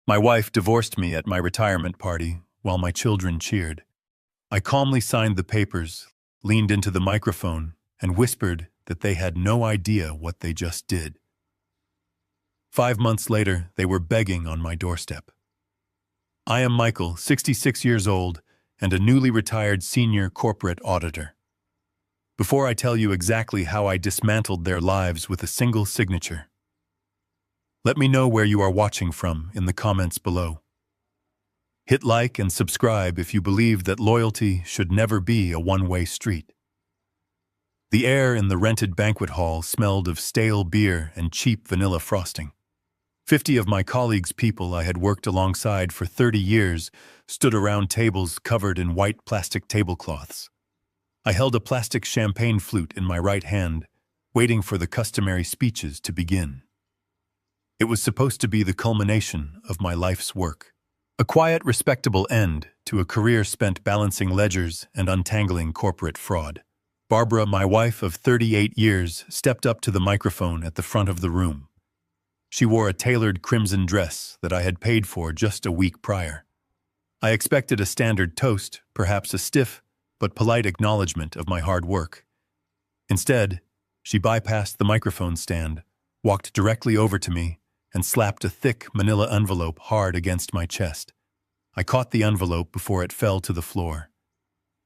My wife divorced me at my retirement party while my children cheered. I calmly signed the papers, leaned into the microphone, and whispered that they had no idea what they just did. 5 months later, they were begging on my doorstep. I am Michael, 66 years old, and a newly retired senior corporate auditor. Before I tell you exactly how I dismantled their lives with a single signature, let me know where you are watching from in the comments below. Hit like and subscribe if you believe that loyalty should never be a one-way street. The air in the rented banquet hall smelled of stale beer and cheap vanilla frosting. 50 of my colleagues' people I had worked alongside for 30 years stood around tables covered in white plastic tablecloths. I held a plastic champagne flute in my right hand, waiting for the customary speeches to begin. It was supposed to be the culmination of my life's work. A quiet, respectable end to a career spent balancing ledgers and untangling corporate fraud. Barbara, my wife of 38 years, stepped up to the microphone at the front of the room. She wore a tailored crimson dress that I had paid for just a week prior. I expected a standard toast, perhaps a stiff but polite acknowledgement of my hard work. Instead, she bypassed the microphone stand, walked directly over to me, and slapped a thick manila envelope hard against my chest. I caught the envelope before it fell to the floor.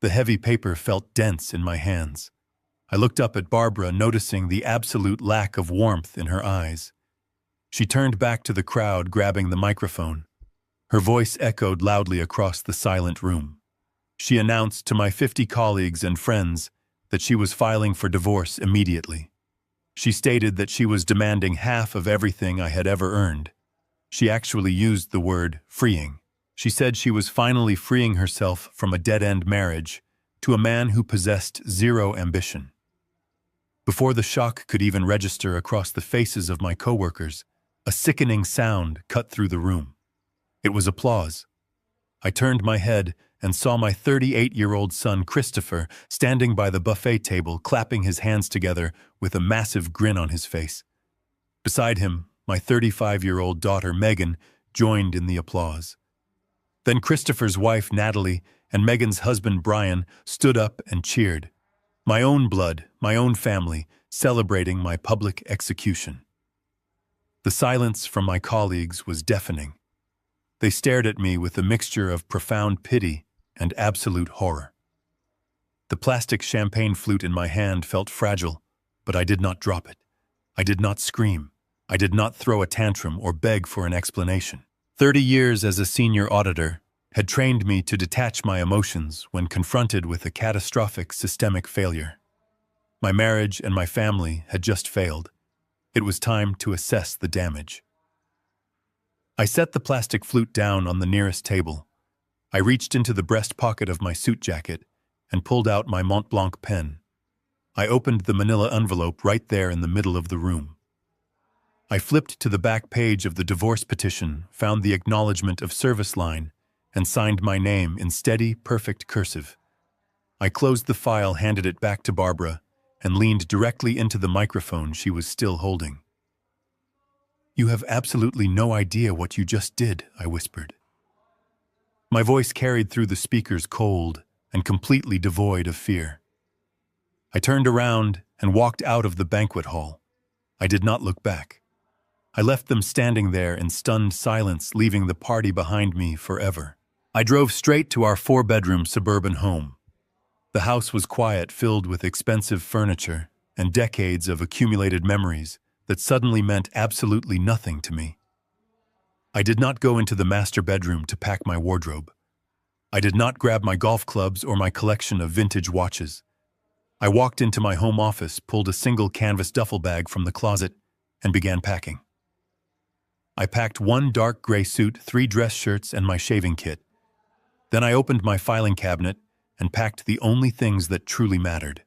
The heavy paper felt dense in my hands. I looked up at Barbara, noticing the absolute lack of warmth in her eyes. She turned back to the crowd, grabbing the microphone. Her voice echoed loudly across the silent room. She announced to my 50 colleagues and friends that she was filing for divorce immediately. She stated that she was demanding half of everything I had ever earned. She actually used the word freeing. She said she was finally freeing herself from a dead-end marriage to a man who possessed zero ambition. Before the shock could even register across the faces of my coworkers, a sickening sound cut through the room. It was applause. I turned my head and saw my 38-year-old son Christopher standing by the buffet table, clapping his hands together with a massive grin on his face. Beside him, my 35-year-old daughter Megan joined in the applause. Then Christopher's wife Natalie and Megan's husband Brian stood up and cheered. My own blood, my own family, celebrating my public execution. The silence from my colleagues was deafening. They stared at me with a mixture of profound pity and absolute horror. The plastic champagne flute in my hand felt fragile, but I did not drop it. I did not scream. I did not throw a tantrum or beg for an explanation. 30 years as a senior auditor had trained me to detach my emotions when confronted with a catastrophic systemic failure. My marriage and my family had just failed. It was time to assess the damage. I set the plastic flute down on the nearest table. I reached into the breast pocket of my suit jacket and pulled out my Mont Blanc pen. I opened the manila envelope right there in the middle of the room. I flipped to the back page of the divorce petition, found the acknowledgement of service line, and signed my name in steady, perfect cursive. I closed the file, handed it back to Barbara, and leaned directly into the microphone she was still holding. "You have absolutely no idea what you just did," I whispered. My voice carried through the speakers, cold and completely devoid of fear. I turned around and walked out of the banquet hall. I did not look back. I left them standing there in stunned silence, leaving the party behind me forever. I drove straight to our 4-bedroom suburban home. The house was quiet, filled with expensive furniture and decades of accumulated memories that suddenly meant absolutely nothing to me. I did not go into the master bedroom to pack my wardrobe. I did not grab my golf clubs or my collection of vintage watches. I walked into my home office, pulled a single canvas duffel bag from the closet, and began packing. I packed 1 dark gray suit, 3 dress shirts, and my shaving kit. Then I opened my filing cabinet and packed the only things that truly mattered.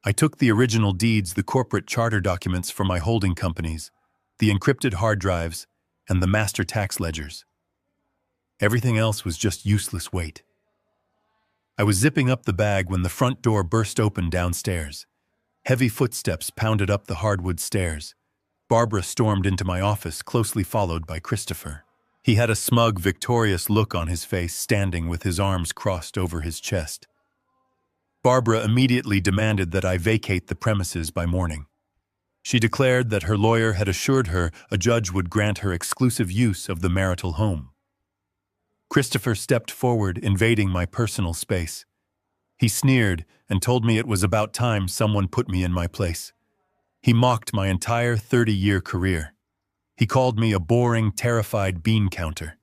I took the original deeds, the corporate charter documents for my holding companies, the encrypted hard drives, and the master tax ledgers. Everything else was just useless weight. I was zipping up the bag when the front door burst open downstairs. Heavy footsteps pounded up the hardwood stairs. Barbara stormed into my office, closely followed by Christopher. He had a smug, victorious look on his face, standing with his arms crossed over his chest. Barbara immediately demanded that I vacate the premises by morning. She declared that her lawyer had assured her a judge would grant her exclusive use of the marital home. Christopher stepped forward, invading my personal space. He sneered and told me it was about time someone put me in my place. He mocked my entire 30-year career. He called me a boring, terrified bean counter.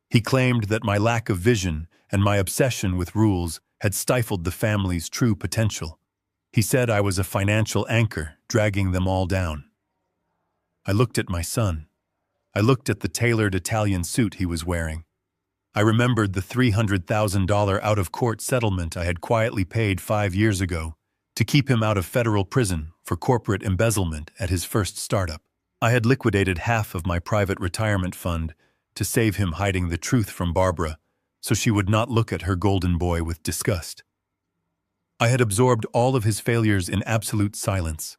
He claimed that my lack of vision and my obsession with rules had stifled the family's true potential. He said I was a financial anchor, dragging them all down. I looked at my son. I looked at the tailored Italian suit he was wearing. I remembered the $300,000 out-of-court settlement I had quietly paid 5 years ago to keep him out of federal prison for corporate embezzlement at his first startup. I had liquidated half of my private retirement fund to save him hiding the truth from Barbara, so she would not look at her golden boy with disgust. I had absorbed all of his failures in absolute silence.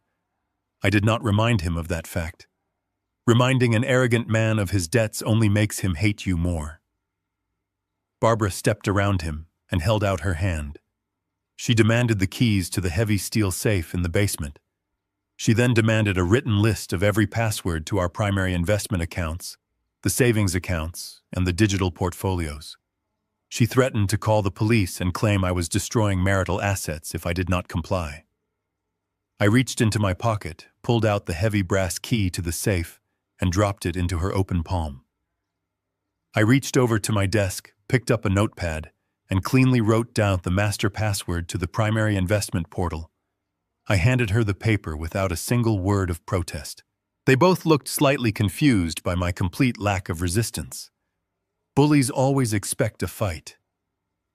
I did not remind him of that fact. Reminding an arrogant man of his debts only makes him hate you more. Barbara stepped around him and held out her hand. She demanded the keys to the heavy steel safe in the basement. She then demanded a written list of every password to our primary investment accounts, the savings accounts, and the digital portfolios. She threatened to call the police and claim I was destroying marital assets if I did not comply. I reached into my pocket, pulled out the heavy brass key to the safe, and dropped it into her open palm. I reached over to my desk, picked up a notepad, and cleanly wrote down the master password to the primary investment portal. I handed her the paper without a single word of protest. They both looked slightly confused by my complete lack of resistance. Bullies always expect a fight.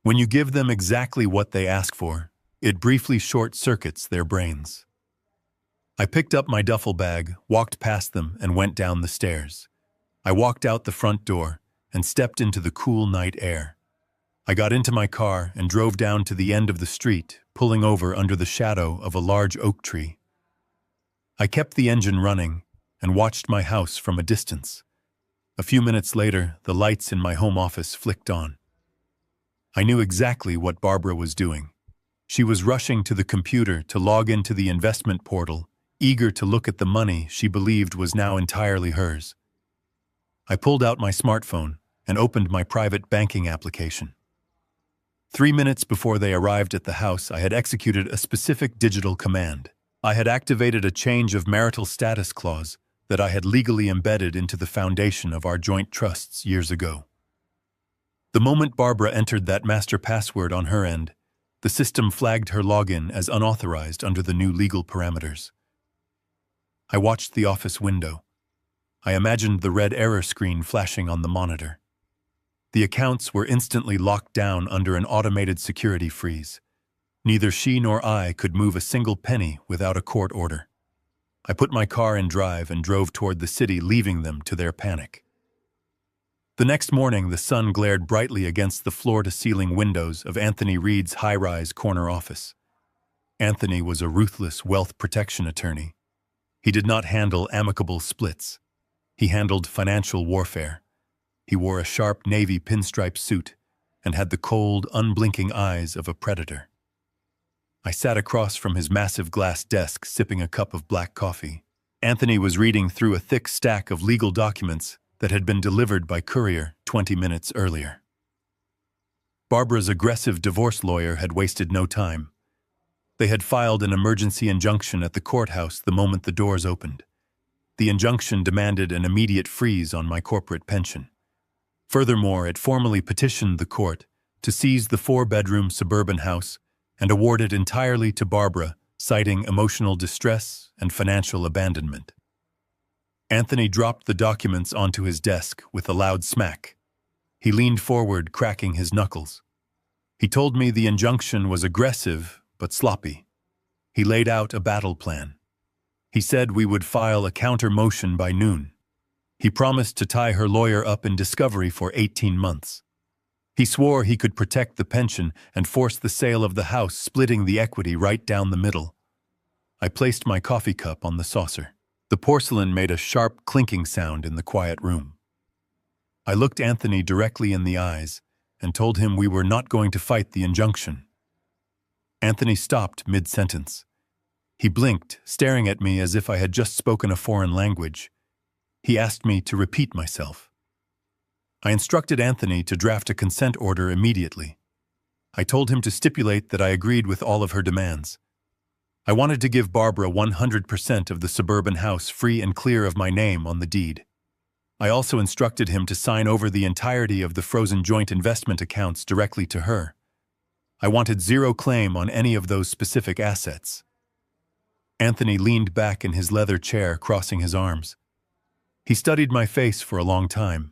When you give them exactly what they ask for, it briefly short-circuits their brains. I picked up my duffel bag, walked past them, and went down the stairs. I walked out the front door and stepped into the cool night air. I got into my car and drove down to the end of the street, pulling over under the shadow of a large oak tree. I kept the engine running and watched my house from a distance. A few minutes later, the lights in my home office flicked on. I knew exactly what Barbara was doing. She was rushing to the computer to log into the investment portal, eager to look at the money she believed was now entirely hers. I pulled out my smartphone and opened my private banking application. 3 minutes before they arrived at the house, I had executed a specific digital command. I had activated a change of marital status clause that I had legally embedded into the foundation of our joint trusts years ago. The moment Barbara entered that master password on her end, the system flagged her login as unauthorized under the new legal parameters. I watched the office window. I imagined the red error screen flashing on the monitor. The accounts were instantly locked down under an automated security freeze. Neither she nor I could move a single penny without a court order. I put my car in drive and drove toward the city, leaving them to their panic. The next morning, the sun glared brightly against the floor-to-ceiling windows of Anthony Reed's high-rise corner office. Anthony was a ruthless wealth protection attorney. He did not handle amicable splits. He handled financial warfare. He wore a sharp navy pinstripe suit and had the cold, unblinking eyes of a predator. I sat across from his massive glass desk, sipping a cup of black coffee. Anthony was reading through a thick stack of legal documents that had been delivered by courier 20 minutes earlier. Barbara's aggressive divorce lawyer had wasted no time. They had filed an emergency injunction at the courthouse the moment the doors opened. The injunction demanded an immediate freeze on my corporate pension. Furthermore, it formally petitioned the court to seize the 4-bedroom suburban house and award it entirely to Barbara, citing emotional distress and financial abandonment. Anthony dropped the documents onto his desk with a loud smack. He leaned forward, cracking his knuckles. He told me the injunction was aggressive but sloppy. He laid out a battle plan. He said we would file a counter-motion by noon. He promised to tie her lawyer up in discovery for 18 months. He swore he could protect the pension and force the sale of the house, splitting the equity right down the middle. I placed my coffee cup on the saucer. The porcelain made a sharp clinking sound in the quiet room. I looked Anthony directly in the eyes and told him we were not going to fight the injunction. Anthony stopped mid-sentence. He blinked, staring at me as if I had just spoken a foreign language. He asked me to repeat myself. I instructed Anthony to draft a consent order immediately. I told him to stipulate that I agreed with all of her demands. I wanted to give Barbara 100% of the suburban house free and clear of my name on the deed. I also instructed him to sign over the entirety of the frozen joint investment accounts directly to her. I wanted zero claim on any of those specific assets. Anthony leaned back in his leather chair, crossing his arms. He studied my face for a long time.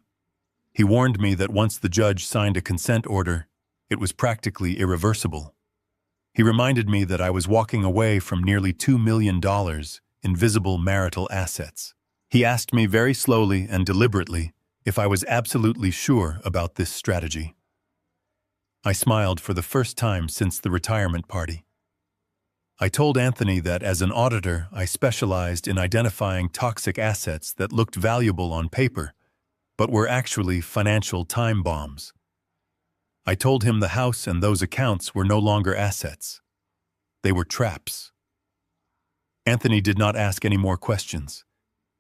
He warned me that once the judge signed a consent order, it was practically irreversible. He reminded me that I was walking away from nearly $2 million in visible marital assets. He asked me very slowly and deliberately if I was absolutely sure about this strategy. I smiled for the first time since the retirement party. I told Anthony that as an auditor, I specialized in identifying toxic assets that looked valuable on paper, but were actually financial time bombs. I told him the house and those accounts were no longer assets. They were traps. Anthony did not ask any more questions.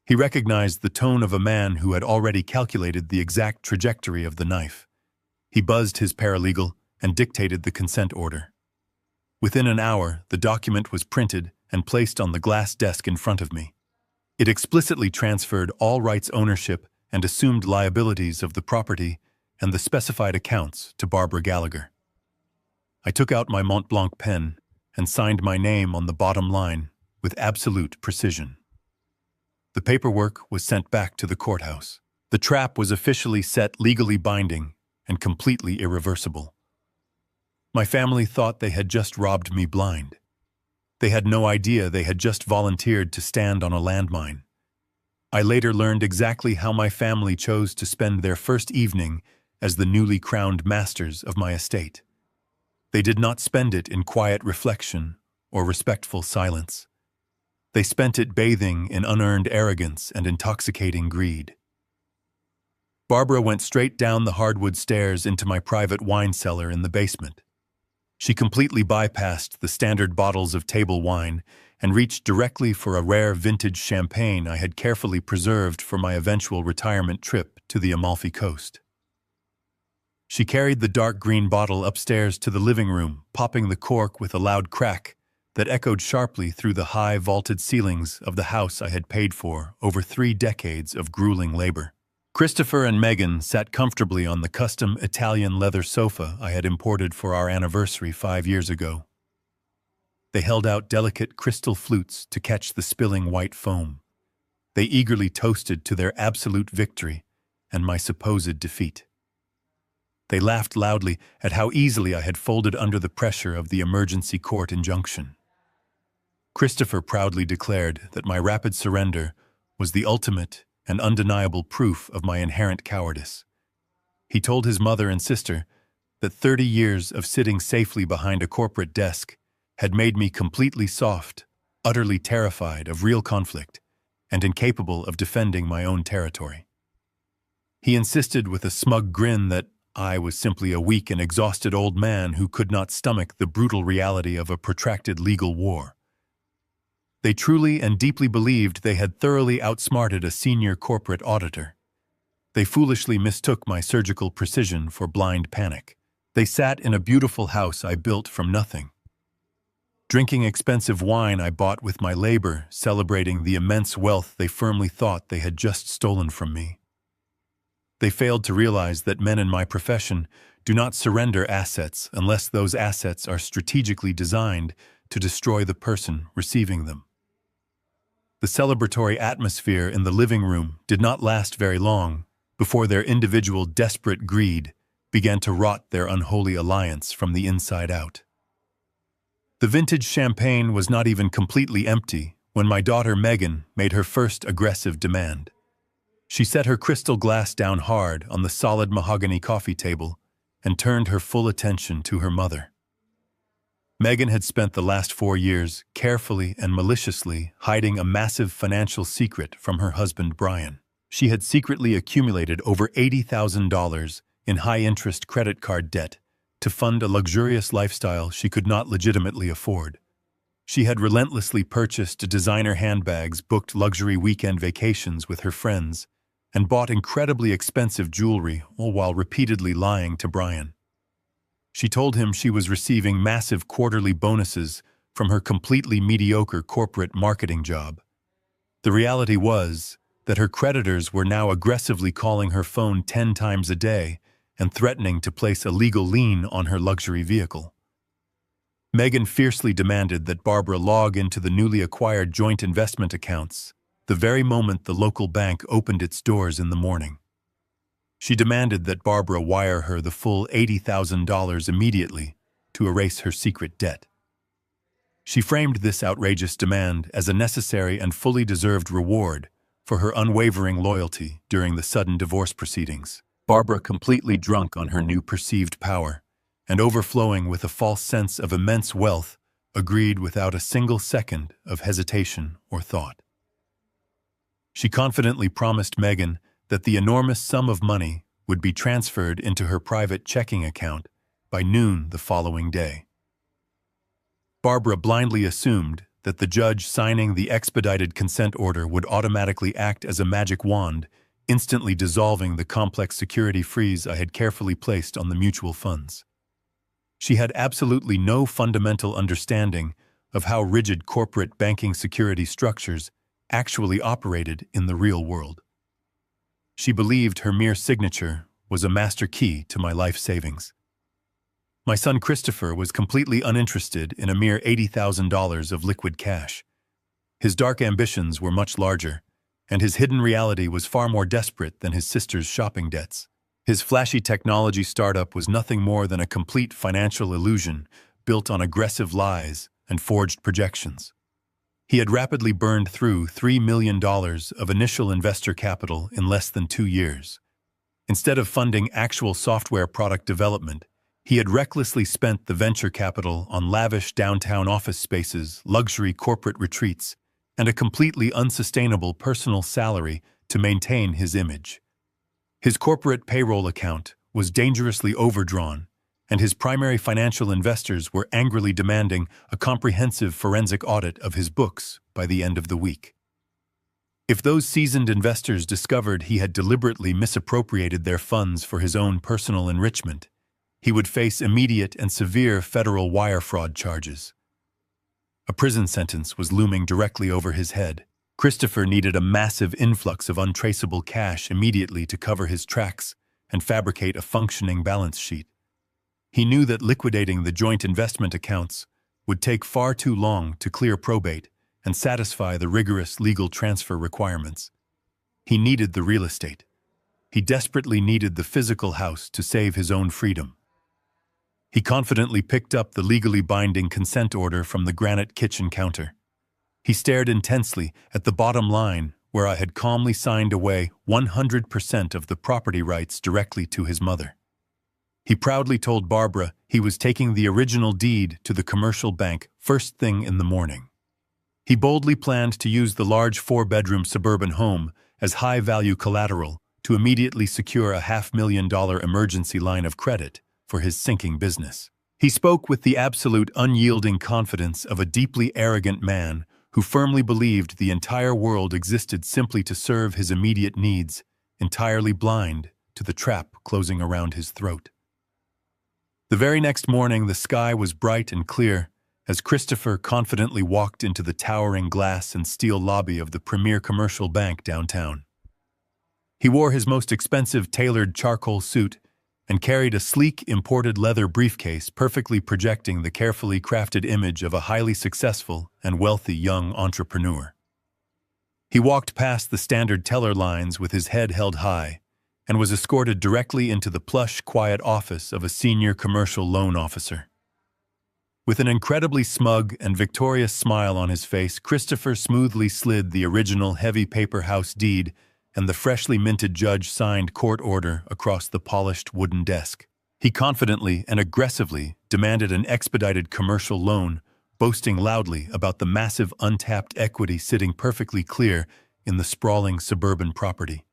He recognized the tone of a man who had already calculated the exact trajectory of the knife. He buzzed his paralegal and dictated the consent order. Within an hour, the document was printed and placed on the glass desk in front of me. It explicitly transferred all rights ownership and assumed liabilities of the property and the specified accounts to Barbara Gallagher. I took out my Mont Blanc pen and signed my name on the bottom line with absolute precision. The paperwork was sent back to the courthouse. The trap was officially set, legally binding and completely irreversible. My family thought they had just robbed me blind. They had no idea they had just volunteered to stand on a landmine. I later learned exactly how my family chose to spend their first evening as the newly crowned masters of my estate. They did not spend it in quiet reflection or respectful silence. They spent it bathing in unearned arrogance and intoxicating greed. Barbara went straight down the hardwood stairs into my private wine cellar in the basement. She completely bypassed the standard bottles of table wine and reached directly for a rare vintage champagne I had carefully preserved for my eventual retirement trip to the Amalfi Coast. She carried the dark green bottle upstairs to the living room, popping the cork with a loud crack that echoed sharply through the high vaulted ceilings of the house I had paid for over 3 decades of grueling labor. Christopher and Megan sat comfortably on the custom Italian leather sofa I had imported for our anniversary 5 years ago. They held out delicate crystal flutes to catch the spilling white foam. They eagerly toasted to their absolute victory and my supposed defeat. They laughed loudly at how easily I had folded under the pressure of the emergency court injunction. Christopher proudly declared that my rapid surrender was the ultimate and undeniable proof of my inherent cowardice. He told his mother and sister that 30 years of sitting safely behind a corporate desk had made me completely soft, utterly terrified of real conflict, and incapable of defending my own territory. He insisted with a smug grin that I was simply a weak and exhausted old man who could not stomach the brutal reality of a protracted legal war. They truly and deeply believed they had thoroughly outsmarted a senior corporate auditor. They foolishly mistook my surgical precision for blind panic. They sat in a beautiful house I built from nothing, drinking expensive wine I bought with my labor, celebrating the immense wealth they firmly thought they had just stolen from me. They failed to realize that men in my profession do not surrender assets unless those assets are strategically designed to destroy the person receiving them. The celebratory atmosphere in the living room did not last very long before their individual desperate greed began to rot their unholy alliance from the inside out. The vintage champagne was not even completely empty when my daughter Megan made her first aggressive demand. She set her crystal glass down hard on the solid mahogany coffee table and turned her full attention to her mother. Megan had spent the last 4 years carefully and maliciously hiding a massive financial secret from her husband Brian. She had secretly accumulated over $80,000 in high-interest credit card debt to fund a luxurious lifestyle she could not legitimately afford. She had relentlessly purchased designer handbags, booked luxury weekend vacations with her friends, and bought incredibly expensive jewelry, all while repeatedly lying to Brian. She told him she was receiving massive quarterly bonuses from her completely mediocre corporate marketing job. The reality was that her creditors were now aggressively calling her phone 10 times a day and threatening to place a legal lien on her luxury vehicle. Megan fiercely demanded that Barbara log into the newly acquired joint investment accounts the very moment the local bank opened its doors in the morning. She demanded that Barbara wire her the full $80,000 immediately to erase her secret debt. She framed this outrageous demand as a necessary and fully deserved reward for her unwavering loyalty during the sudden divorce proceedings. Barbara, completely drunk on her new perceived power and overflowing with a false sense of immense wealth, agreed without a single second of hesitation or thought. She confidently promised Megan that the enormous sum of money would be transferred into her private checking account by noon the following day. Barbara blindly assumed that the judge signing the expedited consent order would automatically act as a magic wand, instantly dissolving the complex security freeze I had carefully placed on the mutual funds. She had absolutely no fundamental understanding of how rigid corporate banking security structures actually operated in the real world. She believed her mere signature was a master key to my life savings. My son Christopher was completely uninterested in a mere $80,000 of liquid cash. His dark ambitions were much larger, and his hidden reality was far more desperate than his sister's shopping debts. His flashy technology startup was nothing more than a complete financial illusion built on aggressive lies and forged projections. He had rapidly burned through $3 million of initial investor capital in less than 2 years. Instead of funding actual software product development, he had recklessly spent the venture capital on lavish downtown office spaces, luxury corporate retreats, and a completely unsustainable personal salary to maintain his image. His corporate payroll account was dangerously overdrawn, and his primary financial investors were angrily demanding a comprehensive forensic audit of his books by the end of the week. If those seasoned investors discovered he had deliberately misappropriated their funds for his own personal enrichment, he would face immediate and severe federal wire fraud charges. A prison sentence was looming directly over his head. Christopher needed a massive influx of untraceable cash immediately to cover his tracks and fabricate a functioning balance sheet. He knew that liquidating the joint investment accounts would take far too long to clear probate and satisfy the rigorous legal transfer requirements. He needed the real estate. He desperately needed the physical house to save his own freedom. He confidently picked up the legally binding consent order from the granite kitchen counter. He stared intensely at the bottom line where I had calmly signed away 100% of the property rights directly to his mother. He proudly told Barbara he was taking the original deed to the commercial bank first thing in the morning. He boldly planned to use the large 4-bedroom suburban home as high-value collateral to immediately secure a $500,000 emergency line of credit for his sinking business. He spoke with the absolute unyielding confidence of a deeply arrogant man who firmly believed the entire world existed simply to serve his immediate needs, entirely blind to the trap closing around his throat. The very next morning, the sky was bright and clear as Christopher confidently walked into the towering glass and steel lobby of the premier commercial bank downtown. He wore his most expensive tailored charcoal suit and carried a sleek imported leather briefcase perfectly projecting the carefully crafted image of a highly successful and wealthy young entrepreneur. He walked past the standard teller lines with his head held high and was escorted directly into the plush, quiet office of a senior commercial loan officer. With an incredibly smug and victorious smile on his face, Christopher smoothly slid the original heavy paper house deed and the freshly minted judge-signed court order across the polished wooden desk. He confidently and aggressively demanded an expedited commercial loan, boasting loudly about the massive untapped equity sitting perfectly clear in the sprawling suburban property.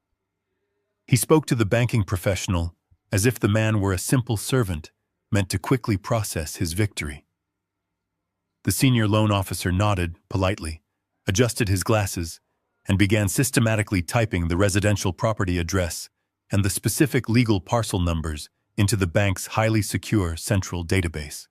He spoke to the banking professional as if the man were a simple servant meant to quickly process his victory. The senior loan officer nodded politely, adjusted his glasses, and began systematically typing the residential property address and the specific legal parcel numbers into the bank's highly secure central database.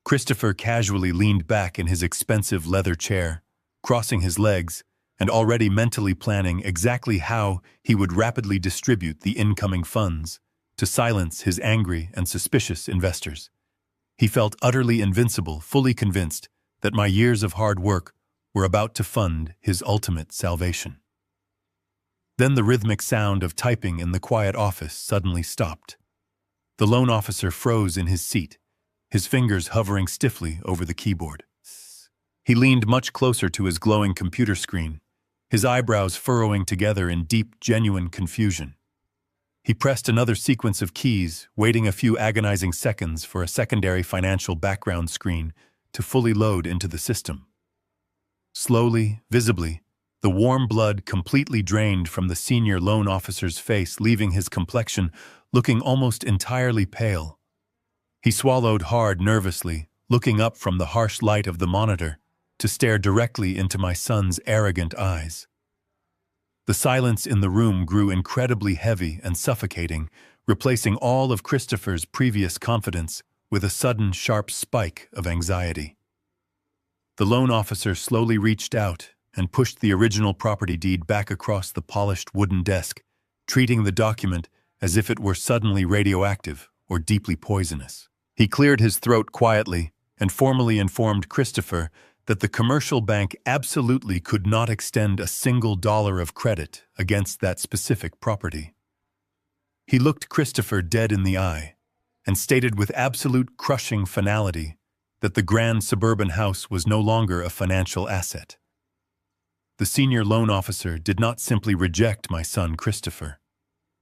Christopher casually leaned back in his expensive leather chair, crossing his legs and already mentally planning exactly how he would rapidly distribute the incoming funds to silence his angry and suspicious investors. He felt utterly invincible, fully convinced that my years of hard work were about to fund his ultimate salvation. Then the rhythmic sound of typing in the quiet office suddenly stopped. The loan officer froze in his seat, his fingers hovering stiffly over the keyboard. He leaned much closer to his glowing computer screen, his eyebrows furrowing together in deep, genuine confusion. He pressed another sequence of keys, waiting a few agonizing seconds for a secondary financial background screen to fully load into the system. Slowly, visibly, the warm blood completely drained from the senior loan officer's face, leaving his complexion looking almost entirely pale. He swallowed hard, nervously, looking up from the harsh light of the monitor to stare directly into my son's arrogant eyes. The silence in the room grew incredibly heavy and suffocating, replacing all of Christopher's previous confidence with a sudden, sharp spike of anxiety. The loan officer slowly reached out and pushed the original property deed back across the polished wooden desk, treating the document as if it were suddenly radioactive or deeply poisonous. He cleared his throat quietly and formally informed Christopher that the commercial bank absolutely could not extend a single dollar of credit against that specific property. He looked Christopher dead in the eye and stated with absolute crushing finality that the grand suburban house was no longer a financial asset. The senior loan officer did not simply reject my son Christopher.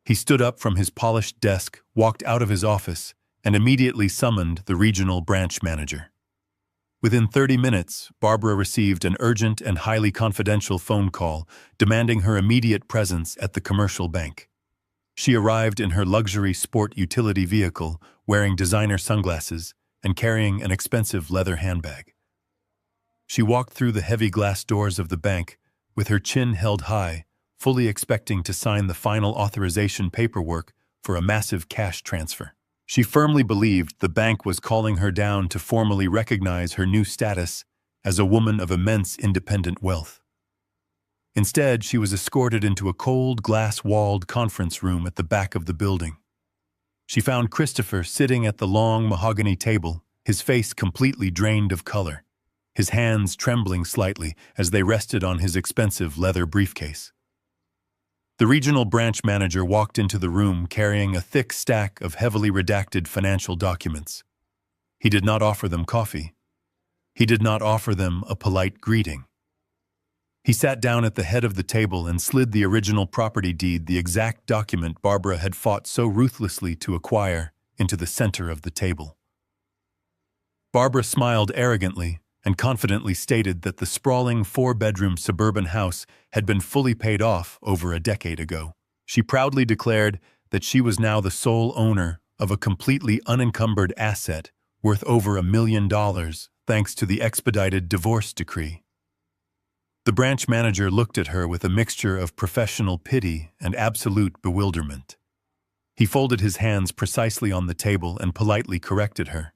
He stood up from his polished desk, walked out of his office, and immediately summoned the regional branch manager. Within 30 minutes, Barbara received an urgent and highly confidential phone call demanding her immediate presence at the commercial bank. She arrived in her luxury sport utility vehicle, wearing designer sunglasses and carrying an expensive leather handbag. She walked through the heavy glass doors of the bank with her chin held high, fully expecting to sign the final authorization paperwork for a massive cash transfer. She firmly believed the bank was calling her down to formally recognize her new status as a woman of immense independent wealth. Instead, she was escorted into a cold, glass-walled conference room at the back of the building. She found Christopher sitting at the long mahogany table, his face completely drained of color, his hands trembling slightly as they rested on his expensive leather briefcase. The regional branch manager walked into the room carrying a thick stack of heavily redacted financial documents. He did not offer them coffee. He did not offer them a polite greeting. He sat down at the head of the table and slid the original property deed, the exact document Barbara had fought so ruthlessly to acquire, into the center of the table. Barbara smiled arrogantly and confidently stated that the sprawling 4-bedroom suburban house had been fully paid off over a decade ago. She proudly declared that she was now the sole owner of a completely unencumbered asset worth over $1 million thanks to the expedited divorce decree. The branch manager looked at her with a mixture of professional pity and absolute bewilderment. He folded his hands precisely on the table and politely corrected her.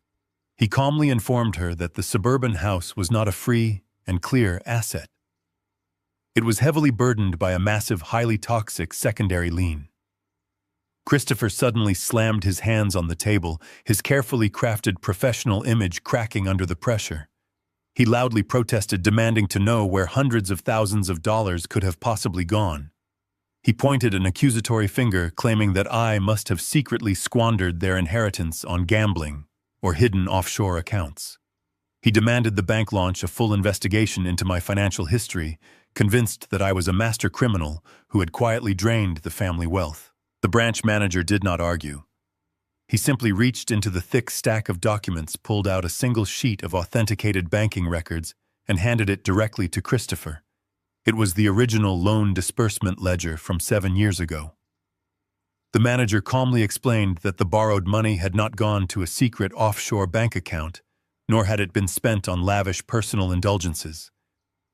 He calmly informed her that the suburban house was not a free and clear asset. It was heavily burdened by a massive, highly toxic secondary lien. Christopher suddenly slammed his hands on the table, his carefully crafted professional image cracking under the pressure. He loudly protested, demanding to know where hundreds of thousands of dollars could have possibly gone. He pointed an accusatory finger, claiming that I must have secretly squandered their inheritance on gambling or hidden offshore accounts. He demanded the bank launch a full investigation into my financial history, convinced that I was a master criminal who had quietly drained the family wealth. The branch manager did not argue. He simply reached into the thick stack of documents, pulled out a single sheet of authenticated banking records, and handed it directly to Christopher. It was the original loan disbursement ledger from 7 years ago. The manager calmly explained that the borrowed money had not gone to a secret offshore bank account, nor had it been spent on lavish personal indulgences.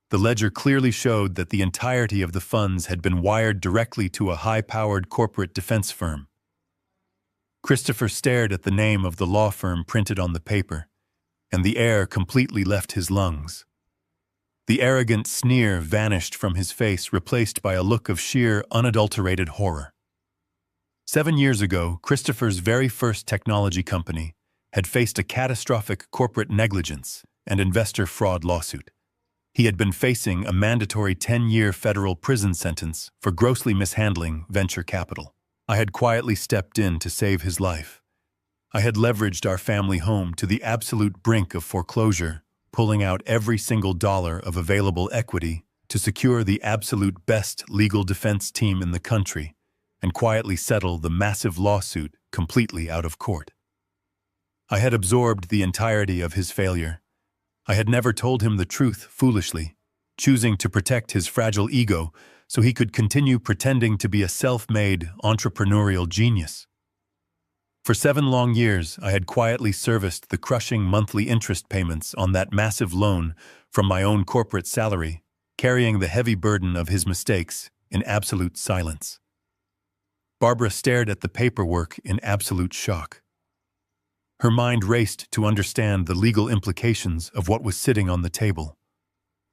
The ledger clearly showed that the entirety of the funds had been wired directly to a high-powered corporate defense firm. Christopher stared at the name of the law firm printed on the paper, and the air completely left his lungs. The arrogant sneer vanished from his face, replaced by a look of sheer, unadulterated horror. 7 years ago, Christopher's very first technology company had faced a catastrophic corporate negligence and investor fraud lawsuit. He had been facing a mandatory 10-year federal prison sentence for grossly mishandling venture capital. I had quietly stepped in to save his life. I had leveraged our family home to the absolute brink of foreclosure, pulling out every single dollar of available equity to secure the absolute best legal defense team in the country and quietly settle the massive lawsuit completely out of court. I had absorbed the entirety of his failure. I had never told him the truth foolishly, choosing to protect his fragile ego so he could continue pretending to be a self-made entrepreneurial genius. For 7 long years, I had quietly serviced the crushing monthly interest payments on that massive loan from my own corporate salary, carrying the heavy burden of his mistakes in absolute silence. Barbara stared at the paperwork in absolute shock. Her mind raced to understand the legal implications of what was sitting on the table.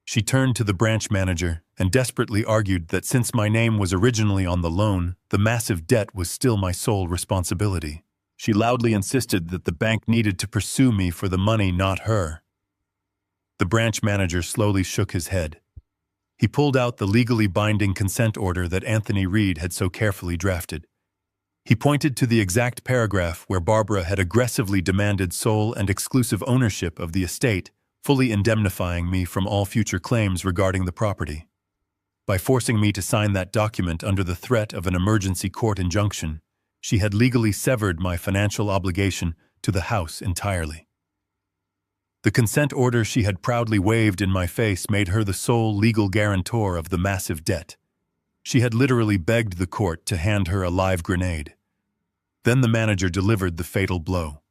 She turned to the branch manager and desperately argued that since my name was originally on the loan, the massive debt was still my sole responsibility. She loudly insisted that the bank needed to pursue me for the money, not her. The branch manager slowly shook his head. He pulled out the legally binding consent order that Anthony Reed had so carefully drafted. He pointed to the exact paragraph where Barbara had aggressively demanded sole and exclusive ownership of the estate, fully indemnifying me from all future claims regarding the property. By forcing me to sign that document under the threat of an emergency court injunction, she had legally severed my financial obligation to the house entirely. The consent order she had proudly waved in my face made her the sole legal guarantor of the massive debt. She had literally begged the court to hand her a live grenade. Then the manager delivered the fatal blow.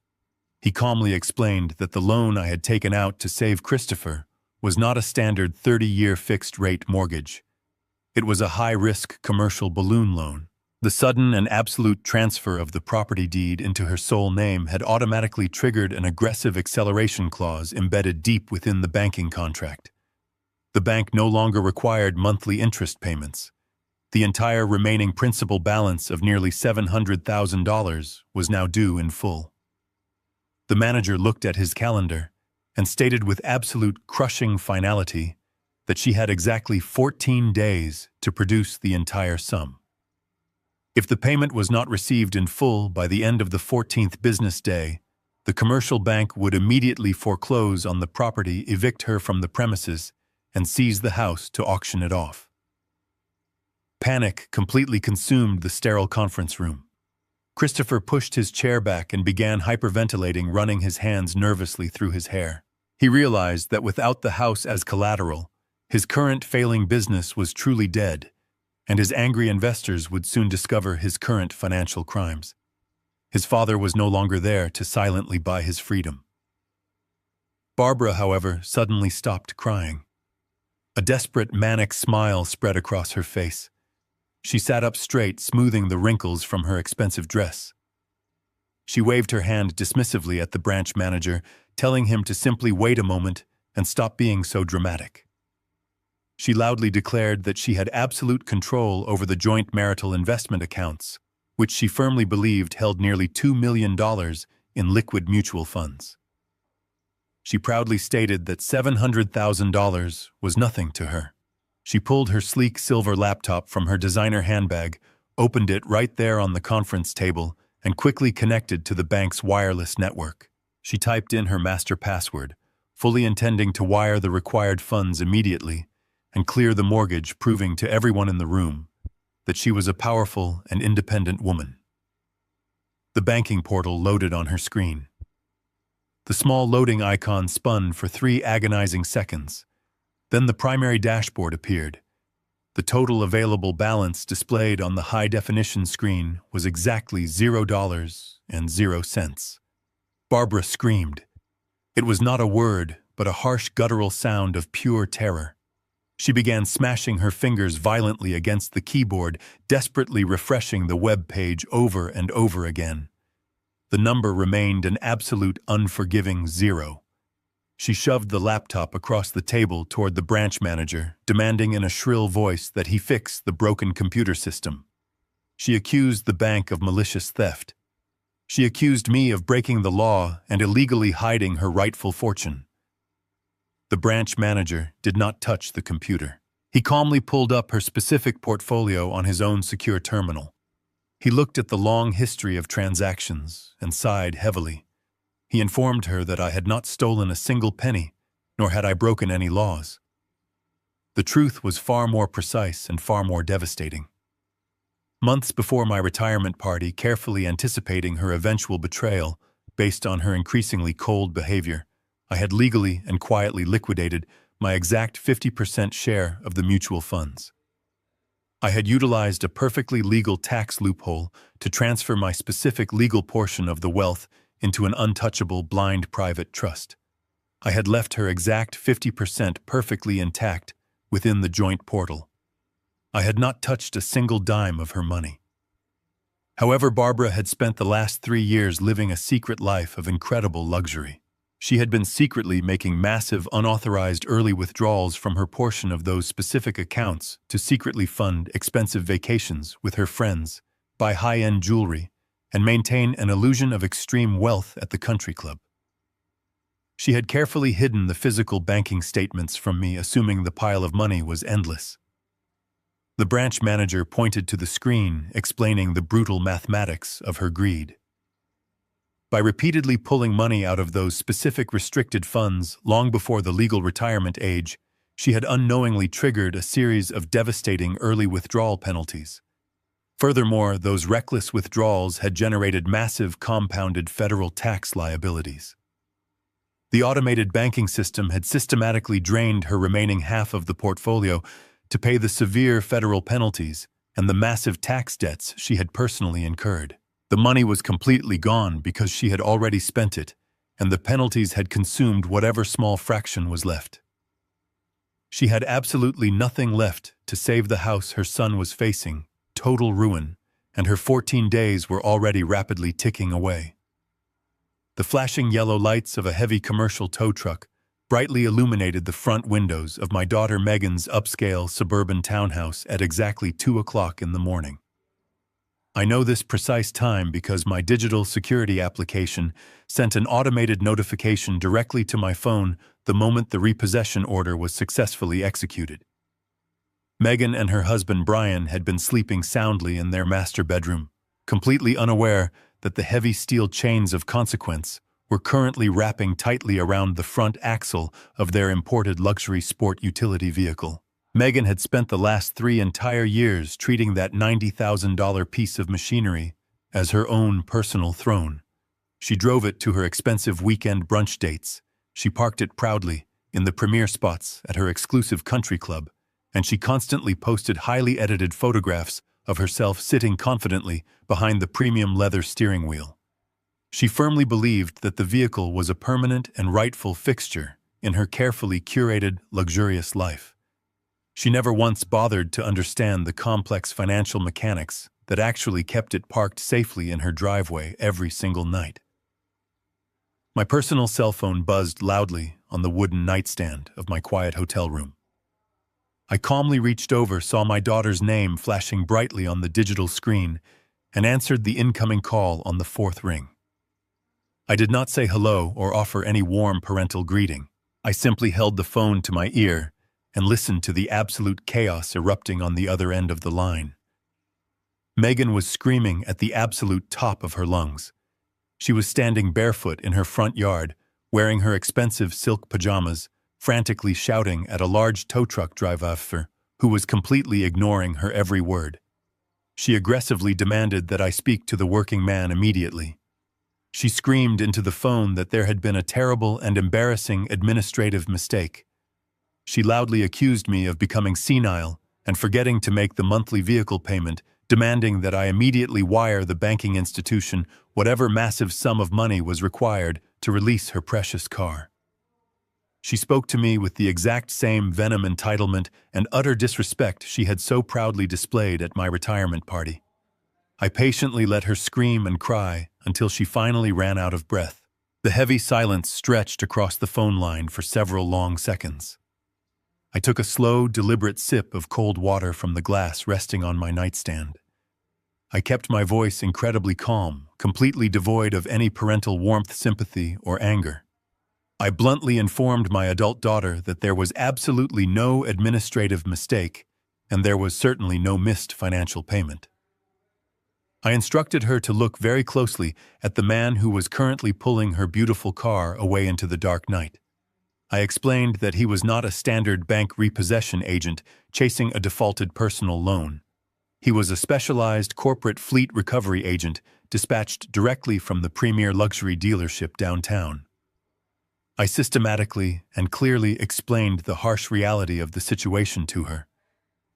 He calmly explained that the loan I had taken out to save Christopher was not a standard 30-year fixed-rate mortgage. It was a high-risk commercial balloon loan. The sudden and absolute transfer of the property deed into her sole name had automatically triggered an aggressive acceleration clause embedded deep within the banking contract. The bank no longer required monthly interest payments. The entire remaining principal balance of nearly $700,000 was now due in full. The manager looked at his calendar and stated with absolute crushing finality that she had exactly 14 days to produce the entire sum. If the payment was not received in full by the end of the 14th business day, the commercial bank would immediately foreclose on the property, evict her from the premises, and seize the house to auction it off. Panic completely consumed the sterile conference room. Christopher pushed his chair back and began hyperventilating, running his hands nervously through his hair. He realized that without the house as collateral, his current failing business was truly dead, and his angry investors would soon discover his current financial crimes. His father was no longer there to silently buy his freedom. Barbara, however, suddenly stopped crying. A desperate, manic smile spread across her face. She sat up straight, smoothing the wrinkles from her expensive dress. She waved her hand dismissively at the branch manager, telling him to simply wait a moment and stop being so dramatic. She loudly declared that she had absolute control over the joint marital investment accounts, which she firmly believed held nearly $2 million in liquid mutual funds. She proudly stated that $700,000 was nothing to her. She pulled her sleek silver laptop from her designer handbag, opened it right there on the conference table, and quickly connected to the bank's wireless network. She typed in her master password, fully intending to wire the required funds immediately and clear the mortgage, proving to everyone in the room that she was a powerful and independent woman. The banking portal loaded on her screen. The small loading icon spun for 3 agonizing seconds. Then the primary dashboard appeared. The total available balance displayed on the high-definition screen was exactly $0.00. Barbara screamed. It was not a word, but a harsh guttural sound of pure terror. She began smashing her fingers violently against the keyboard, desperately refreshing the web page over and over again. The number remained an absolute unforgiving 0. She shoved the laptop across the table toward the branch manager, demanding in a shrill voice that he fix the broken computer system. She accused the bank of malicious theft. She accused me of breaking the law and illegally hiding her rightful fortune. The branch manager did not touch the computer. He calmly pulled up her specific portfolio on his own secure terminal. He looked at the long history of transactions and sighed heavily. He informed her that I had not stolen a single penny, nor had I broken any laws. The truth was far more precise and far more devastating. Months before my retirement party, carefully anticipating her eventual betrayal based on her increasingly cold behavior, I had legally and quietly liquidated my exact 50% share of the mutual funds. I had utilized a perfectly legal tax loophole to transfer my specific legal portion of the wealth into an untouchable blind private trust. I had left her exact 50% perfectly intact within the joint portal. I had not touched a single dime of her money. However, Barbara had spent the last 3 years living a secret life of incredible luxury. She had been secretly making massive, unauthorized early withdrawals from her portion of those specific accounts to secretly fund expensive vacations with her friends, buy high-end jewelry, and maintain an illusion of extreme wealth at the country club. She had carefully hidden the physical banking statements from me, assuming the pile of money was endless. The branch manager pointed to the screen, explaining the brutal mathematics of her greed. By repeatedly pulling money out of those specific restricted funds long before the legal retirement age, she had unknowingly triggered a series of devastating early withdrawal penalties. Furthermore, those reckless withdrawals had generated massive compounded federal tax liabilities. The automated banking system had systematically drained her remaining half of the portfolio to pay the severe federal penalties and the massive tax debts she had personally incurred. The money was completely gone because she had already spent it, and the penalties had consumed whatever small fraction was left. She had absolutely nothing left to save the house her son was facing, total ruin, and her 14 days were already rapidly ticking away. The flashing yellow lights of a heavy commercial tow truck brightly illuminated the front windows of my daughter Megan's upscale suburban townhouse at exactly 2 o'clock in the morning. I know this precise time because my digital security application sent an automated notification directly to my phone the moment the repossession order was successfully executed. Megan and her husband Brian had been sleeping soundly in their master bedroom, completely unaware that the heavy steel chains of consequence were currently wrapping tightly around the front axle of their imported luxury sport utility vehicle. Megan had spent the last 3 entire years treating that $90,000 piece of machinery as her own personal throne. She drove it to her expensive weekend brunch dates. She parked it proudly in the premier spots at her exclusive country club, and she constantly posted highly edited photographs of herself sitting confidently behind the premium leather steering wheel. She firmly believed that the vehicle was a permanent and rightful fixture in her carefully curated, luxurious life. She never once bothered to understand the complex financial mechanics that actually kept it parked safely in her driveway every single night. My personal cell phone buzzed loudly on the wooden nightstand of my quiet hotel room. I calmly reached over, saw my daughter's name flashing brightly on the digital screen, and answered the incoming call on the 4th ring. I did not say hello or offer any warm parental greeting. I simply held the phone to my ear and listened to the absolute chaos erupting on the other end of the line. Megan was screaming at the absolute top of her lungs. She was standing barefoot in her front yard, wearing her expensive silk pajamas, frantically shouting at a large tow truck driver who was completely ignoring her every word. She aggressively demanded that I speak to the working man immediately. She screamed into the phone that there had been a terrible and embarrassing administrative mistake. She loudly accused me of becoming senile and forgetting to make the monthly vehicle payment, demanding that I immediately wire the banking institution whatever massive sum of money was required to release her precious car. She spoke to me with the exact same venom, entitlement, and utter disrespect she had so proudly displayed at my retirement party. I patiently let her scream and cry until she finally ran out of breath. The heavy silence stretched across the phone line for several long seconds. I took a slow, deliberate sip of cold water from the glass resting on my nightstand. I kept my voice incredibly calm, completely devoid of any parental warmth, sympathy, or anger. I bluntly informed my adult daughter that there was absolutely no administrative mistake, and there was certainly no missed financial payment. I instructed her to look very closely at the man who was currently pulling her beautiful car away into the dark night. I explained that he was not a standard bank repossession agent chasing a defaulted personal loan. He was a specialized corporate fleet recovery agent dispatched directly from the premier luxury dealership downtown. I systematically and clearly explained the harsh reality of the situation to her.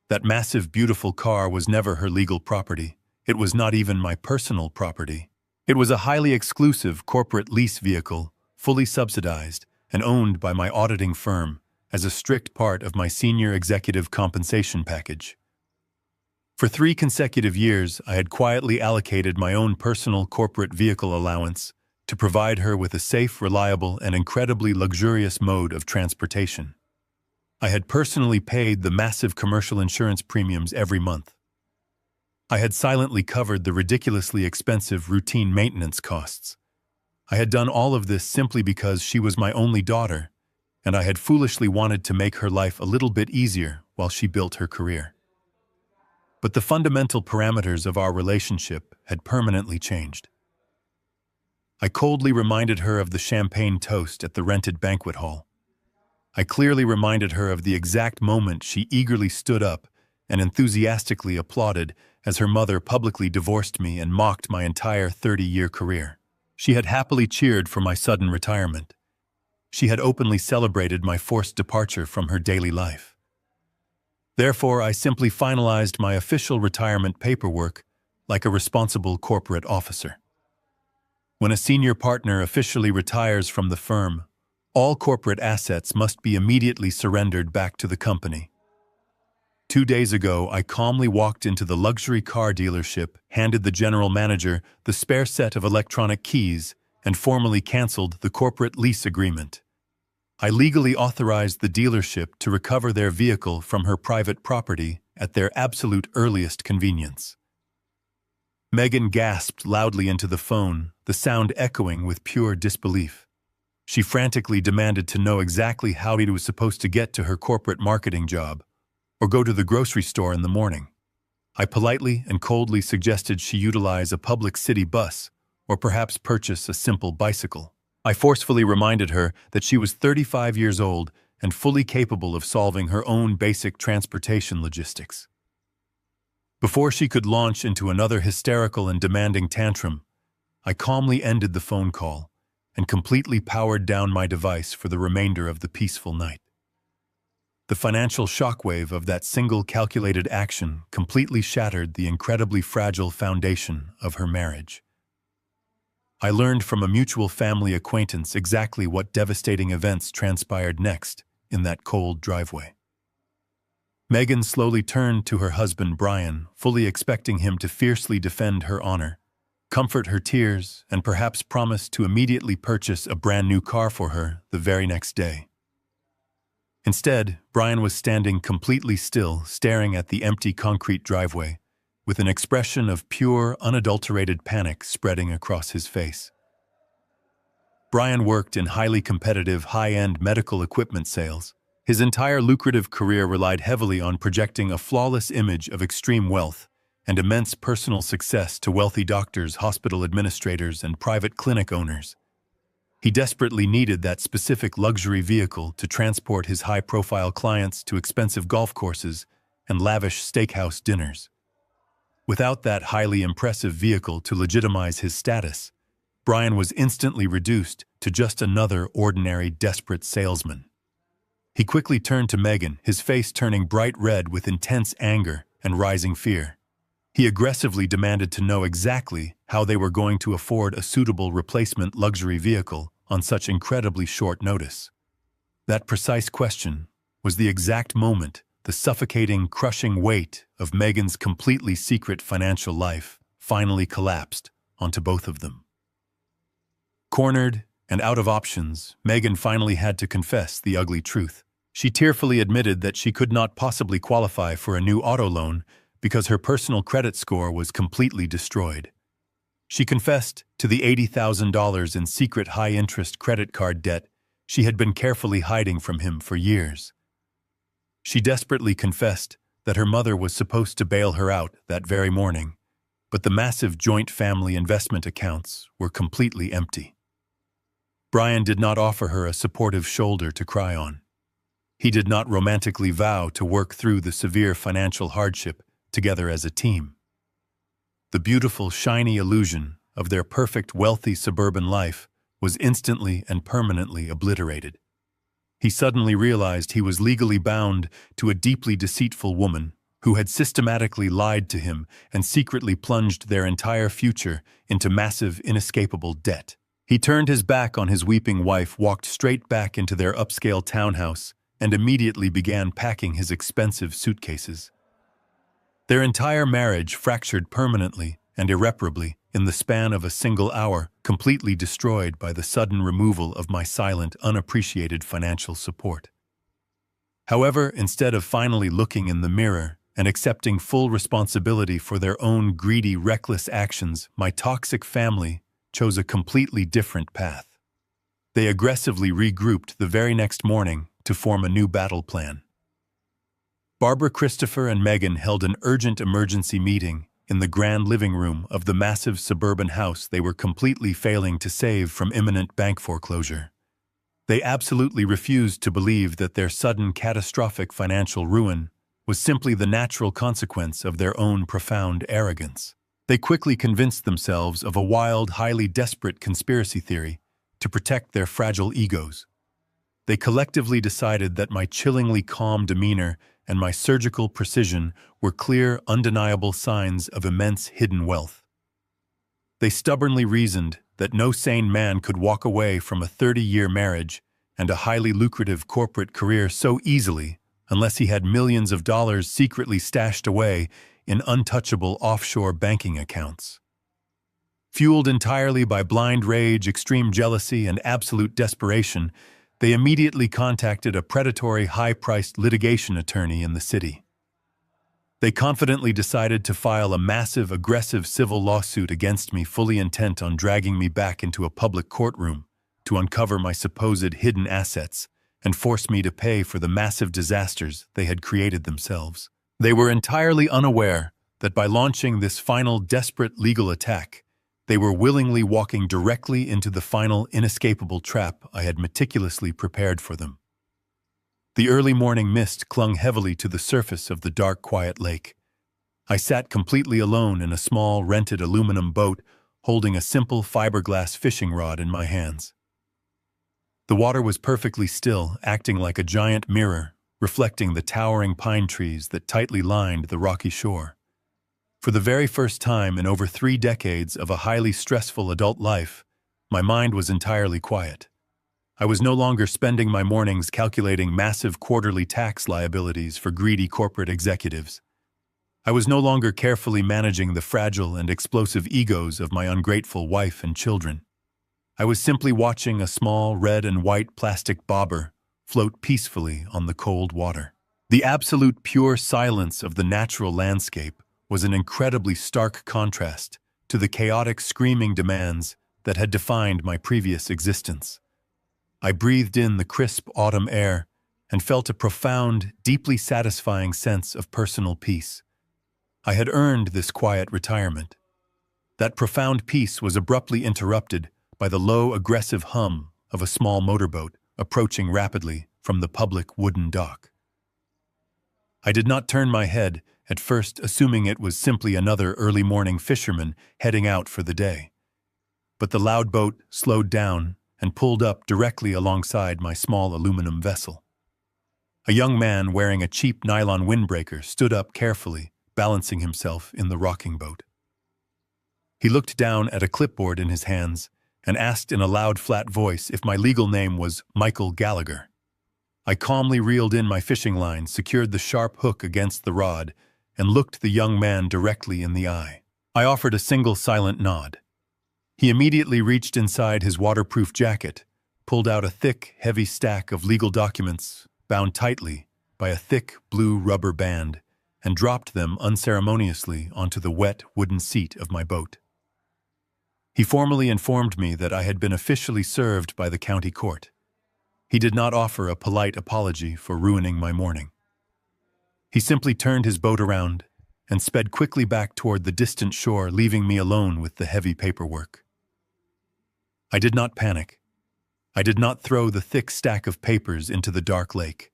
That massive, beautiful car was never her legal property. It was not even my personal property. It was a highly exclusive corporate lease vehicle, fully subsidized and owned by my auditing firm as a strict part of my senior executive compensation package. For 3 consecutive years, I had quietly allocated my own personal corporate vehicle allowance to provide her with a safe, reliable, and incredibly luxurious mode of transportation. I had personally paid the massive commercial insurance premiums every month. I had silently covered the ridiculously expensive routine maintenance costs. I had done all of this simply because she was my only daughter, and I had foolishly wanted to make her life a little bit easier while she built her career. But the fundamental parameters of our relationship had permanently changed. I coldly reminded her of the champagne toast at the rented banquet hall. I clearly reminded her of the exact moment she eagerly stood up and enthusiastically applauded as her mother publicly divorced me and mocked my entire 30-year career. She had happily cheered for my sudden retirement. She had openly celebrated my forced departure from her daily life. Therefore, I simply finalized my official retirement paperwork like a responsible corporate officer. When a senior partner officially retires from the firm, all corporate assets must be immediately surrendered back to the company. 2 days ago, I calmly walked into the luxury car dealership, handed the general manager the spare set of electronic keys, and formally canceled the corporate lease agreement. I legally authorized the dealership to recover their vehicle from her private property at their absolute earliest convenience. Megan gasped loudly into the phone, the sound echoing with pure disbelief. She frantically demanded to know exactly how he was supposed to get to her corporate marketing job, or go to the grocery store in the morning. I politely and coldly suggested she utilize a public city bus, or perhaps purchase a simple bicycle. I forcefully reminded her that she was 35 years old and fully capable of solving her own basic transportation logistics. Before she could launch into another hysterical and demanding tantrum, I calmly ended the phone call and completely powered down my device for the remainder of the peaceful night. The financial shockwave of that single calculated action completely shattered the incredibly fragile foundation of her marriage. I learned from a mutual family acquaintance exactly what devastating events transpired next in that cold driveway. Megan slowly turned to her husband Brian, fully expecting him to fiercely defend her honor, comfort her tears, and perhaps promise to immediately purchase a brand new car for her the very next day. Instead, Brian was standing completely still, staring at the empty concrete driveway, with an expression of pure, unadulterated panic spreading across his face. Brian worked in highly competitive, high-end medical equipment sales. His entire lucrative career relied heavily on projecting a flawless image of extreme wealth and immense personal success to wealthy doctors, hospital administrators, and private clinic owners. He desperately needed that specific luxury vehicle to transport his high-profile clients to expensive golf courses and lavish steakhouse dinners. Without that highly impressive vehicle to legitimize his status, Brian was instantly reduced to just another ordinary, desperate salesman. He quickly turned to Megan, his face turning bright red with intense anger and rising fear. He aggressively demanded to know exactly how they were going to afford a suitable replacement luxury vehicle on such incredibly short notice. That precise question was the exact moment the suffocating, crushing weight of Megan's completely secret financial life finally collapsed onto both of them. Cornered and out of options, Megan finally had to confess the ugly truth. She tearfully admitted that she could not possibly qualify for a new auto loan because her personal credit score was completely destroyed. She confessed to the $80,000 in secret high-interest credit card debt she had been carefully hiding from him for years. She desperately confessed that her mother was supposed to bail her out that very morning, but the massive joint family investment accounts were completely empty. Brian did not offer her a supportive shoulder to cry on. He did not romantically vow to work through the severe financial hardship together as a team. The beautiful, shiny illusion of their perfect, wealthy suburban life was instantly and permanently obliterated. He suddenly realized he was legally bound to a deeply deceitful woman who had systematically lied to him and secretly plunged their entire future into massive, inescapable debt. He turned his back on his weeping wife, walked straight back into their upscale townhouse, and immediately began packing his expensive suitcases. Their entire marriage fractured permanently and irreparably in the span of a single hour, completely destroyed by the sudden removal of my silent, unappreciated financial support. However, instead of finally looking in the mirror and accepting full responsibility for their own greedy, reckless actions, my toxic family chose a completely different path. They aggressively regrouped the very next morning to form a new battle plan. Barbara, Christopher, and Megan held an urgent emergency meeting in the grand living room of the massive suburban house they were completely failing to save from imminent bank foreclosure. They absolutely refused to believe that their sudden catastrophic financial ruin was simply the natural consequence of their own profound arrogance. They quickly convinced themselves of a wild, highly desperate conspiracy theory to protect their fragile egos. They collectively decided that my chillingly calm demeanor and my surgical precision were clear, undeniable signs of immense hidden wealth. They stubbornly reasoned that no sane man could walk away from a 30-year marriage and a highly lucrative corporate career so easily unless he had millions of dollars secretly stashed away in untouchable offshore banking accounts. Fueled entirely by blind rage, extreme jealousy, and absolute desperation, they immediately contacted a predatory, high-priced litigation attorney in the city. They confidently decided to file a massive, aggressive civil lawsuit against me, fully intent on dragging me back into a public courtroom to uncover my supposed hidden assets and force me to pay for the massive disasters they had created themselves. They were entirely unaware that by launching this final, desperate legal attack, they were willingly walking directly into the final, inescapable trap I had meticulously prepared for them. The early morning mist clung heavily to the surface of the dark, quiet lake. I sat completely alone in a small, rented aluminum boat, holding a simple fiberglass fishing rod in my hands. The water was perfectly still, acting like a giant mirror, reflecting the towering pine trees that tightly lined the rocky shore. For the very first time in over 3 decades of a highly stressful adult life, my mind was entirely quiet. I was no longer spending my mornings calculating massive quarterly tax liabilities for greedy corporate executives. I was no longer carefully managing the fragile and explosive egos of my ungrateful wife and children. I was simply watching a small red and white plastic bobber float peacefully on the cold water. The absolute pure silence of the natural landscape was an incredibly stark contrast to the chaotic, screaming demands that had defined my previous existence. I breathed in the crisp autumn air and felt a profound, deeply satisfying sense of personal peace. I had earned this quiet retirement. That profound peace was abruptly interrupted by the low, aggressive hum of a small motorboat approaching rapidly from the public wooden dock. I did not turn my head, at first assuming it was simply another early morning fisherman heading out for the day. But the loud boat slowed down and pulled up directly alongside my small aluminum vessel. A young man wearing a cheap nylon windbreaker stood up carefully, balancing himself in the rocking boat. He looked down at a clipboard in his hands and asked in a loud, flat voice if my legal name was Michael Gallagher. I calmly reeled in my fishing line, secured the sharp hook against the rod, and looked the young man directly in the eye. I offered a single silent nod. He immediately reached inside his waterproof jacket, pulled out a thick, heavy stack of legal documents bound tightly by a thick blue rubber band, and dropped them unceremoniously onto the wet wooden seat of my boat. He formally informed me that I had been officially served by the county court. He did not offer a polite apology for ruining my morning. He simply turned his boat around and sped quickly back toward the distant shore, leaving me alone with the heavy paperwork. I did not panic. I did not throw the thick stack of papers into the dark lake.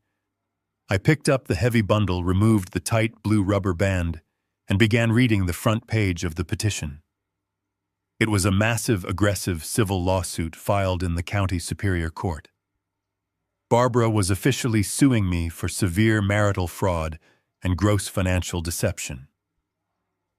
I picked up the heavy bundle, removed the tight blue rubber band, and began reading the front page of the petition. It was a massive, aggressive civil lawsuit filed in the county superior court. Barbara was officially suing me for severe marital fraud and gross financial deception.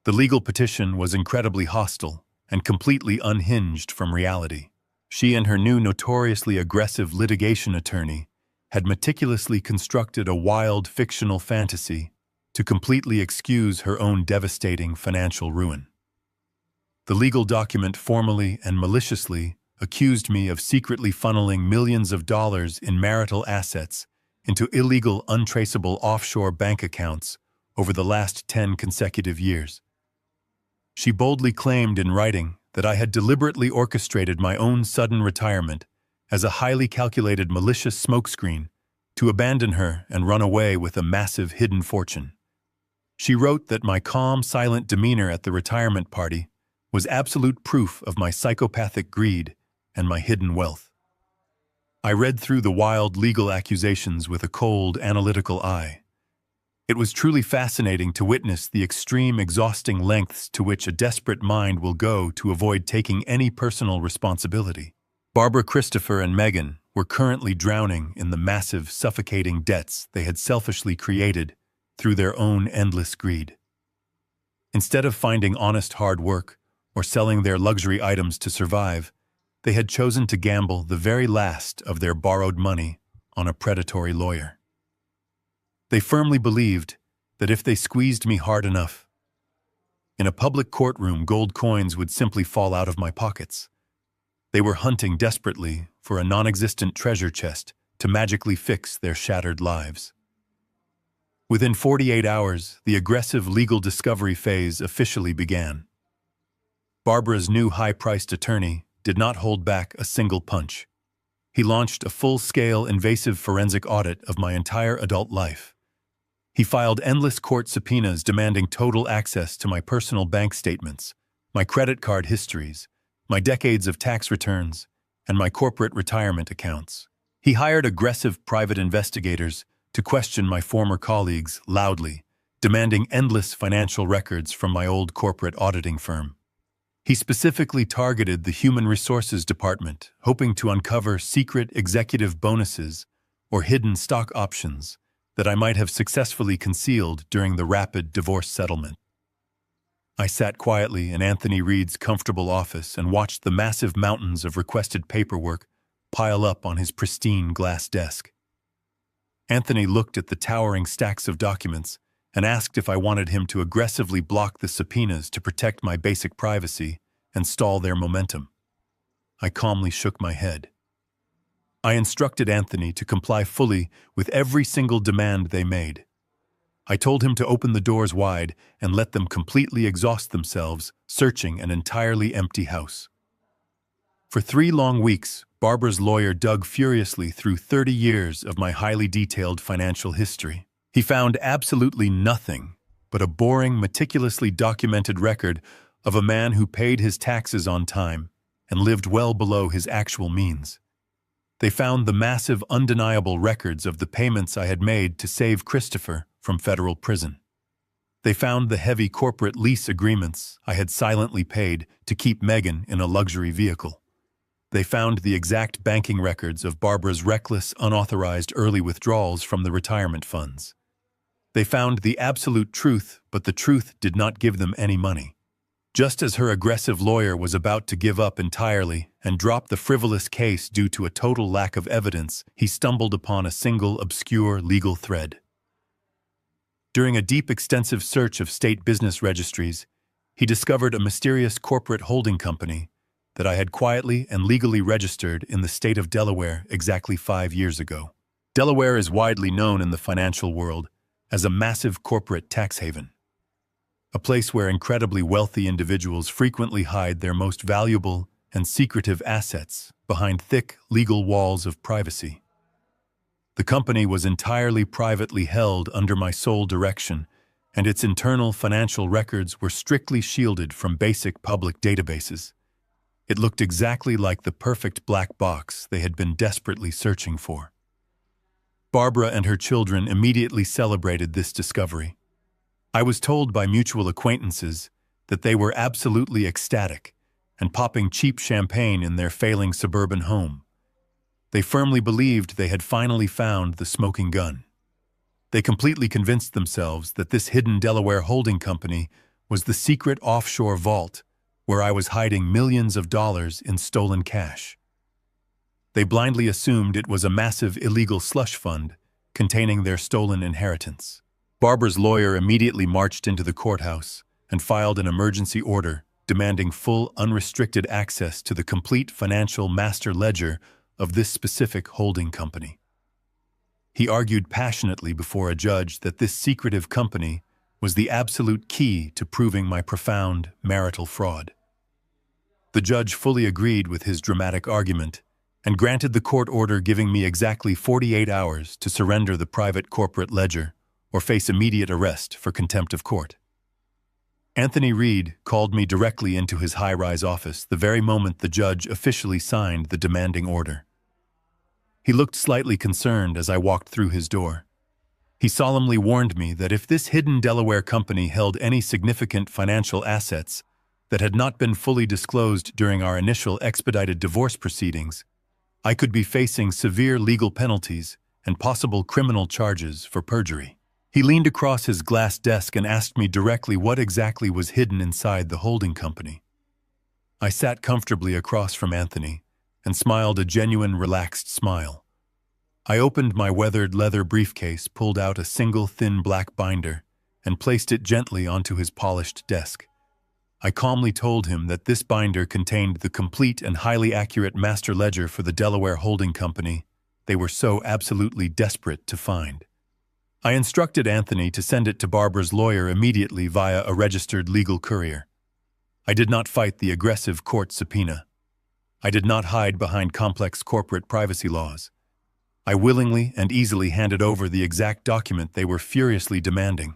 The legal petition was incredibly hostile and completely unhinged from reality. She and her new notoriously aggressive litigation attorney had meticulously constructed a wild fictional fantasy to completely excuse her own devastating financial ruin. The legal document formally and maliciously accused me of secretly funneling millions of dollars in marital assets into illegal, untraceable offshore bank accounts over the last 10 consecutive years. She boldly claimed in writing that I had deliberately orchestrated my own sudden retirement as a highly calculated malicious smokescreen to abandon her and run away with a massive hidden fortune. She wrote that my calm, silent demeanor at the retirement party was absolute proof of my psychopathic greed and my hidden wealth. I read through the wild legal accusations with a cold, analytical eye. It was truly fascinating to witness the extreme, exhausting lengths to which a desperate mind will go to avoid taking any personal responsibility. Barbara, Christopher, and Megan were currently drowning in the massive, suffocating debts they had selfishly created through their own endless greed. Instead of finding honest hard work or selling their luxury items to survive, they had chosen to gamble the very last of their borrowed money on a predatory lawyer. They firmly believed that if they squeezed me hard enough, in a public courtroom, gold coins would simply fall out of my pockets. They were hunting desperately for a non-existent treasure chest to magically fix their shattered lives. Within 48 hours, the aggressive legal discovery phase officially began. Barbara's new high-priced attorney did not hold back a single punch. He launched a full-scale, invasive forensic audit of my entire adult life. He filed endless court subpoenas demanding total access to my personal bank statements, my credit card histories, my decades of tax returns, and my corporate retirement accounts. He hired aggressive private investigators to question my former colleagues loudly, demanding endless financial records from my old corporate auditing firm. He specifically targeted the Human Resources Department, hoping to uncover secret executive bonuses or hidden stock options that I might have successfully concealed during the rapid divorce settlement. I sat quietly in Anthony Reed's comfortable office and watched the massive mountains of requested paperwork pile up on his pristine glass desk. Anthony looked at the towering stacks of documents and asked if I wanted him to aggressively block the subpoenas to protect my basic privacy and stall their momentum. I calmly shook my head. I instructed Anthony to comply fully with every single demand they made. I told him to open the doors wide and let them completely exhaust themselves, searching an entirely empty house. For 3 long weeks, Barbara's lawyer dug furiously through 30 years of my highly detailed financial history. He found absolutely nothing but a boring, meticulously documented record of a man who paid his taxes on time and lived well below his actual means. They found the massive, undeniable records of the payments I had made to save Christopher from federal prison. They found the heavy corporate lease agreements I had silently paid to keep Megan in a luxury vehicle. they found the exact banking records of Barbara's reckless, unauthorized early withdrawals from the retirement funds. They found the absolute truth, but the truth did not give them any money. Just as her aggressive lawyer was about to give up entirely and drop the frivolous case due to a total lack of evidence, he stumbled upon a single obscure legal thread. During a deep, extensive search of state business registries, he discovered a mysterious corporate holding company that I had quietly and legally registered in the state of Delaware exactly 5 years ago. Delaware is widely known in the financial world as a massive corporate tax haven, a place where incredibly wealthy individuals frequently hide their most valuable and secretive assets behind thick legal walls of privacy. The company was entirely privately held under my sole direction, and its internal financial records were strictly shielded from basic public databases. It looked exactly like the perfect black box they had been desperately searching for. Barbara and her children immediately celebrated this discovery. I was told by mutual acquaintances that they were absolutely ecstatic and popping cheap champagne in their failing suburban home. They firmly believed they had finally found the smoking gun. They completely convinced themselves that this hidden Delaware holding company was the secret offshore vault where I was hiding millions of dollars in stolen cash. They blindly assumed it was a massive illegal slush fund containing their stolen inheritance. Barbara's lawyer immediately marched into the courthouse and filed an emergency order demanding full, unrestricted access to the complete financial master ledger of this specific holding company. He argued passionately before a judge that this secretive company was the absolute key to proving my profound marital fraud. The judge fully agreed with his dramatic argument and granted the court order giving me exactly 48 hours to surrender the private corporate ledger or face immediate arrest for contempt of court. Anthony Reed called me directly into his high-rise office the very moment the judge officially signed the demanding order. He looked slightly concerned as I walked through his door. He solemnly warned me that if this hidden Delaware company held any significant financial assets that had not been fully disclosed during our initial expedited divorce proceedings, I could be facing severe legal penalties and possible criminal charges for perjury. He leaned across his glass desk and asked me directly what exactly was hidden inside the holding company. I sat comfortably across from Anthony and smiled a genuine, relaxed smile. I opened my weathered leather briefcase, pulled out a single thin black binder, and placed it gently onto his polished desk. I calmly told him that this binder contained the complete and highly accurate master ledger for the Delaware holding company they were so absolutely desperate to find. I instructed Anthony to send it to Barbara's lawyer immediately via a registered legal courier. I did not fight the aggressive court subpoena. I did not hide behind complex corporate privacy laws. I willingly and easily handed over the exact document they were furiously demanding.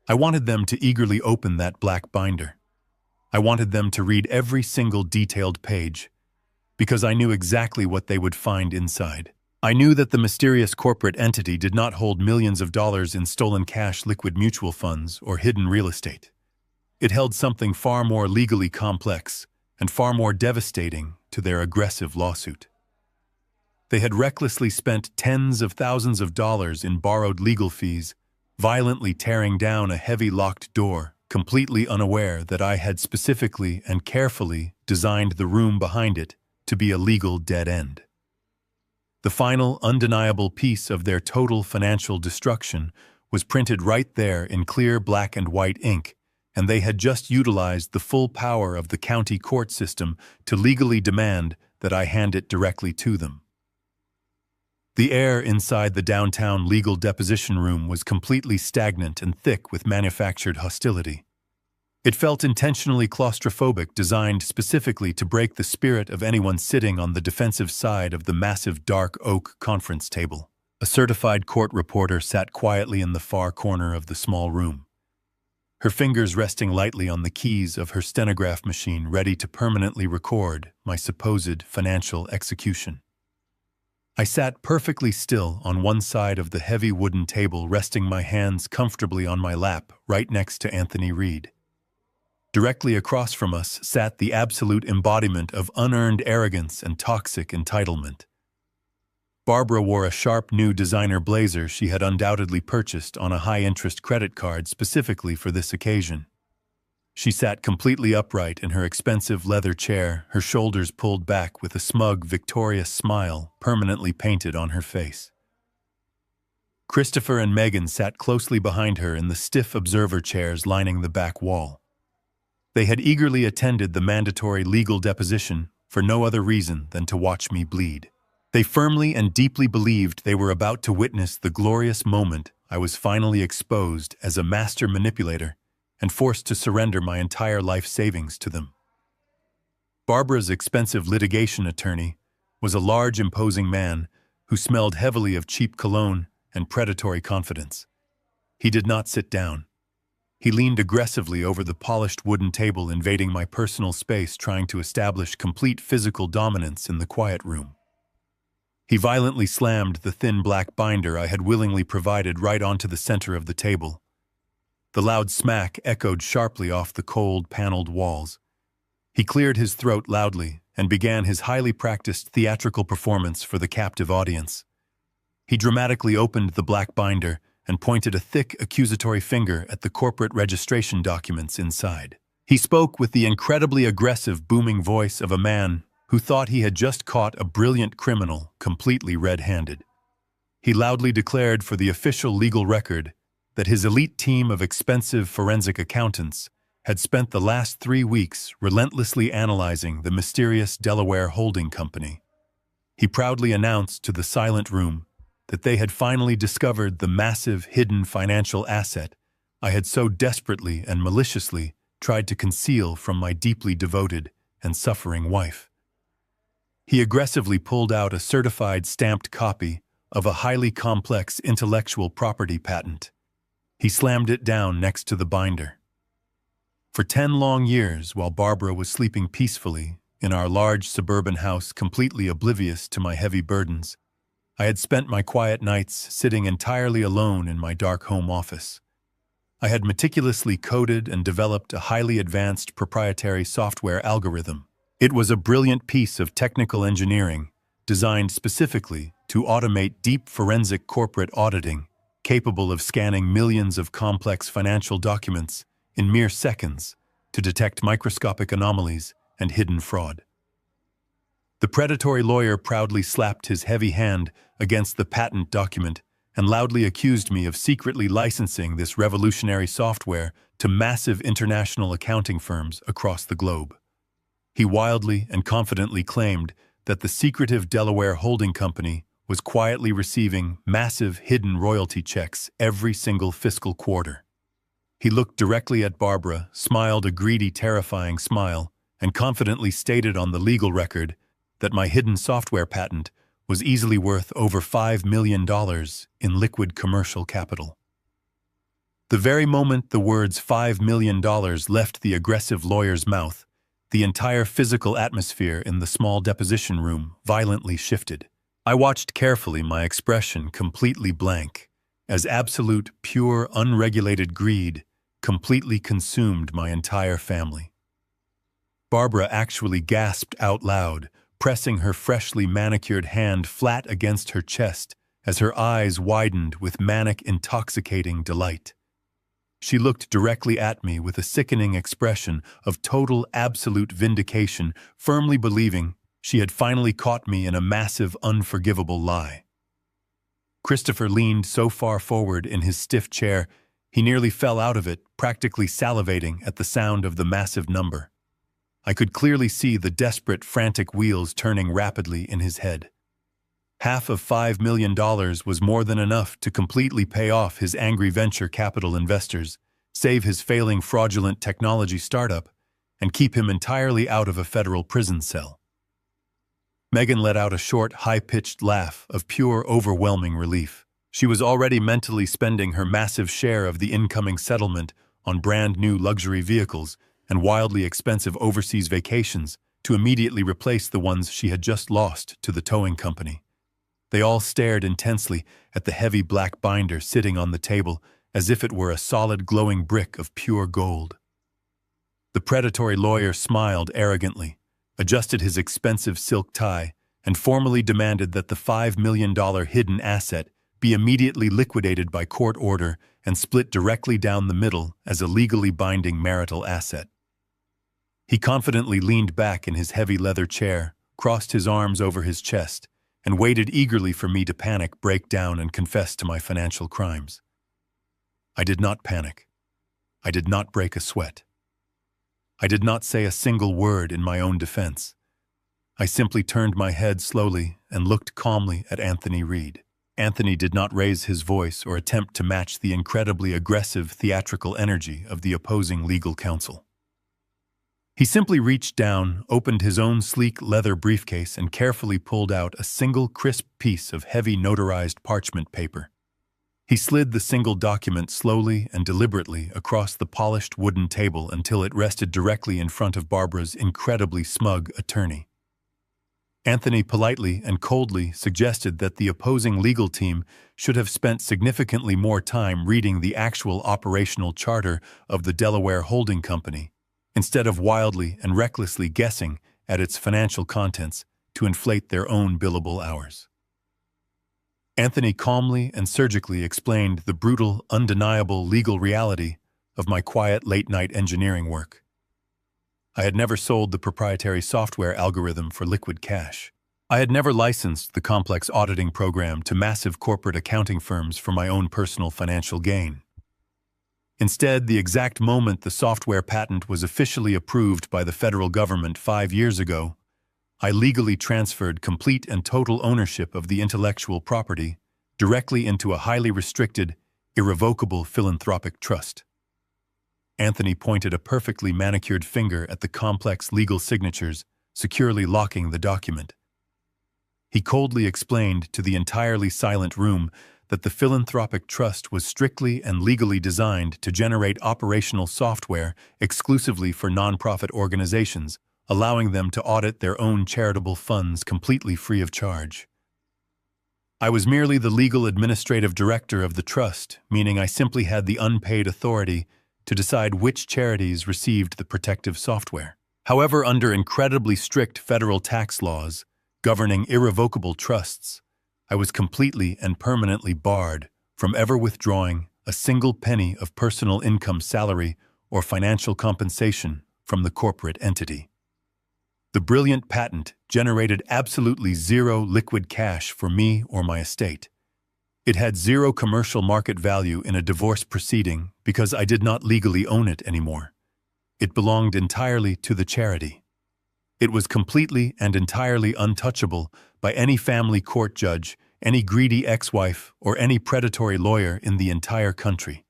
I wanted them to eagerly open that black binder. I wanted them to read every single detailed page, because I knew exactly what they would find inside. I knew that the mysterious corporate entity did not hold millions of dollars in stolen cash, liquid mutual funds, or hidden real estate. It held something far more legally complex and far more devastating to their aggressive lawsuit. They had recklessly spent tens of thousands of dollars in borrowed legal fees, violently tearing down a heavy locked door, completely unaware that I had specifically and carefully designed the room behind it to be a legal dead end. The final, undeniable piece of their total financial destruction was printed right there in clear black and white ink, and they had just utilized the full power of the county court system to legally demand that I hand it directly to them. The air inside the downtown legal deposition room was completely stagnant and thick with manufactured hostility. It felt intentionally claustrophobic, designed specifically to break the spirit of anyone sitting on the defensive side of the massive dark oak conference table. A certified court reporter sat quietly in the far corner of the small room, her fingers resting lightly on the keys of her stenograph machine, ready to permanently record my supposed financial execution. I sat perfectly still on one side of the heavy wooden table, resting my hands comfortably on my lap right next to Anthony Reed. Directly across from us sat the absolute embodiment of unearned arrogance and toxic entitlement. Barbara wore a sharp new designer blazer she had undoubtedly purchased on a high-interest credit card specifically for this occasion. She sat completely upright in her expensive leather chair, her shoulders pulled back with a smug, victorious smile permanently painted on her face. Christopher and Megan sat closely behind her in the stiff observer chairs lining the back wall. They had eagerly attended the mandatory legal deposition for no other reason than to watch me bleed. They firmly and deeply believed they were about to witness the glorious moment I was finally exposed as a master manipulator and forced to surrender my entire life savings to them. Barbara's expensive litigation attorney was a large, imposing man who smelled heavily of cheap cologne and predatory confidence. He did not sit down. He leaned aggressively over the polished wooden table, invading my personal space, trying to establish complete physical dominance in the quiet room. He violently slammed the thin black binder I had willingly provided right onto the center of the table. The loud smack echoed sharply off the cold, paneled walls. He cleared his throat loudly and began his highly practiced theatrical performance for the captive audience. He dramatically opened the black binder and pointed a thick, accusatory finger at the corporate registration documents inside. He spoke with the incredibly aggressive, booming voice of a man who thought he had just caught a brilliant criminal completely red-handed. He loudly declared for the official legal record that his elite team of expensive forensic accountants had spent the last 3 weeks relentlessly analyzing the mysterious Delaware holding company. He proudly announced to the silent room that they had finally discovered the massive hidden financial asset I had so desperately and maliciously tried to conceal from my deeply devoted and suffering wife. He aggressively pulled out a certified stamped copy of a highly complex intellectual property patent. He slammed it down next to the binder. For 10 long years, while Barbara was sleeping peacefully in our large suburban house, completely oblivious to my heavy burdens, I had spent my quiet nights sitting entirely alone in my dark home office. I had meticulously coded and developed a highly advanced proprietary software algorithm. It was a brilliant piece of technical engineering designed specifically to automate deep forensic corporate auditing, capable of scanning millions of complex financial documents in mere seconds to detect microscopic anomalies and hidden fraud. The predatory lawyer proudly slapped his heavy hand against the patent document and loudly accused me of secretly licensing this revolutionary software to massive international accounting firms across the globe. He wildly and confidently claimed that the secretive Delaware holding company was quietly receiving massive hidden royalty checks every single fiscal quarter. He looked directly at Barbara, smiled a greedy, terrifying smile, and confidently stated on the legal record that my hidden software patent was easily worth over $5 million in liquid commercial capital. The very moment the words $5 million left the aggressive lawyer's mouth, the entire physical atmosphere in the small deposition room violently shifted. I watched carefully, my expression completely blank, as absolute, pure, unregulated greed completely consumed my entire family. Barbara actually gasped out loud, pressing her freshly manicured hand flat against her chest as her eyes widened with manic, intoxicating delight. She looked directly at me with a sickening expression of total, absolute vindication, firmly believing she had finally caught me in a massive, unforgivable lie. Christopher leaned so far forward in his stiff chair, he nearly fell out of it, practically salivating at the sound of the massive number. I could clearly see the desperate, frantic wheels turning rapidly in his head. Half of $5 million was more than enough to completely pay off his angry venture capital investors, save his failing fraudulent technology startup, and keep him entirely out of a federal prison cell. Megan let out a short, high-pitched laugh of pure, overwhelming relief. She was already mentally spending her massive share of the incoming settlement on brand-new luxury vehicles and wildly expensive overseas vacations to immediately replace the ones she had just lost to the towing company. They all stared intensely at the heavy black binder sitting on the table as if it were a solid glowing brick of pure gold. The predatory lawyer smiled arrogantly, adjusted his expensive silk tie, and formally demanded that the $5 million hidden asset be immediately liquidated by court order and split directly down the middle as a legally binding marital asset. He confidently leaned back in his heavy leather chair, crossed his arms over his chest, and waited eagerly for me to panic, break down, and confess to my financial crimes. I did not panic. I did not break a sweat. I did not say a single word in my own defense. I simply turned my head slowly and looked calmly at Anthony Reed. Anthony did not raise his voice or attempt to match the incredibly aggressive theatrical energy of the opposing legal counsel. He simply reached down, opened his own sleek leather briefcase, and carefully pulled out a single crisp piece of heavy notarized parchment paper. He slid the single document slowly and deliberately across the polished wooden table until it rested directly in front of Barbara's incredibly smug attorney. Anthony politely and coldly suggested that the opposing legal team should have spent significantly more time reading the actual operational charter of the Delaware Holding Company, instead of wildly and recklessly guessing at its financial contents to inflate their own billable hours. Anthony calmly and surgically explained the brutal, undeniable legal reality of my quiet late-night engineering work. I had never sold the proprietary software algorithm for liquid cash. I had never licensed the complex auditing program to massive corporate accounting firms for my own personal financial gain. Instead, the exact moment the software patent was officially approved by the federal government 5 years ago, I legally transferred complete and total ownership of the intellectual property directly into a highly restricted, irrevocable philanthropic trust. Anthony pointed a perfectly manicured finger at the complex legal signatures securely locking the document. He coldly explained to the entirely silent room that the philanthropic trust was strictly and legally designed to generate operational software exclusively for nonprofit organizations, allowing them to audit their own charitable funds completely free of charge. I was merely the legal administrative director of the trust, meaning I simply had the unpaid authority to decide which charities received the protective software. However, under incredibly strict federal tax laws governing irrevocable trusts, I was completely and permanently barred from ever withdrawing a single penny of personal income, salary, or financial compensation from the corporate entity. The brilliant patent generated absolutely zero liquid cash for me or my estate. It had zero commercial market value in a divorce proceeding because I did not legally own it anymore. It belonged entirely to the charity. It was completely and entirely untouchable by any family court judge, any greedy ex-wife, or any predatory lawyer in the entire country.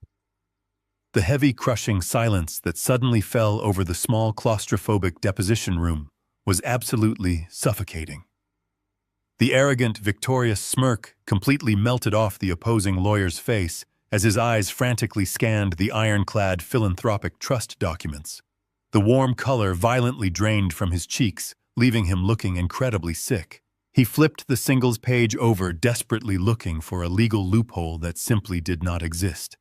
The heavy, crushing silence that suddenly fell over the small, claustrophobic deposition room was absolutely suffocating. The arrogant, victorious smirk completely melted off the opposing lawyer's face as his eyes frantically scanned the ironclad philanthropic trust documents. The warm color violently drained from his cheeks, leaving him looking incredibly sick. He flipped the singles page over, desperately looking for a legal loophole that simply did not exist.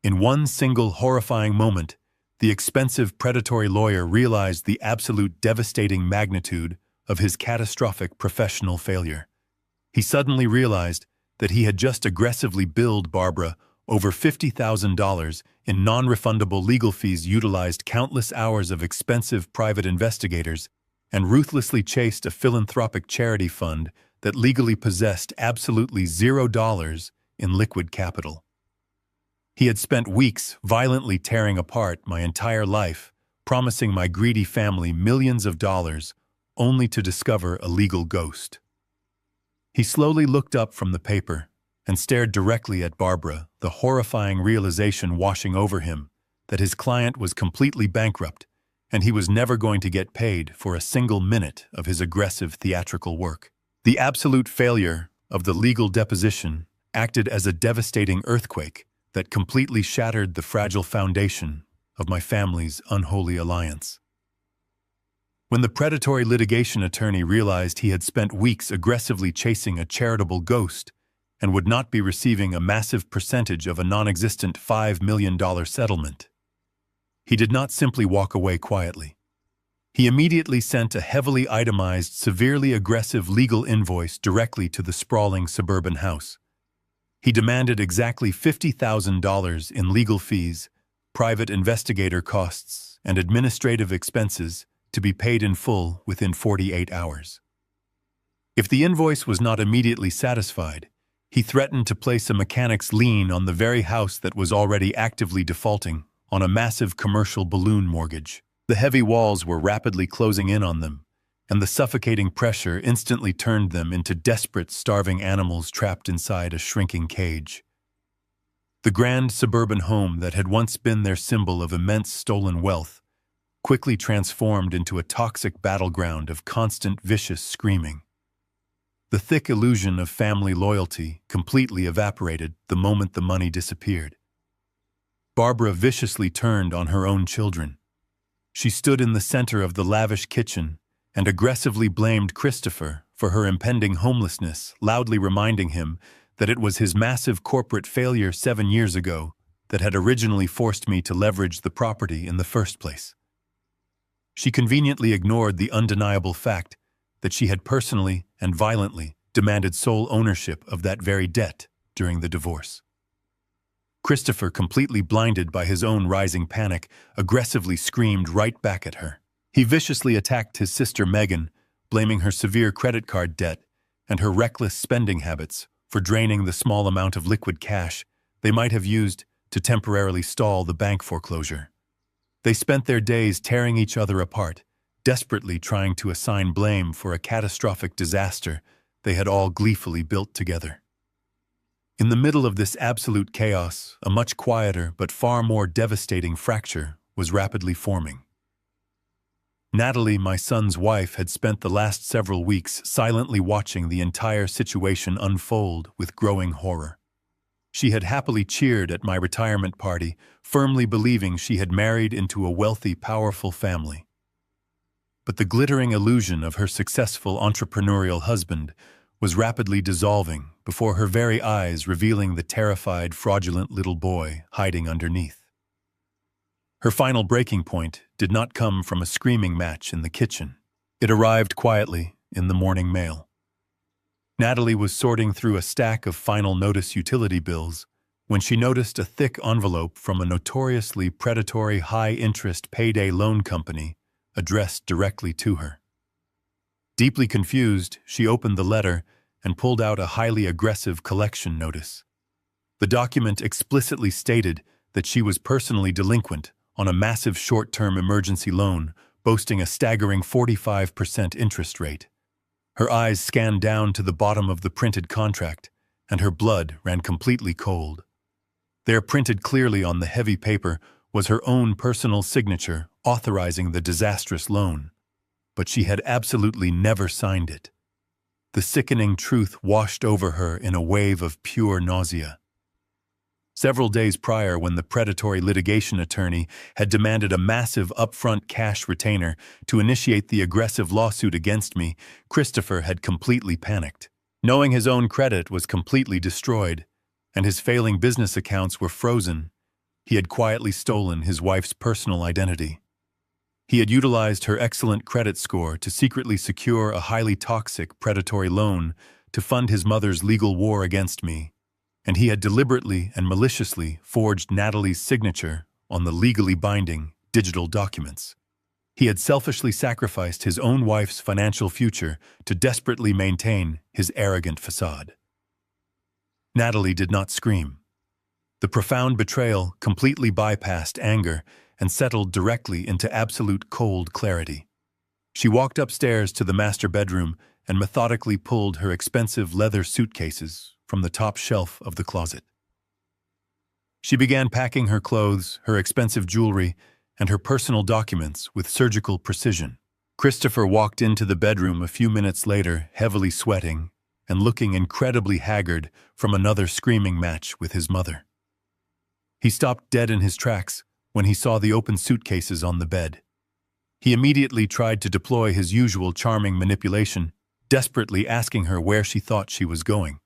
In one single horrifying moment, the expensive predatory lawyer realized the absolute devastating magnitude of his catastrophic professional failure. He suddenly realized that he had just aggressively billed Barbara over $50,000 in non-refundable legal fees, utilized countless hours of expensive private investigators, and ruthlessly chased a philanthropic charity fund that legally possessed absolutely $0 in liquid capital. He had spent weeks violently tearing apart my entire life, promising my greedy family millions of dollars, only to discover a legal ghost. He slowly looked up from the paper and stared directly at Barbara, the horrifying realization washing over him that his client was completely bankrupt and he was never going to get paid for a single minute of his aggressive theatrical work. The absolute failure of the legal deposition acted as a devastating earthquake that completely shattered the fragile foundation of my family's unholy alliance. When the predatory litigation attorney realized he had spent weeks aggressively chasing a charitable ghost and would not be receiving a massive percentage of a non-existent $5 million settlement, he did not simply walk away quietly. He immediately sent a heavily itemized, severely aggressive legal invoice directly to the sprawling suburban house. He demanded exactly $50,000 in legal fees, private investigator costs, and administrative expenses to be paid in full within 48 hours. If the invoice was not immediately satisfied, he threatened to place a mechanic's lien on the very house that was already actively defaulting on a massive commercial balloon mortgage. The heavy walls were rapidly closing in on them, and the suffocating pressure instantly turned them into desperate, starving animals trapped inside a shrinking cage. The grand suburban home that had once been their symbol of immense stolen wealth quickly transformed into a toxic battleground of constant, vicious screaming. The thick illusion of family loyalty completely evaporated the moment the money disappeared. Barbara viciously turned on her own children. She stood in the center of the lavish kitchen and aggressively blamed Christopher for her impending homelessness, loudly reminding him that it was his massive corporate failure 7 years ago that had originally forced me to leverage the property in the first place. She conveniently ignored the undeniable fact that she had personally and violently demanded sole ownership of that very debt during the divorce. Christopher, completely blinded by his own rising panic, aggressively screamed right back at her. He viciously attacked his sister Megan, blaming her severe credit card debt and her reckless spending habits for draining the small amount of liquid cash they might have used to temporarily stall the bank foreclosure. They spent their days tearing each other apart, desperately trying to assign blame for a catastrophic disaster they had all gleefully built together. In the middle of this absolute chaos, a much quieter but far more devastating fracture was rapidly forming. Natalie, my son's wife, had spent the last several weeks silently watching the entire situation unfold with growing horror. She had happily cheered at my retirement party, firmly believing she had married into a wealthy, powerful family. But the glittering illusion of her successful entrepreneurial husband was rapidly dissolving before her very eyes, revealing the terrified, fraudulent little boy hiding underneath. Her final breaking point did not come from a screaming match in the kitchen. It arrived quietly in the morning mail. Natalie was sorting through a stack of final notice utility bills when she noticed a thick envelope from a notoriously predatory high-interest payday loan company addressed directly to her. Deeply confused, she opened the letter and pulled out a highly aggressive collection notice. The document explicitly stated that she was personally delinquent on a massive short-term emergency loan boasting a staggering 45% interest rate. Her eyes scanned down to the bottom of the printed contract, and her blood ran completely cold. There, printed clearly on the heavy paper, was her own personal signature authorizing the disastrous loan, but she had absolutely never signed it. The sickening truth washed over her in a wave of pure nausea. Several days prior, when the predatory litigation attorney had demanded a massive upfront cash retainer to initiate the aggressive lawsuit against me, Christopher had completely panicked. Knowing his own credit was completely destroyed, and his failing business accounts were frozen, he had quietly stolen his wife's personal identity. He had utilized her excellent credit score to secretly secure a highly toxic predatory loan to fund his mother's legal war against me, and he had deliberately and maliciously forged Natalie's signature on the legally binding digital documents. He had selfishly sacrificed his own wife's financial future to desperately maintain his arrogant facade. Natalie did not scream. The profound betrayal completely bypassed anger and settled directly into absolute cold clarity. She walked upstairs to the master bedroom and methodically pulled her expensive leather suitcases from the top shelf of the closet. She began packing her clothes, her expensive jewelry, and her personal documents with surgical precision. Christopher walked into the bedroom a few minutes later, heavily sweating and looking incredibly haggard from another screaming match with his mother. He stopped dead in his tracks when he saw the open suitcases on the bed. He immediately tried to deploy his usual charming manipulation, desperately asking her where she thought she was going.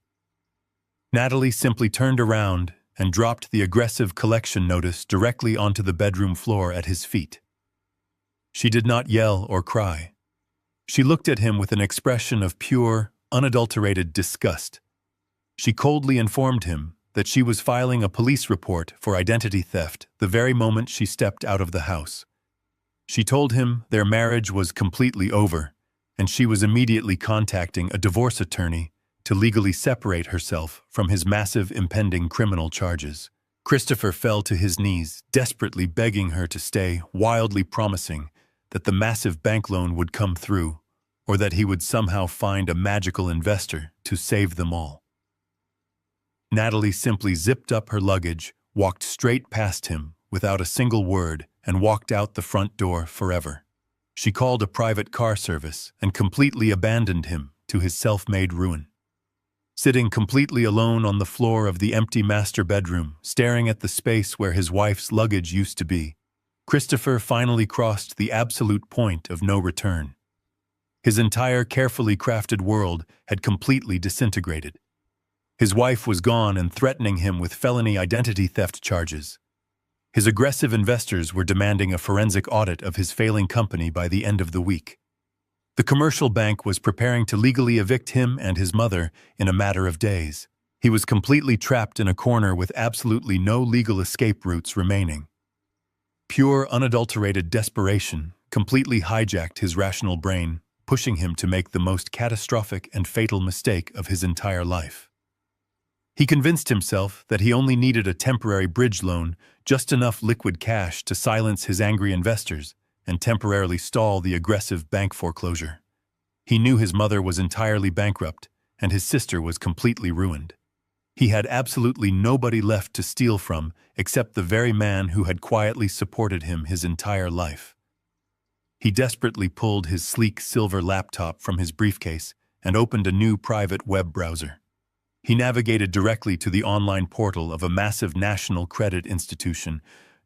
Natalie simply turned around and dropped the aggressive collection notice directly onto the bedroom floor at his feet. She did not yell or cry. She looked at him with an expression of pure, unadulterated disgust. She coldly informed him that she was filing a police report for identity theft the very moment she stepped out of the house. She told him their marriage was completely over, and she was immediately contacting a divorce attorney to legally separate herself from his massive impending criminal charges. Christopher fell to his knees, desperately begging her to stay, wildly promising that the massive bank loan would come through, or that he would somehow find a magical investor to save them all. Natalie simply zipped up her luggage, walked straight past him without a single word, and walked out the front door forever. She called a private car service and completely abandoned him to his self-made ruin. Sitting completely alone on the floor of the empty master bedroom, staring at the space where his wife's luggage used to be, Christopher finally crossed the absolute point of no return. His entire carefully crafted world had completely disintegrated. His wife was gone and threatening him with felony identity theft charges. His aggressive investors were demanding a forensic audit of his failing company by the end of the week. The commercial bank was preparing to legally evict him and his mother in a matter of days. He was completely trapped in a corner with absolutely no legal escape routes remaining. Pure, unadulterated desperation completely hijacked his rational brain, pushing him to make the most catastrophic and fatal mistake of his entire life. He convinced himself that he only needed a temporary bridge loan, just enough liquid cash to silence his angry investors and temporarily stall the aggressive bank foreclosure. He knew his mother was entirely bankrupt and his sister was completely ruined. He had absolutely nobody left to steal from except the very man who had quietly supported him his entire life. He desperately pulled his sleek silver laptop from his briefcase and opened a new private web browser. He navigated directly to the online portal of a massive national credit institution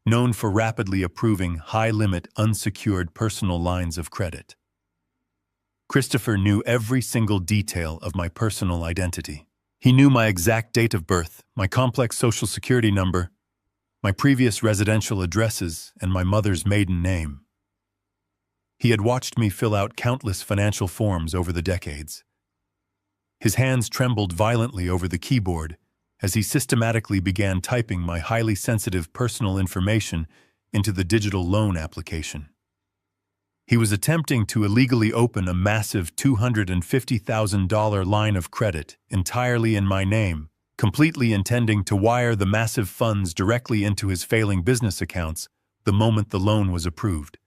known for rapidly approving high-limit, unsecured personal lines of credit. Christopher knew every single detail of my personal identity. He knew my exact date of birth, my complex social security number, my previous residential addresses, and my mother's maiden name. He had watched me fill out countless financial forms over the decades. His hands trembled violently over the keyboard as he systematically began typing my highly sensitive personal information into the digital loan application. He was attempting to illegally open a massive $250,000 line of credit entirely in my name, completely intending to wire the massive funds directly into his failing business accounts the moment the loan was approved.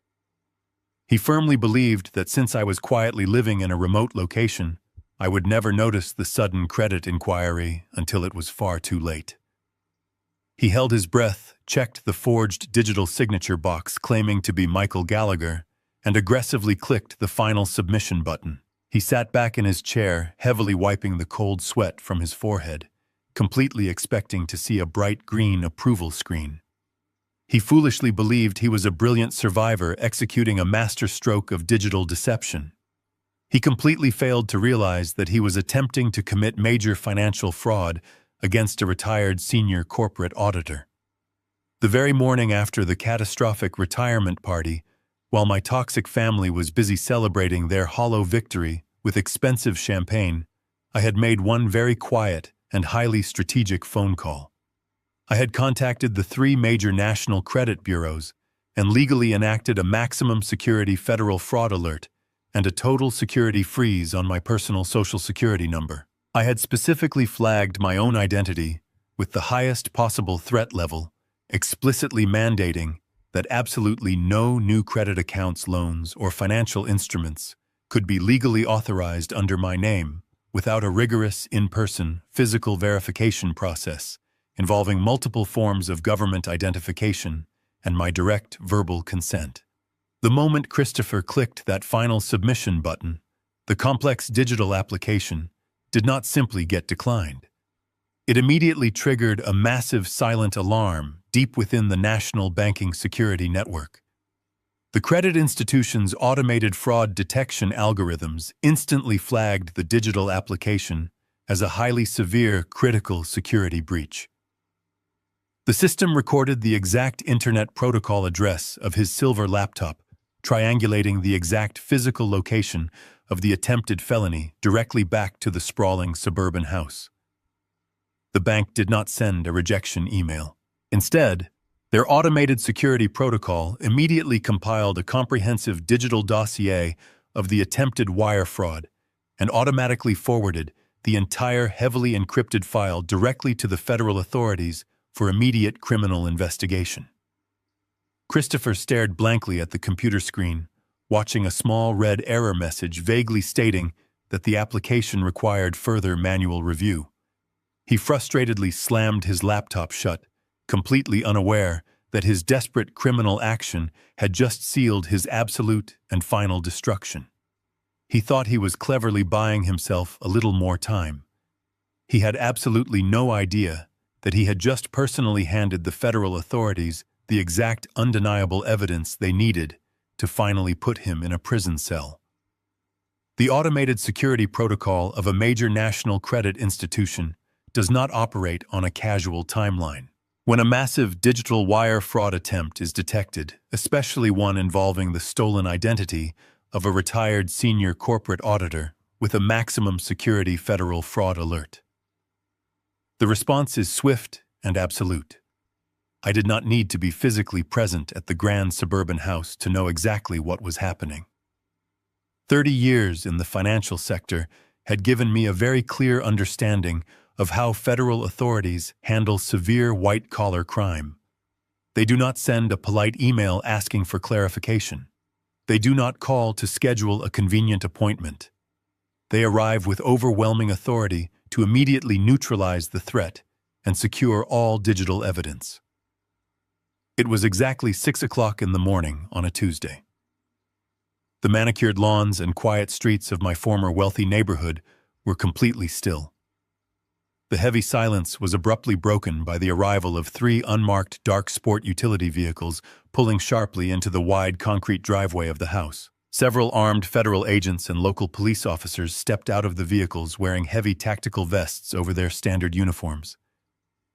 He firmly believed that since I was quietly living in a remote location, I would never notice the sudden credit inquiry until it was far too late. He held his breath, checked the forged digital signature box claiming to be Michael Gallagher, and aggressively clicked the final submission button. He sat back in his chair, heavily wiping the cold sweat from his forehead, completely expecting to see a bright green approval screen. He foolishly believed he was a brilliant survivor executing a masterstroke of digital deception. He completely failed to realize that he was attempting to commit major financial fraud against a retired senior corporate auditor. The very morning after the catastrophic retirement party, while my toxic family was busy celebrating their hollow victory with expensive champagne, I had made one very quiet and highly strategic phone call. I had contacted the 3 major national credit bureaus and legally enacted a maximum security federal fraud alert and a total security freeze on my personal social security number. I had specifically flagged my own identity with the highest possible threat level, explicitly mandating that absolutely no new credit accounts, loans, or financial instruments could be legally authorized under my name without a rigorous in-person physical verification process involving multiple forms of government identification and my direct verbal consent. The moment Christopher clicked that final submission button, the complex digital application did not simply get declined. It immediately triggered a massive silent alarm deep within the national banking security network. The credit institution's automated fraud detection algorithms instantly flagged the digital application as a highly severe critical security breach. The system recorded the exact Internet Protocol address of his silver laptop, triangulating the exact physical location of the attempted felony directly back to the sprawling suburban house. The bank did not send a rejection email. Instead, their automated security protocol immediately compiled a comprehensive digital dossier of the attempted wire fraud and automatically forwarded the entire heavily encrypted file directly to the federal authorities for immediate criminal investigation. Christopher stared blankly at the computer screen, watching a small red error message vaguely stating that the application required further manual review. He frustratedly slammed his laptop shut, completely unaware that his desperate criminal action had just sealed his absolute and final destruction. He thought he was cleverly buying himself a little more time. He had absolutely no idea that he had just personally handed the federal authorities the exact undeniable evidence they needed to finally put him in a prison cell. The automated security protocol of a major national credit institution does not operate on a casual timeline. When a massive digital wire fraud attempt is detected, especially one involving the stolen identity of a retired senior corporate auditor with a maximum security federal fraud alert, the response is swift and absolute. I did not need to be physically present at the grand suburban house to know exactly what was happening. 30 years in the financial sector had given me a very clear understanding of how federal authorities handle severe white-collar crime. They do not send a polite email asking for clarification. They do not call to schedule a convenient appointment. They arrive with overwhelming authority to immediately neutralize the threat and secure all digital evidence. It was exactly 6 o'clock in the morning on a Tuesday. The manicured lawns and quiet streets of my former wealthy neighborhood were completely still. The heavy silence was abruptly broken by the arrival of 3 unmarked dark sport utility vehicles pulling sharply into the wide concrete driveway of the house. Several armed federal agents and local police officers stepped out of the vehicles wearing heavy tactical vests over their standard uniforms.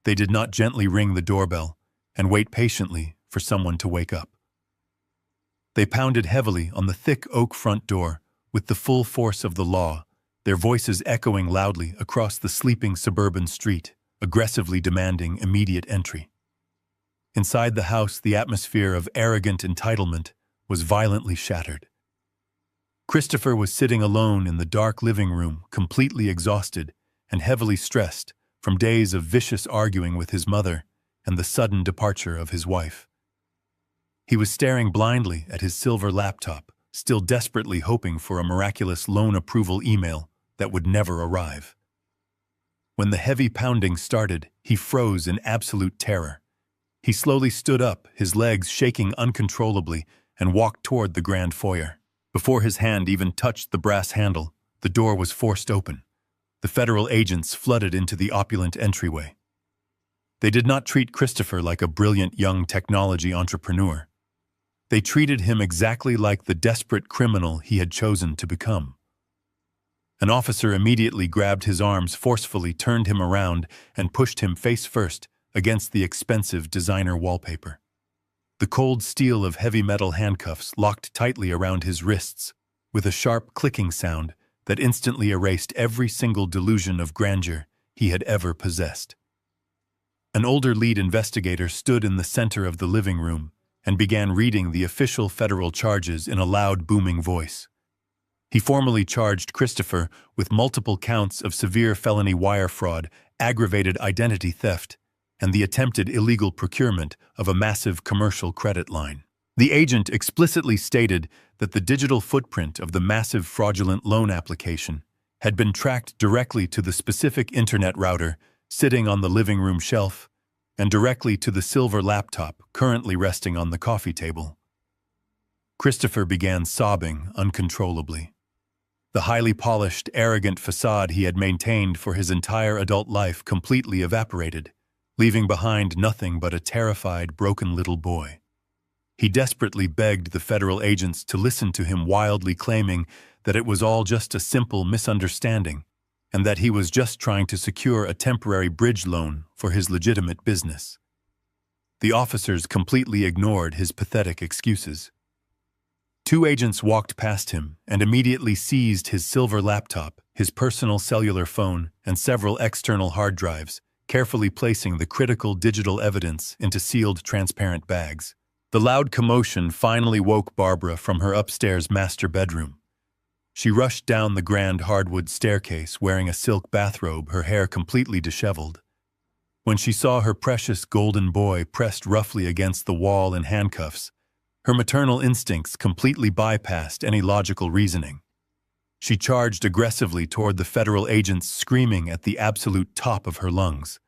They did not gently ring the doorbell and wait patiently for someone to wake up. They pounded heavily on the thick oak front door with the full force of the law, their voices echoing loudly across the sleeping suburban street, aggressively demanding immediate entry. Inside the house, the atmosphere of arrogant entitlement was violently shattered. Christopher was sitting alone in the dark living room, completely exhausted and heavily stressed from days of vicious arguing with his mother and the sudden departure of his wife. He was staring blindly at his silver laptop, still desperately hoping for a miraculous loan approval email that would never arrive. When the heavy pounding started, he froze in absolute terror. He slowly stood up, his legs shaking uncontrollably, and walked toward the grand foyer. Before his hand even touched the brass handle, the door was forced open. The federal agents flooded into the opulent entryway. They did not treat Christopher like a brilliant young technology entrepreneur. They treated him exactly like the desperate criminal he had chosen to become. An officer immediately grabbed his arms forcefully, turned him around, and pushed him face first against the expensive designer wallpaper. The cold steel of heavy metal handcuffs locked tightly around his wrists, with a sharp clicking sound that instantly erased every single delusion of grandeur he had ever possessed. An older lead investigator stood in the center of the living room and began reading the official federal charges in a loud, booming voice. He formally charged Christopher with multiple counts of severe felony wire fraud, aggravated identity theft, and the attempted illegal procurement of a massive commercial credit line. The agent explicitly stated that the digital footprint of the massive fraudulent loan application had been tracked directly to the specific internet router sitting on the living room shelf and directly to the silver laptop currently resting on the coffee table. Christopher began sobbing uncontrollably. The highly polished, arrogant facade he had maintained for his entire adult life completely evaporated, leaving behind nothing but a terrified, broken little boy. He desperately begged the federal agents to listen to him, wildly claiming that it was all just a simple misunderstanding and that he was just trying to secure a temporary bridge loan for his legitimate business. The officers completely ignored his pathetic excuses. Two agents walked past him and immediately seized his silver laptop, his personal cellular phone, and several external hard drives, carefully placing the critical digital evidence into sealed transparent bags. The loud commotion finally woke Barbara from her upstairs master bedroom. She rushed down the grand hardwood staircase wearing a silk bathrobe, her hair completely disheveled. When she saw her precious golden boy pressed roughly against the wall in handcuffs, her maternal instincts completely bypassed any logical reasoning. She charged aggressively toward the federal agents, screaming at the absolute top of her lungs.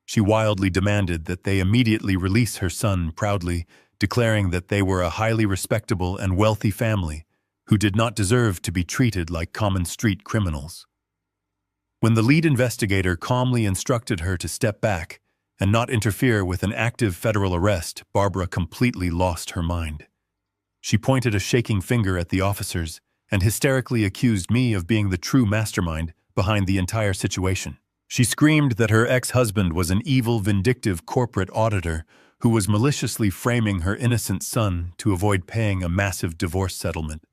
She wildly demanded that they immediately release her son, proudly declaring that they were a highly respectable and wealthy family who did not deserve to be treated like common street criminals. When the lead investigator calmly instructed her to step back and not interfere with an active federal arrest, Barbara completely lost her mind. She pointed a shaking finger at the officers and hysterically accused me of being the true mastermind behind the entire situation. She screamed that her ex-husband was an evil, vindictive corporate auditor who was maliciously framing her innocent son to avoid paying a massive divorce settlement.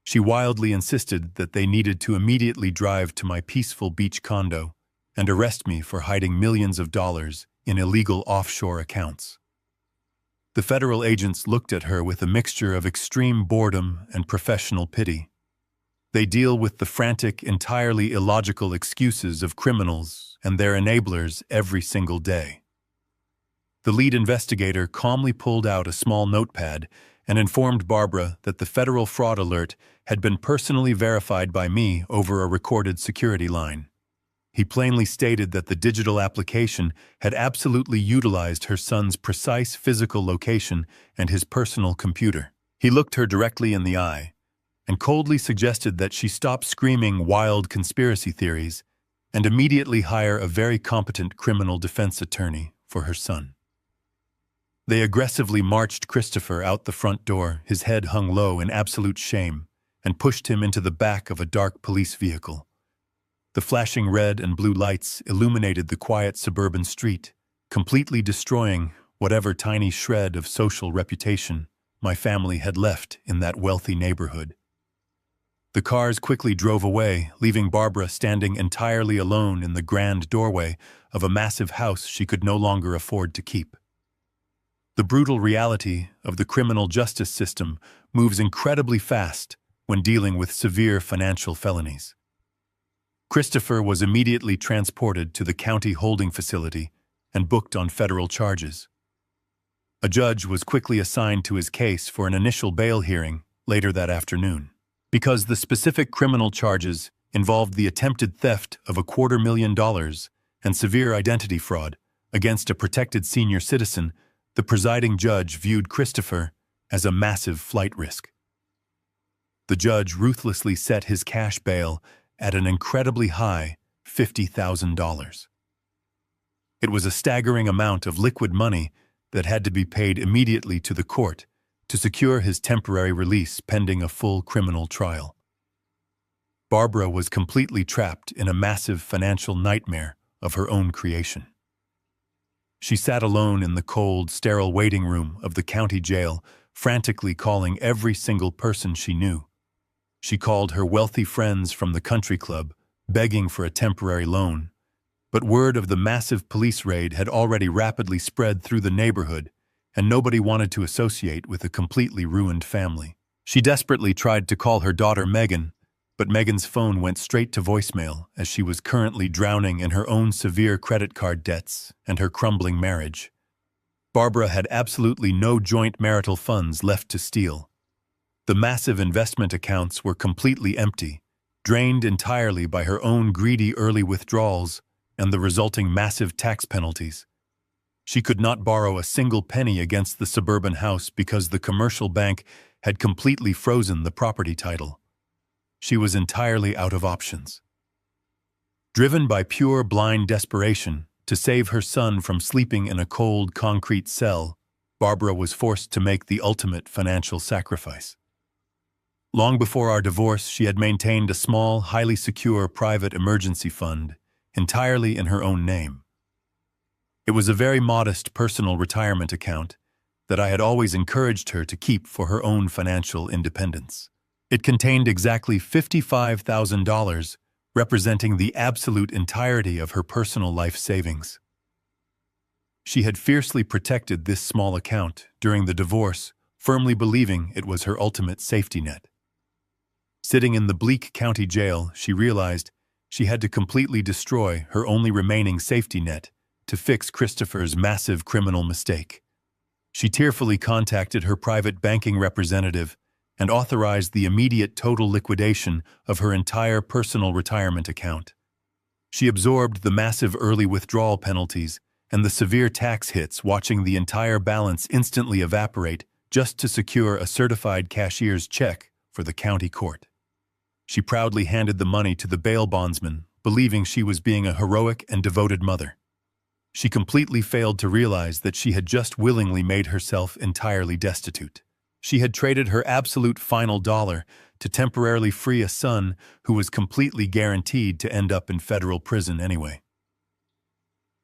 She wildly insisted that they needed to immediately drive to my peaceful beach condo and arrest me for hiding millions of dollars in illegal offshore accounts. The federal agents looked at her with a mixture of extreme boredom and professional pity. They deal with the frantic, entirely illogical excuses of criminals and their enablers every single day. The lead investigator calmly pulled out a small notepad and informed Barbara that the federal fraud alert had been personally verified by me over a recorded security line. He plainly stated that the digital application had absolutely utilized her son's precise physical location and his personal computer. He looked her directly in the eye and coldly suggested that she stop screaming wild conspiracy theories and immediately hire a very competent criminal defense attorney for her son. They aggressively marched Christopher out the front door, his head hung low in absolute shame, and pushed him into the back of a dark police vehicle. The flashing red and blue lights illuminated the quiet suburban street, completely destroying whatever tiny shred of social reputation my family had left in that wealthy neighborhood. The cars quickly drove away, leaving Barbara standing entirely alone in the grand doorway of a massive house she could no longer afford to keep. The brutal reality of the criminal justice system moves incredibly fast when dealing with severe financial felonies. Christopher was immediately transported to the county holding facility and booked on federal charges. A judge was quickly assigned to his case for an initial bail hearing later that afternoon. Because the specific criminal charges involved the attempted theft of $250,000 and severe identity fraud against a protected senior citizen, the presiding judge viewed Christopher as a massive flight risk. The judge ruthlessly set his cash bail at an incredibly high $50,000. It was a staggering amount of liquid money that had to be paid immediately to the court to secure his temporary release pending a full criminal trial. Barbara was completely trapped in a massive financial nightmare of her own creation. She sat alone in the cold, sterile waiting room of the county jail, frantically calling every single person she knew. She called her wealthy friends from the country club, begging for a temporary loan. But word of the massive police raid had already rapidly spread through the neighborhood, and nobody wanted to associate with a completely ruined family. She desperately tried to call her daughter Megan, but Megan's phone went straight to voicemail as she was currently drowning in her own severe credit card debts and her crumbling marriage. Barbara had absolutely no joint marital funds left to steal. The massive investment accounts were completely empty, drained entirely by her own greedy early withdrawals and the resulting massive tax penalties. She could not borrow a single penny against the suburban house because the commercial bank had completely frozen the property title. She was entirely out of options. Driven by pure blind desperation to save her son from sleeping in a cold concrete cell, Barbara was forced to make the ultimate financial sacrifice. Long before our divorce, she had maintained a small, highly secure private emergency fund entirely in her own name. It was a very modest personal retirement account that I had always encouraged her to keep for her own financial independence. It contained exactly $55,000, representing the absolute entirety of her personal life savings. She had fiercely protected this small account during the divorce, firmly believing it was her ultimate safety net. Sitting in the bleak county jail, she realized she had to completely destroy her only remaining safety net to fix Christopher's massive criminal mistake. She tearfully contacted her private banking representative and authorized the immediate total liquidation of her entire personal retirement account. She absorbed the massive early withdrawal penalties and the severe tax hits, watching the entire balance instantly evaporate just to secure a certified cashier's check for the county court. She proudly handed the money to the bail bondsman, believing she was being a heroic and devoted mother. She completely failed to realize that she had just willingly made herself entirely destitute. She had traded her absolute final dollar to temporarily free a son who was completely guaranteed to end up in federal prison anyway.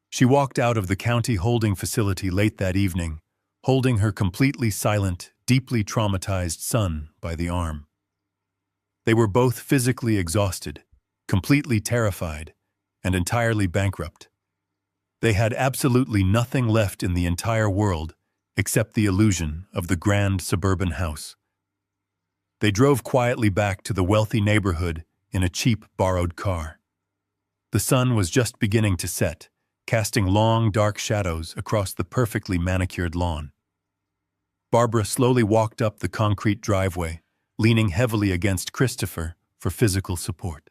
She walked out of the county holding facility late that evening, holding her completely silent, deeply traumatized son by the arm. They were both physically exhausted, completely terrified, and entirely bankrupt. They had absolutely nothing left in the entire world except the illusion of the grand suburban house. They drove quietly back to the wealthy neighborhood in a cheap borrowed car. The sun was just beginning to set, casting long, dark shadows across the perfectly manicured lawn. Barbara slowly walked up the concrete driveway, leaning heavily against Christopher for physical support.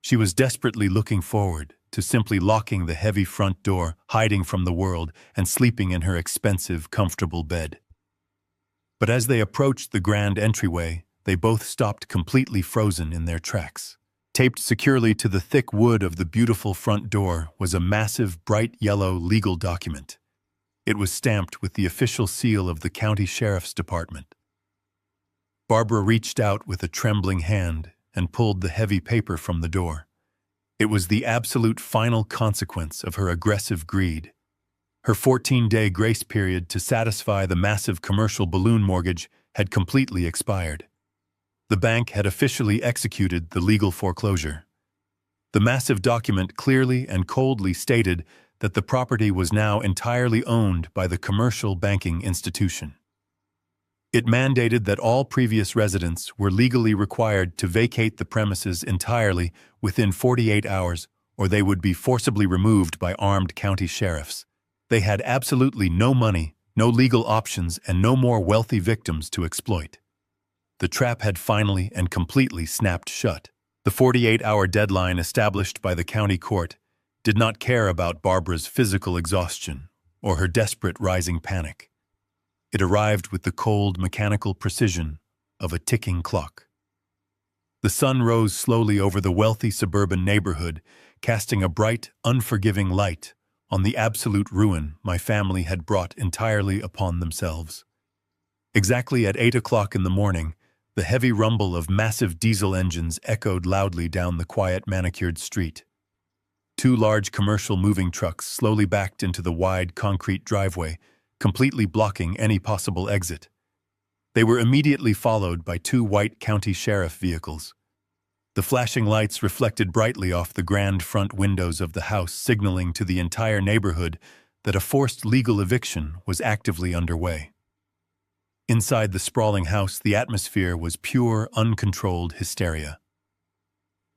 She was desperately looking forward to simply locking the heavy front door, hiding from the world, and sleeping in her expensive, comfortable bed. But as they approached the grand entryway, they both stopped completely frozen in their tracks. Taped securely to the thick wood of the beautiful front door was a massive, bright yellow legal document. It was stamped with the official seal of the county sheriff's department. Barbara reached out with a trembling hand and pulled the heavy paper from the door. It was the absolute final consequence of her aggressive greed. Her 14-day grace period to satisfy the massive commercial balloon mortgage had completely expired. The bank had officially executed the legal foreclosure. The massive document clearly and coldly stated that the property was now entirely owned by the commercial banking institution. It mandated that all previous residents were legally required to vacate the premises entirely within 48 hours, or they would be forcibly removed by armed county sheriffs. They had absolutely no money, no legal options, and no more wealthy victims to exploit. The trap had finally and completely snapped shut. The 48-hour deadline established by the county court did not care about Barbara's physical exhaustion or her desperate rising panic. It arrived with the cold, mechanical precision of a ticking clock. The sun rose slowly over the wealthy suburban neighborhood, casting a bright, unforgiving light on the absolute ruin my family had brought entirely upon themselves. Exactly at 8 o'clock in the morning, the heavy rumble of massive diesel engines echoed loudly down the quiet, manicured street. Two large commercial moving trucks slowly backed into the wide concrete driveway, completely blocking any possible exit. They were immediately followed by two white county sheriff vehicles. The flashing lights reflected brightly off the grand front windows of the house, signaling to the entire neighborhood that a forced legal eviction was actively underway. Inside the sprawling house, the atmosphere was pure, uncontrolled hysteria.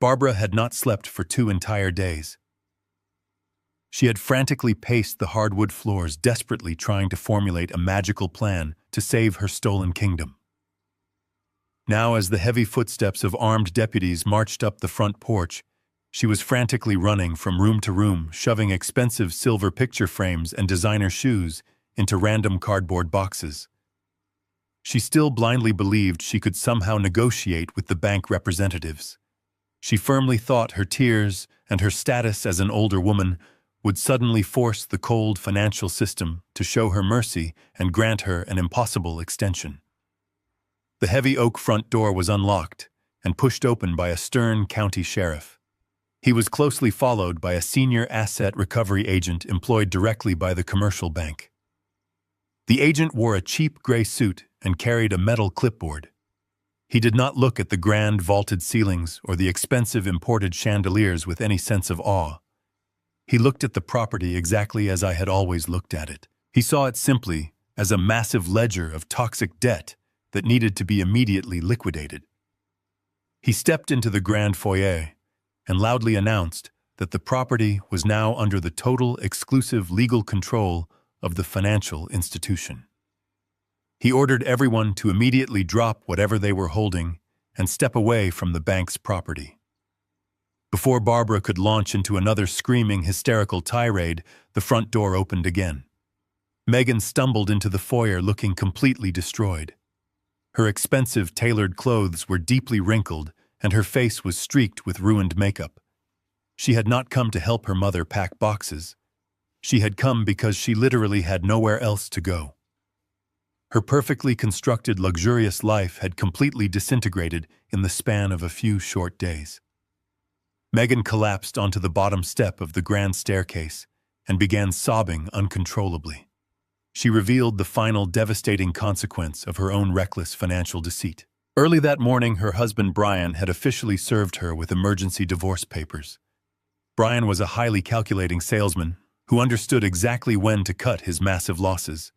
Barbara had not slept for 2 entire days. She had frantically paced the hardwood floors, desperately trying to formulate a magical plan to save her stolen kingdom. Now, as the heavy footsteps of armed deputies marched up the front porch, she was frantically running from room to room, shoving expensive silver picture frames and designer shoes into random cardboard boxes. She still blindly believed she could somehow negotiate with the bank representatives. She firmly thought her tears and her status as an older woman would suddenly force the cold financial system to show her mercy and grant her an impossible extension. The heavy oak front door was unlocked and pushed open by a stern county sheriff. He was closely followed by a senior asset recovery agent employed directly by the commercial bank. The agent wore a cheap gray suit and carried a metal clipboard. He did not look at the grand vaulted ceilings or the expensive imported chandeliers with any sense of awe. He looked at the property exactly as I had always looked at it. He saw it simply as a massive ledger of toxic debt that needed to be immediately liquidated. He stepped into the grand foyer and loudly announced that the property was now under the total exclusive legal control of the financial institution. He ordered everyone to immediately drop whatever they were holding and step away from the bank's property. Before Barbara could launch into another screaming, hysterical tirade, the front door opened again. Megan stumbled into the foyer looking completely destroyed. Her expensive tailored clothes were deeply wrinkled and her face was streaked with ruined makeup. She had not come to help her mother pack boxes. She had come because she literally had nowhere else to go. Her perfectly constructed, luxurious life had completely disintegrated in the span of a few short days. Megan collapsed onto the bottom step of the grand staircase and began sobbing uncontrollably. She revealed the final devastating consequence of her own reckless financial deceit. Early that morning, her husband Brian had officially served her with emergency divorce papers. Brian was a highly calculating salesman who understood exactly when to cut his massive losses.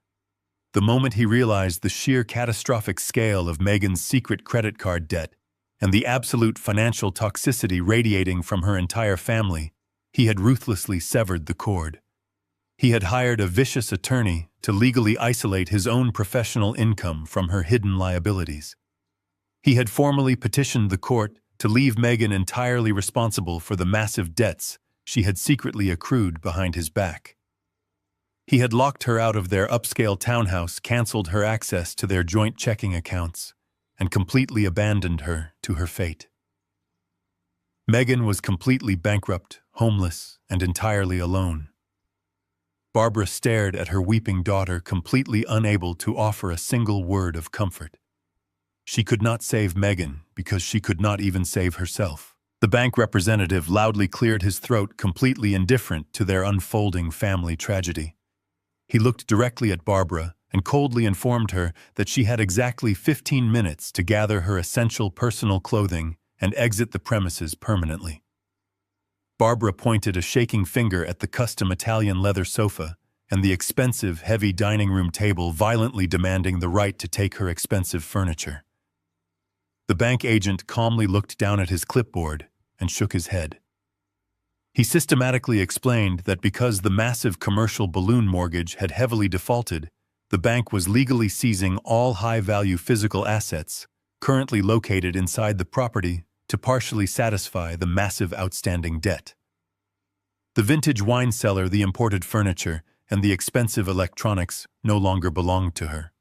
The moment he realized the sheer catastrophic scale of Megan's secret credit card debt and the absolute financial toxicity radiating from her entire family, he had ruthlessly severed the cord. He had hired a vicious attorney to legally isolate his own professional income from her hidden liabilities. He had formally petitioned the court to leave Megan entirely responsible for the massive debts she had secretly accrued behind his back. He had locked her out of their upscale townhouse, canceled her access to their joint checking accounts, and completely abandoned her to her fate. Megan was completely bankrupt, homeless, and entirely alone. Barbara stared at her weeping daughter, completely unable to offer a single word of comfort. She could not save Megan because she could not even save herself. The bank representative loudly cleared his throat, completely indifferent to their unfolding family tragedy. He looked directly at Barbara and coldly informed her that she had exactly 15 minutes to gather her essential personal clothing and exit the premises permanently. Barbara pointed a shaking finger at the custom Italian leather sofa and the expensive, heavy dining room table, violently demanding the right to take her expensive furniture. The bank agent calmly looked down at his clipboard and shook his head. He systematically explained that because the massive commercial balloon mortgage had heavily defaulted, the bank was legally seizing all high-value physical assets currently located inside the property to partially satisfy the massive outstanding debt. The vintage wine cellar, the imported furniture, and the expensive electronics no longer belonged to her.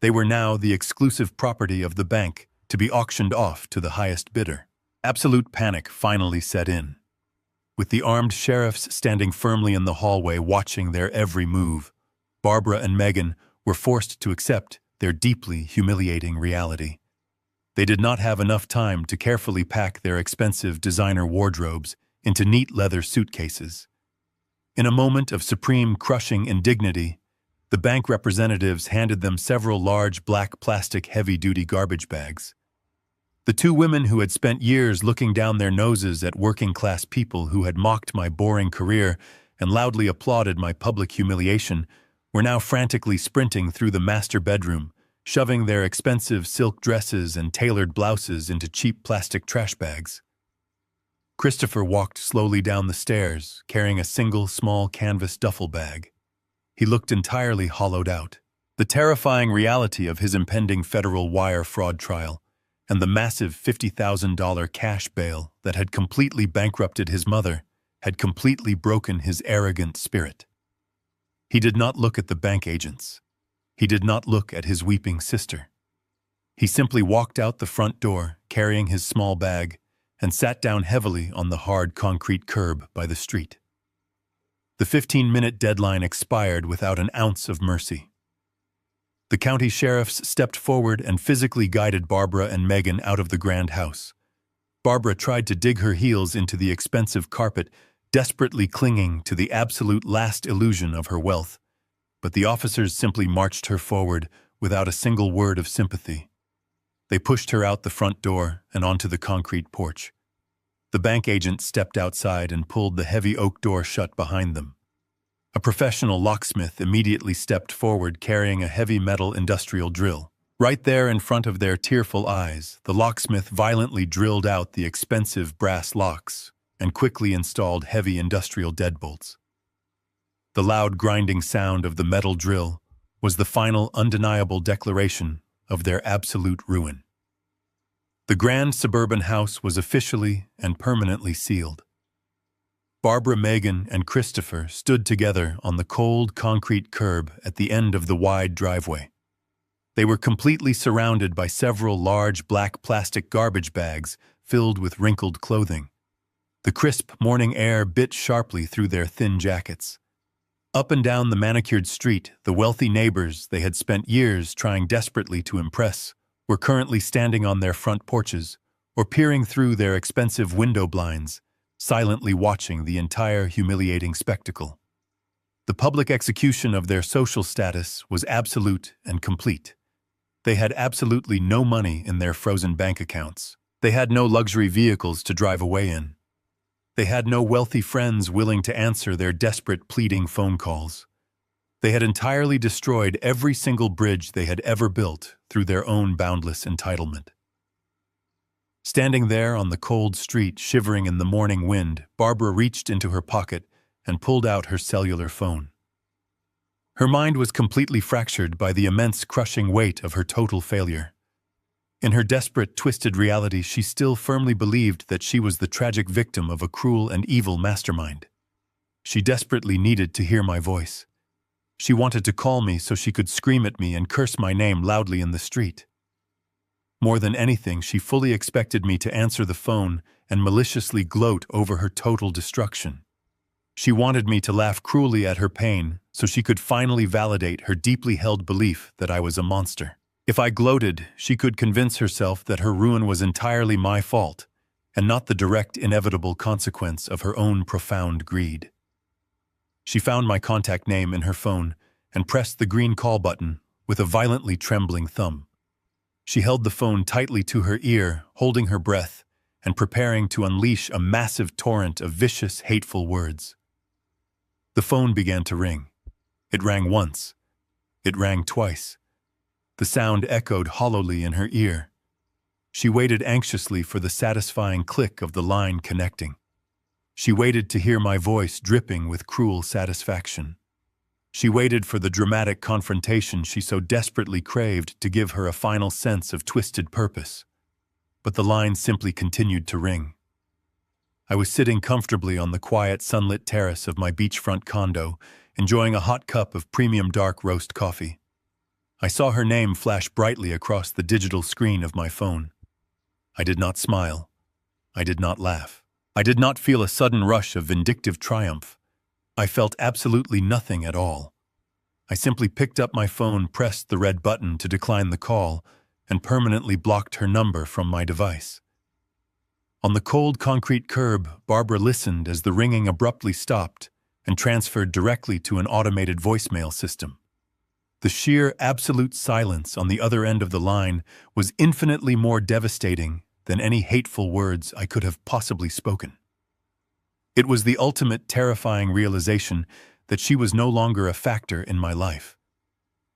They were now the exclusive property of the bank to be auctioned off to the highest bidder. Absolute panic finally set in. With the armed sheriffs standing firmly in the hallway watching their every move, Barbara and Megan were forced to accept their deeply humiliating reality. They did not have enough time to carefully pack their expensive designer wardrobes into neat leather suitcases. In a moment of supreme crushing indignity, the bank representatives handed them several large black plastic heavy-duty garbage bags. The two women who had spent years looking down their noses at working-class people who had mocked my boring career and loudly applauded my public humiliation were now frantically sprinting through the master bedroom, shoving their expensive silk dresses and tailored blouses into cheap plastic trash bags. Christopher walked slowly down the stairs, carrying a single small canvas duffel bag. He looked entirely hollowed out. The terrifying reality of his impending federal wire fraud trial and the massive $50,000 cash bail that had completely bankrupted his mother had completely broken his arrogant spirit. He did not look at the bank agents. He did not look at his weeping sister. He simply walked out the front door, carrying his small bag, and sat down heavily on the hard concrete curb by the street. The 15-minute deadline expired without an ounce of mercy. The county sheriffs stepped forward and physically guided Barbara and Megan out of the grand house. Barbara tried to dig her heels into the expensive carpet, desperately clinging to the absolute last illusion of her wealth. But the officers simply marched her forward without a single word of sympathy. They pushed her out the front door and onto the concrete porch. The bank agent stepped outside and pulled the heavy oak door shut behind them. A professional locksmith immediately stepped forward carrying a heavy metal industrial drill. Right there in front of their tearful eyes, the locksmith violently drilled out the expensive brass locks and quickly installed heavy industrial deadbolts. The loud grinding sound of the metal drill was the final undeniable declaration of their absolute ruin. The grand suburban house was officially and permanently sealed. Barbara, Megan, and Christopher stood together on the cold concrete curb at the end of the wide driveway. They were completely surrounded by several large black plastic garbage bags filled with wrinkled clothing. The crisp morning air bit sharply through their thin jackets. Up and down the manicured street, the wealthy neighbors they had spent years trying desperately to impress were currently standing on their front porches or peering through their expensive window blinds, silently watching the entire humiliating spectacle. The public execution of their social status was absolute and complete. They had absolutely no money in their frozen bank accounts. They had no luxury vehicles to drive away in. They had no wealthy friends willing to answer their desperate pleading phone calls. They had entirely destroyed every single bridge they had ever built through their own boundless entitlement. Standing there on the cold street, shivering in the morning wind, Barbara reached into her pocket and pulled out her cellular phone. Her mind was completely fractured by the immense crushing weight of her total failure. In her desperate, twisted reality, she still firmly believed that she was the tragic victim of a cruel and evil mastermind. She desperately needed to hear my voice. She wanted to call me so she could scream at me and curse my name loudly in the street. More than anything, she fully expected me to answer the phone and maliciously gloat over her total destruction. She wanted me to laugh cruelly at her pain so she could finally validate her deeply held belief that I was a monster. If I gloated, she could convince herself that her ruin was entirely my fault and not the direct inevitable consequence of her own profound greed. She found my contact name in her phone and pressed the green call button with a violently trembling thumb. She held the phone tightly to her ear, holding her breath and preparing to unleash a massive torrent of vicious, hateful words. The phone began to ring. It rang once. It rang twice. The sound echoed hollowly in her ear. She waited anxiously for the satisfying click of the line connecting. She waited to hear my voice dripping with cruel satisfaction. She waited for the dramatic confrontation she so desperately craved to give her a final sense of twisted purpose. But the line simply continued to ring. I was sitting comfortably on the quiet, sunlit terrace of my beachfront condo, enjoying a hot cup of premium dark roast coffee. I saw her name flash brightly across the digital screen of my phone. I did not smile. I did not laugh. I did not feel a sudden rush of vindictive triumph. I felt absolutely nothing at all. I simply picked up my phone, pressed the red button to decline the call, and permanently blocked her number from my device. On the cold concrete curb, Barbara listened as the ringing abruptly stopped and transferred directly to an automated voicemail system. The sheer, absolute silence on the other end of the line was infinitely more devastating than any hateful words I could have possibly spoken. It was the ultimate terrifying realization that she was no longer a factor in my life.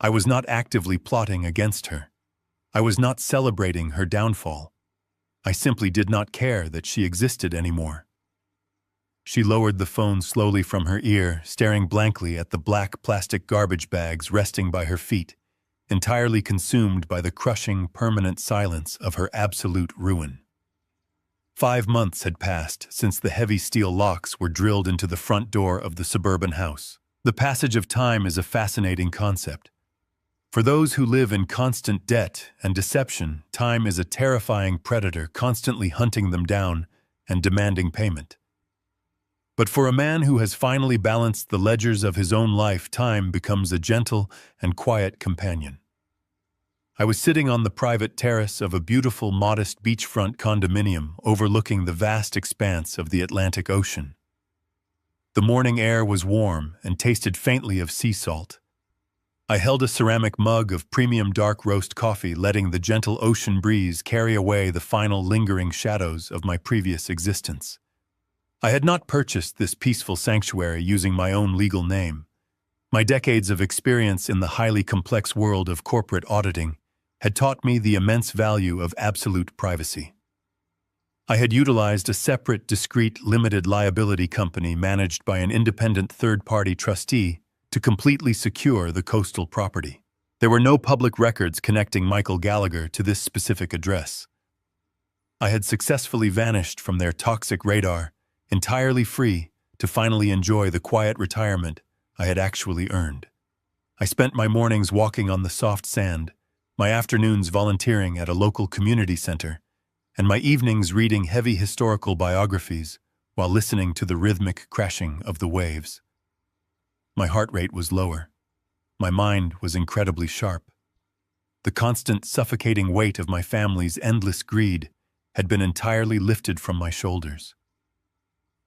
I was not actively plotting against her. I was not celebrating her downfall. I simply did not care that she existed anymore. She lowered the phone slowly from her ear, staring blankly at the black plastic garbage bags resting by her feet, entirely consumed by the crushing, permanent silence of her absolute ruin. 5 months had passed since the heavy steel locks were drilled into the front door of the suburban house. The passage of time is a fascinating concept. For those who live in constant debt and deception, time is a terrifying predator constantly hunting them down and demanding payment. But for a man who has finally balanced the ledgers of his own life, time becomes a gentle and quiet companion. I was sitting on the private terrace of a beautiful, modest beachfront condominium overlooking the vast expanse of the Atlantic Ocean. The morning air was warm and tasted faintly of sea salt. I held a ceramic mug of premium dark roast coffee, letting the gentle ocean breeze carry away the final lingering shadows of my previous existence. I had not purchased this peaceful sanctuary using my own legal name. My decades of experience in the highly complex world of corporate auditing had taught me the immense value of absolute privacy. I had utilized a separate, discrete, limited liability company managed by an independent third-party trustee to completely secure the coastal property. There were no public records connecting Michael Gallagher to this specific address. I had successfully vanished from their toxic radar, entirely free to finally enjoy the quiet retirement I had actually earned. I spent my mornings walking on the soft sand, my afternoons volunteering at a local community center, and my evenings reading heavy historical biographies while listening to the rhythmic crashing of the waves. My heart rate was lower. My mind was incredibly sharp. The constant suffocating weight of my family's endless greed had been entirely lifted from my shoulders.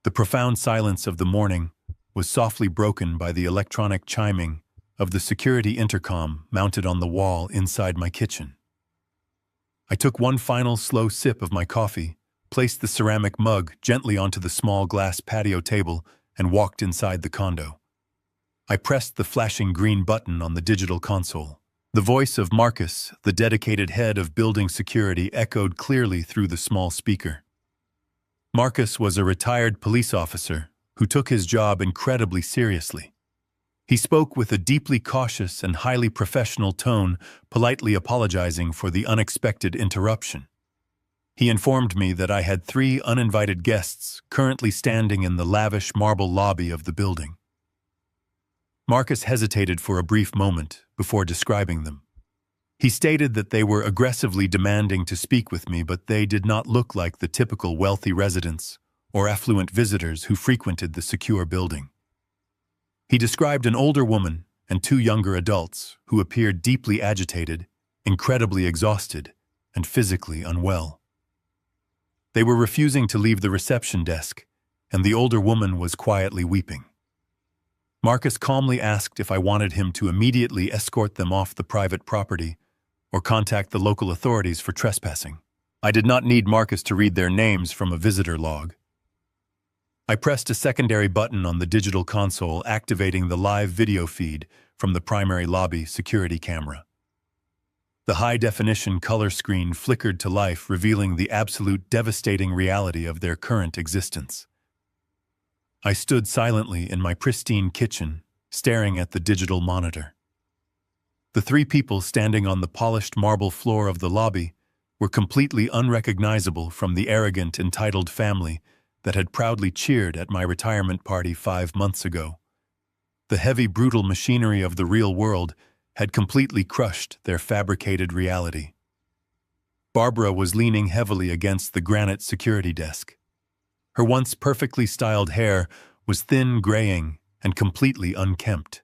The profound silence of the morning was softly broken by the electronic chiming of the security intercom mounted on the wall inside my kitchen. I took one final slow sip of my coffee, placed the ceramic mug gently onto the small glass patio table, and walked inside the condo. I pressed the flashing green button on the digital console. The voice of Marcus, the dedicated head of building security, echoed clearly through the small speaker. Marcus was a retired police officer who took his job incredibly seriously. He spoke with a deeply cautious and highly professional tone, politely apologizing for the unexpected interruption. He informed me that I had 3 uninvited guests currently standing in the lavish marble lobby of the building. Marcus hesitated for a brief moment before describing them. He stated that they were aggressively demanding to speak with me, but they did not look like the typical wealthy residents or affluent visitors who frequented the secure building. He described an older woman and 2 younger adults who appeared deeply agitated, incredibly exhausted, and physically unwell. They were refusing to leave the reception desk, and the older woman was quietly weeping. Marcus calmly asked if I wanted him to immediately escort them off the private property or contact the local authorities for trespassing. I did not need Marcus to read their names from a visitor log. I pressed a secondary button on the digital console, activating the live video feed from the primary lobby security camera. The high-definition color screen flickered to life, revealing the absolute devastating reality of their current existence. I stood silently in my pristine kitchen, staring at the digital monitor. The 3 people standing on the polished marble floor of the lobby were completely unrecognizable from the arrogant, entitled family that had proudly cheered at my retirement party 5 months ago. The heavy, brutal machinery of the real world had completely crushed their fabricated reality. Barbara was leaning heavily against the granite security desk. Her once perfectly styled hair was thin, graying, and completely unkempt.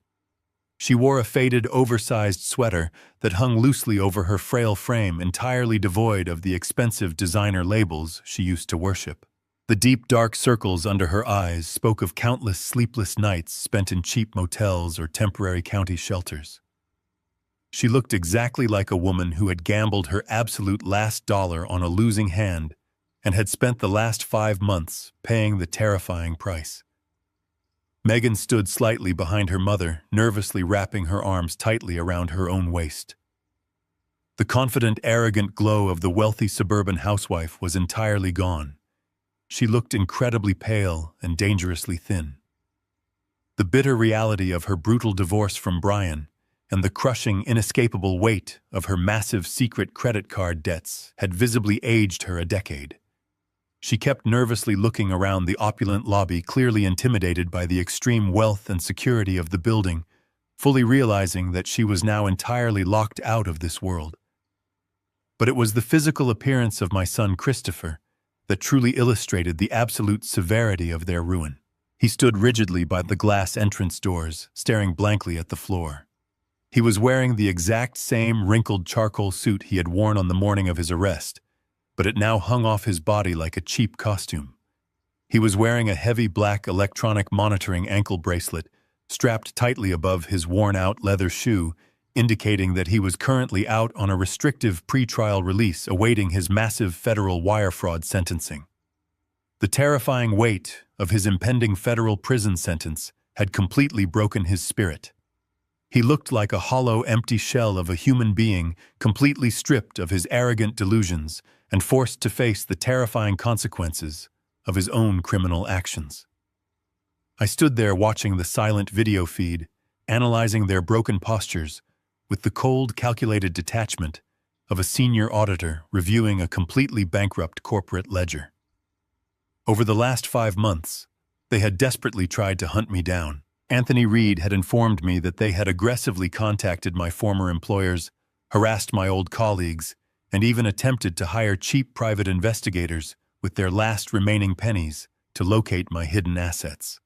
She wore a faded, oversized sweater that hung loosely over her frail frame, entirely devoid of the expensive designer labels she used to worship. The deep, dark circles under her eyes spoke of countless sleepless nights spent in cheap motels or temporary county shelters. She looked exactly like a woman who had gambled her absolute last dollar on a losing hand and had spent the last 5 months paying the terrifying price. Megan stood slightly behind her mother, nervously wrapping her arms tightly around her own waist. The confident, arrogant glow of the wealthy suburban housewife was entirely gone. She looked incredibly pale and dangerously thin. The bitter reality of her brutal divorce from Brian and the crushing, inescapable weight of her massive secret credit card debts had visibly aged her a decade. She kept nervously looking around the opulent lobby, clearly intimidated by the extreme wealth and security of the building, fully realizing that she was now entirely locked out of this world. But it was the physical appearance of my son Christopher that truly illustrated the absolute severity of their ruin. He stood rigidly by the glass entrance doors, staring blankly at the floor. He was wearing the exact same wrinkled charcoal suit he had worn on the morning of his arrest, but it now hung off his body like a cheap costume. He was wearing a heavy black electronic monitoring ankle bracelet strapped tightly above his worn-out leather shoe, indicating that he was currently out on a restrictive pretrial release awaiting his massive federal wire fraud sentencing. The terrifying weight of his impending federal prison sentence had completely broken his spirit. He looked like a hollow, empty shell of a human being, completely stripped of his arrogant delusions and forced to face the terrifying consequences of his own criminal actions. I stood there watching the silent video feed, analyzing their broken postures, with the cold, calculated detachment of a senior auditor reviewing a completely bankrupt corporate ledger. Over the last 5 months, they had desperately tried to hunt me down. Anthony Reed had informed me that they had aggressively contacted my former employers, harassed my old colleagues, and even attempted to hire cheap private investigators with their last remaining pennies to locate my hidden assets.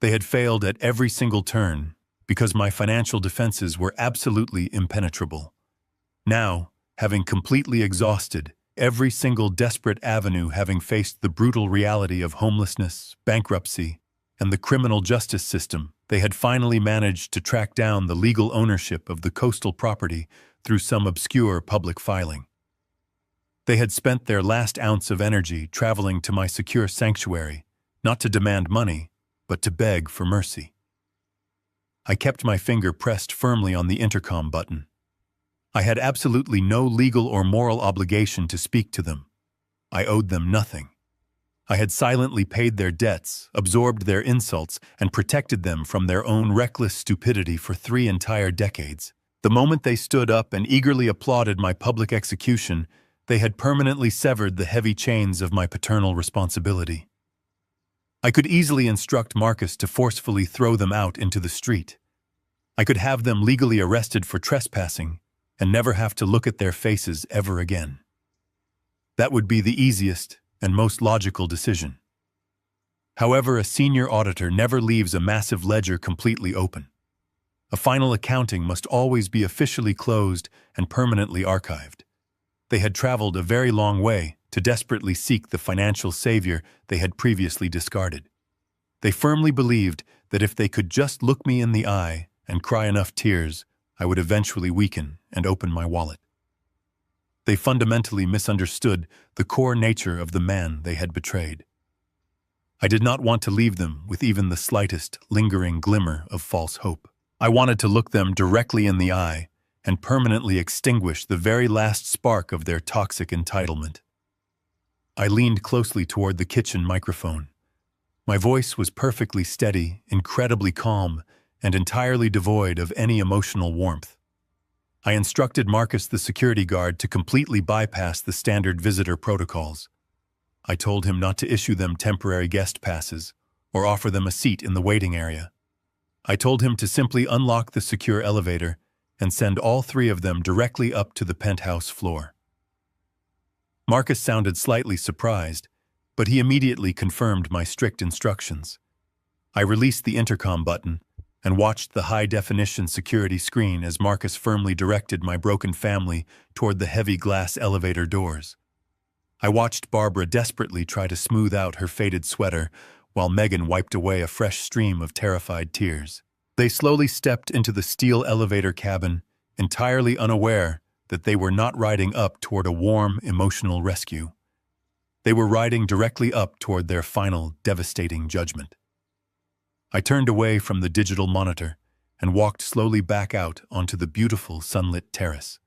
They had failed at every single turn because my financial defenses were absolutely impenetrable. Now, having completely exhausted every single desperate avenue, having faced the brutal reality of homelessness, bankruptcy, and the criminal justice system, they had finally managed to track down the legal ownership of the coastal property through some obscure public filing. They had spent their last ounce of energy traveling to my secure sanctuary, not to demand money, but to beg for mercy. I kept my finger pressed firmly on the intercom button. I had absolutely no legal or moral obligation to speak to them. I owed them nothing. I had silently paid their debts, absorbed their insults, and protected them from their own reckless stupidity for 3 entire decades. The moment they stood up and eagerly applauded my public execution, they had permanently severed the heavy chains of my paternal responsibility. I could easily instruct Marcus to forcefully throw them out into the street. I could have them legally arrested for trespassing and never have to look at their faces ever again. That would be the easiest and most logical decision. However, a senior auditor never leaves a massive ledger completely open. A final accounting must always be officially closed and permanently archived. They had traveled a very long way to desperately seek the financial savior they had previously discarded. They firmly believed that if they could just look me in the eye and cry enough tears, I would eventually weaken and open my wallet. They fundamentally misunderstood the core nature of the man they had betrayed. I did not want to leave them with even the slightest lingering glimmer of false hope. I wanted to look them directly in the eye and permanently extinguish the very last spark of their toxic entitlement. I leaned closely toward the kitchen microphone. My voice was perfectly steady, incredibly calm, and entirely devoid of any emotional warmth. I instructed Marcus, the security guard, to completely bypass the standard visitor protocols. I told him not to issue them temporary guest passes or offer them a seat in the waiting area. I told him to simply unlock the secure elevator and send all 3 of them directly up to the penthouse floor. Marcus sounded slightly surprised, but he immediately confirmed my strict instructions. I released the intercom button and watched the high-definition security screen as Marcus firmly directed my broken family toward the heavy glass elevator doors. I watched Barbara desperately try to smooth out her faded sweater while Megan wiped away a fresh stream of terrified tears. They slowly stepped into the steel elevator cabin, entirely unaware that they were not riding up toward a warm, emotional rescue. They were riding directly up toward their final, devastating judgment. I turned away from the digital monitor and walked slowly back out onto the beautiful sunlit terrace.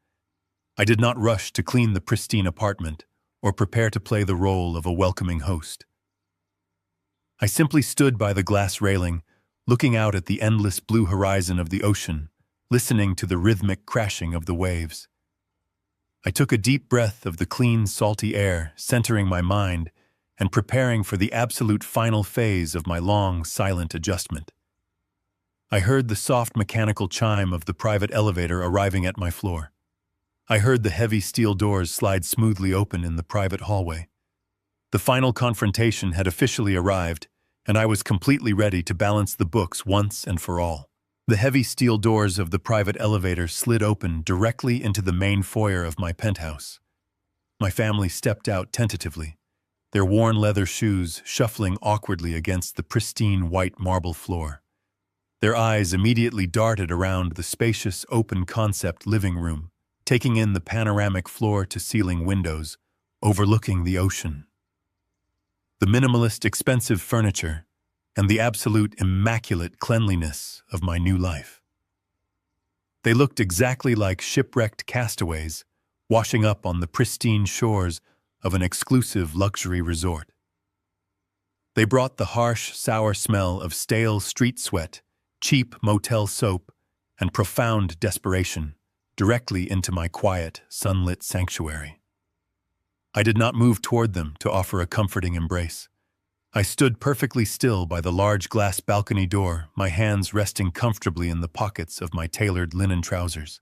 I did not rush to clean the pristine apartment or prepare to play the role of a welcoming host. I simply stood by the glass railing, looking out at the endless blue horizon of the ocean, listening to the rhythmic crashing of the waves. I took a deep breath of the clean, salty air, centering my mind and preparing for the absolute final phase of my long, silent adjustment. I heard the soft mechanical chime of the private elevator arriving at my floor. I heard the heavy steel doors slide smoothly open in the private hallway. The final confrontation had officially arrived, and I was completely ready to balance the books once and for all. The heavy steel doors of the private elevator slid open directly into the main foyer of my penthouse. My family stepped out tentatively, their worn leather shoes shuffling awkwardly against the pristine white marble floor. Their eyes immediately darted around the spacious open-concept living room, taking in the panoramic floor-to-ceiling windows overlooking the ocean. The minimalist, expensive furniture, and the absolute immaculate cleanliness of my new life. They looked exactly like shipwrecked castaways washing up on the pristine shores of an exclusive luxury resort. They brought the harsh, sour smell of stale street sweat, cheap motel soap, and profound desperation directly into my quiet, sunlit sanctuary. I did not move toward them to offer a comforting embrace. I stood perfectly still by the large glass balcony door, my hands resting comfortably in the pockets of my tailored linen trousers.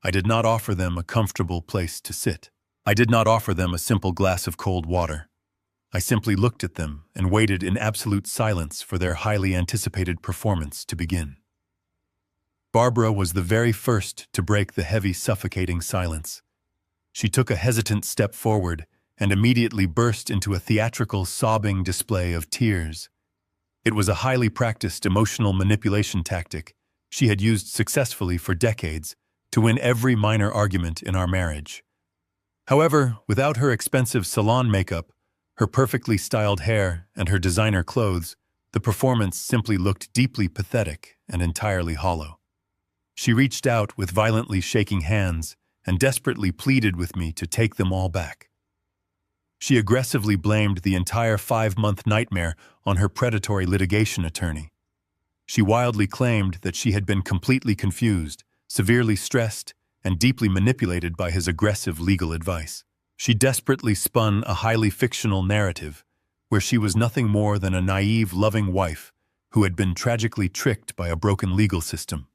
I did not offer them a comfortable place to sit. I did not offer them a simple glass of cold water. I simply looked at them and waited in absolute silence for their highly anticipated performance to begin. Barbara was the very first to break the heavy, suffocating silence. She took a hesitant step forward and immediately burst into a theatrical, sobbing display of tears. It was a highly practiced emotional manipulation tactic she had used successfully for decades to win every minor argument in our marriage. However, without her expensive salon makeup, her perfectly styled hair, and her designer clothes, the performance simply looked deeply pathetic and entirely hollow. She reached out with violently shaking hands and desperately pleaded with me to take them all back. She aggressively blamed the entire 5-month nightmare on her predatory litigation attorney. She wildly claimed that she had been completely confused, severely stressed, and deeply manipulated by his aggressive legal advice. She desperately spun a highly fictional narrative where she was nothing more than a naive, loving wife who had been tragically tricked by a broken legal system.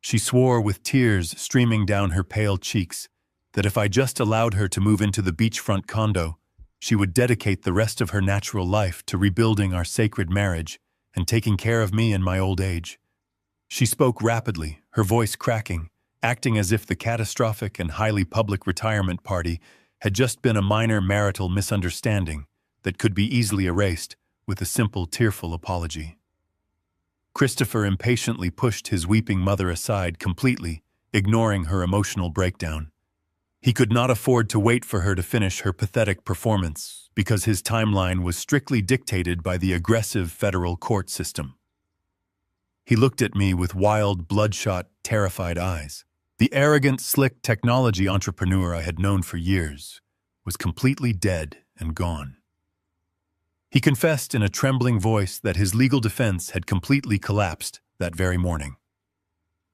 She swore with tears streaming down her pale cheeks that if I just allowed her to move into the beachfront condo, she would dedicate the rest of her natural life to rebuilding our sacred marriage and taking care of me in my old age. She spoke rapidly, her voice cracking, acting as if the catastrophic and highly public retirement party had just been a minor marital misunderstanding that could be easily erased with a simple, tearful apology. Christopher impatiently pushed his weeping mother aside completely, ignoring her emotional breakdown. He could not afford to wait for her to finish her pathetic performance because his timeline was strictly dictated by the aggressive federal court system. He looked at me with wild, bloodshot, terrified eyes. The arrogant, slick technology entrepreneur I had known for years was completely dead and gone. He confessed in a trembling voice that his legal defense had completely collapsed that very morning.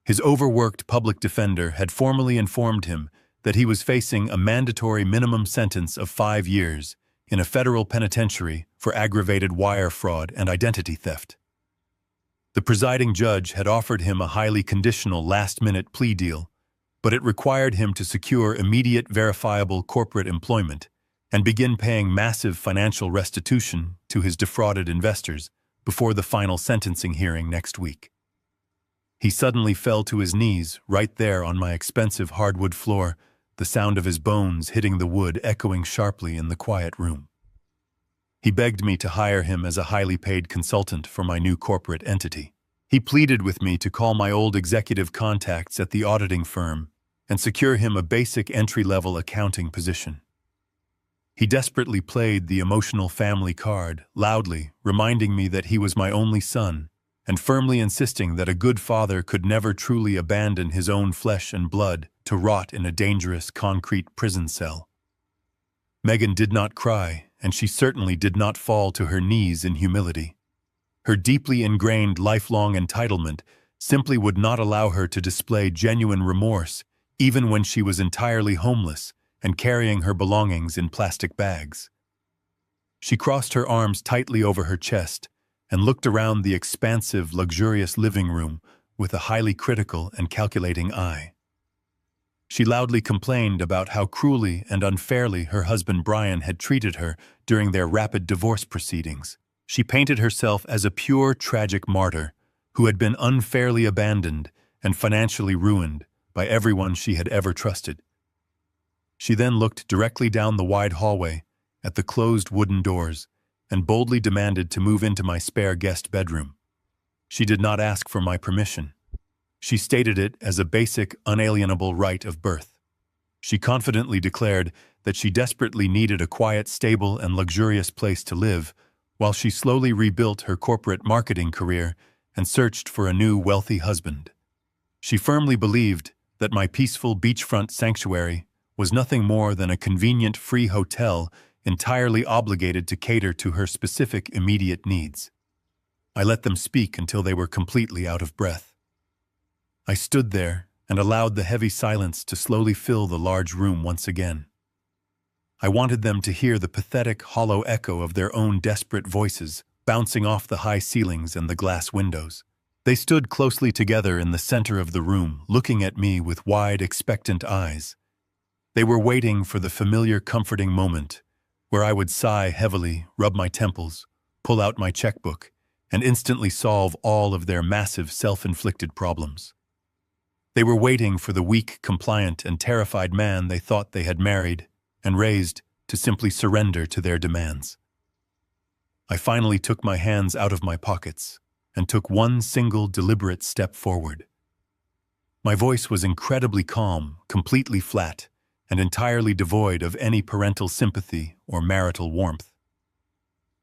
His overworked public defender had formally informed him that he was facing a mandatory minimum sentence of 5 years in a federal penitentiary for aggravated wire fraud and identity theft. The presiding judge had offered him a highly conditional last-minute plea deal, but it required him to secure immediate verifiable corporate employment and begin paying massive financial restitution to his defrauded investors before the final sentencing hearing next week. He suddenly fell to his knees right there on my expensive hardwood floor, the sound of his bones hitting the wood echoing sharply in the quiet room. He begged me to hire him as a highly paid consultant for my new corporate entity. He pleaded with me to call my old executive contacts at the auditing firm and secure him a basic entry-level accounting position. He desperately played the emotional family card, loudly, reminding me that he was my only son, and firmly insisting that a good father could never truly abandon his own flesh and blood to rot in a dangerous concrete prison cell. Megan did not cry, and she certainly did not fall to her knees in humility. Her deeply ingrained lifelong entitlement simply would not allow her to display genuine remorse, even when she was entirely homeless and carrying her belongings in plastic bags. She crossed her arms tightly over her chest and looked around the expansive, luxurious living room with a highly critical and calculating eye. She loudly complained about how cruelly and unfairly her husband Brian had treated her during their rapid divorce proceedings. She painted herself as a pure, tragic martyr, who had been unfairly abandoned and financially ruined by everyone she had ever trusted. She then looked directly down the wide hallway at the closed wooden doors and boldly demanded to move into my spare guest bedroom. She did not ask for my permission. She stated it as a basic, unalienable right of birth. She confidently declared that she desperately needed a quiet, stable, and luxurious place to live, while she slowly rebuilt her corporate marketing career and searched for a new, wealthy husband. She firmly believed that my peaceful beachfront sanctuary was nothing more than a convenient free hotel entirely obligated to cater to her specific immediate needs. I let them speak until they were completely out of breath. I stood there and allowed the heavy silence to slowly fill the large room once again. I wanted them to hear the pathetic, hollow echo of their own desperate voices bouncing off the high ceilings and the glass windows. They stood closely together in the center of the room, looking at me with wide, expectant eyes. They were waiting for the familiar, comforting moment where I would sigh heavily, rub my temples, pull out my checkbook, and instantly solve all of their massive, self-inflicted problems. They were waiting for the weak, compliant, and terrified man they thought they had married and raised to simply surrender to their demands. I finally took my hands out of my pockets and took one single, deliberate step forward. My voice was incredibly calm, completely flat, and entirely devoid of any parental sympathy or marital warmth.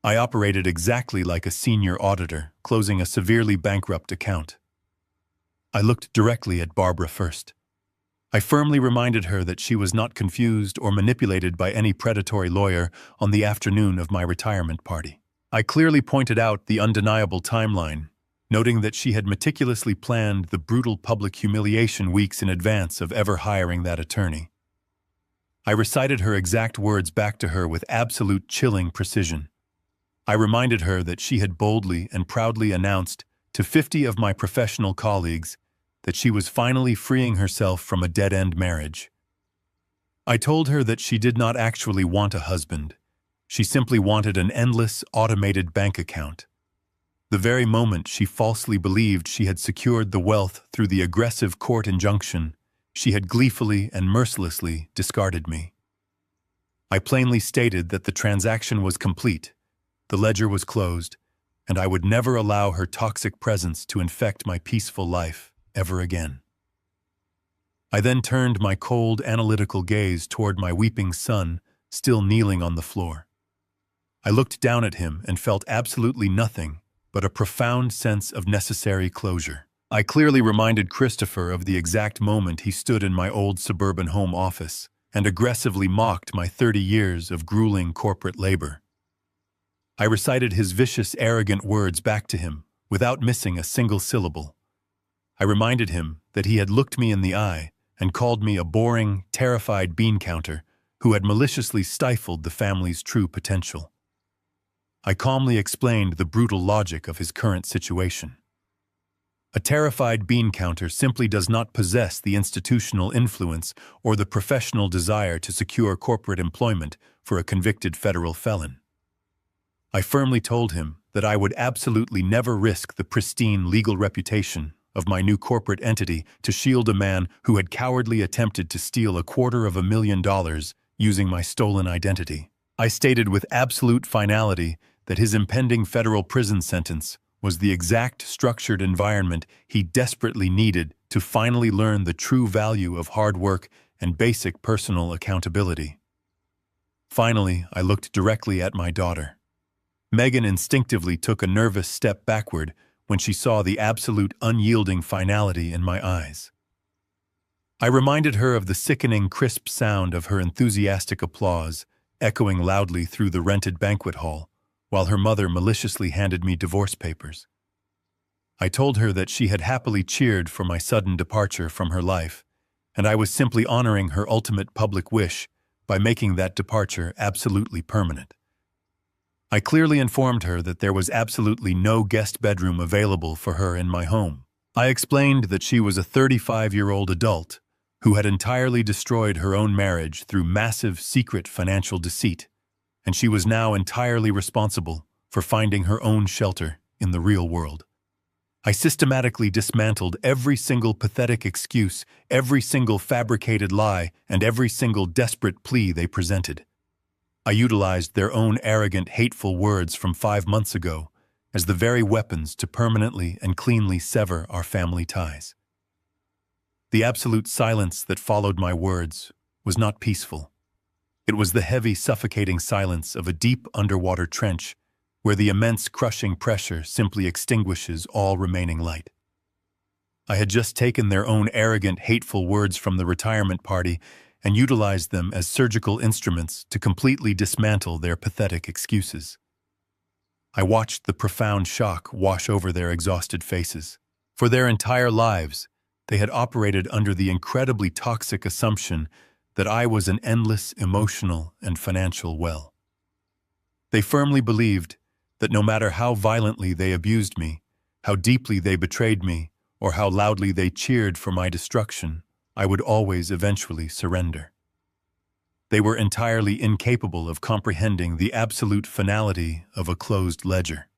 I operated exactly like a senior auditor closing a severely bankrupt account. I looked directly at Barbara first. I firmly reminded her that she was not confused or manipulated by any predatory lawyer on the afternoon of my retirement party. I clearly pointed out the undeniable timeline, noting that she had meticulously planned the brutal public humiliation weeks in advance of ever hiring that attorney. I recited her exact words back to her with absolute chilling precision. I reminded her that she had boldly and proudly announced to 50 of my professional colleagues that she was finally freeing herself from a dead-end marriage. I told her that she did not actually want a husband. She simply wanted an endless, automated bank account. The very moment she falsely believed she had secured the wealth through the aggressive court injunction, she had gleefully and mercilessly discarded me. I plainly stated that the transaction was complete, the ledger was closed, and I would never allow her toxic presence to infect my peaceful life ever again. I then turned my cold, analytical gaze toward my weeping son, still kneeling on the floor. I looked down at him and felt absolutely nothing but a profound sense of necessary closure. I clearly reminded Christopher of the exact moment he stood in my old suburban home office and aggressively mocked my 30 years of grueling corporate labor. I recited his vicious, arrogant words back to him without missing a single syllable. I reminded him that he had looked me in the eye and called me a boring, terrified bean counter who had maliciously stifled the family's true potential. I calmly explained the brutal logic of his current situation. A terrified bean counter simply does not possess the institutional influence or the professional desire to secure corporate employment for a convicted federal felon. I firmly told him that I would absolutely never risk the pristine legal reputation of my new corporate entity to shield a man who had cowardly attempted to steal $250,000 using my stolen identity. I stated with absolute finality that his impending federal prison sentence was the exact structured environment he desperately needed to finally learn the true value of hard work and basic personal accountability. Finally, I looked directly at my daughter. Megan instinctively took a nervous step backward when she saw the absolute unyielding finality in my eyes. I reminded her of the sickening, crisp sound of her enthusiastic applause echoing loudly through the rented banquet hall, while her mother maliciously handed me divorce papers. I told her that she had happily cheered for my sudden departure from her life, and I was simply honoring her ultimate public wish by making that departure absolutely permanent. I clearly informed her that there was absolutely no guest bedroom available for her in my home. I explained that she was a 35-year-old adult who had entirely destroyed her own marriage through massive, secret financial deceit, and she was now entirely responsible for finding her own shelter in the real world. I systematically dismantled every single pathetic excuse, every single fabricated lie, and every single desperate plea they presented. I utilized their own arrogant, hateful words from 5 months ago as the very weapons to permanently and cleanly sever our family ties. The absolute silence that followed my words was not peaceful. It was the heavy, suffocating silence of a deep underwater trench where the immense crushing pressure simply extinguishes all remaining light. I had just taken their own arrogant, hateful words from the retirement party and utilized them as surgical instruments to completely dismantle their pathetic excuses. I watched the profound shock wash over their exhausted faces. For their entire lives, they had operated under the incredibly toxic assumption that I was an endless emotional and financial well. They firmly believed that no matter how violently they abused me, how deeply they betrayed me, or how loudly they cheered for my destruction, I would always eventually surrender. They were entirely incapable of comprehending the absolute finality of a closed ledger.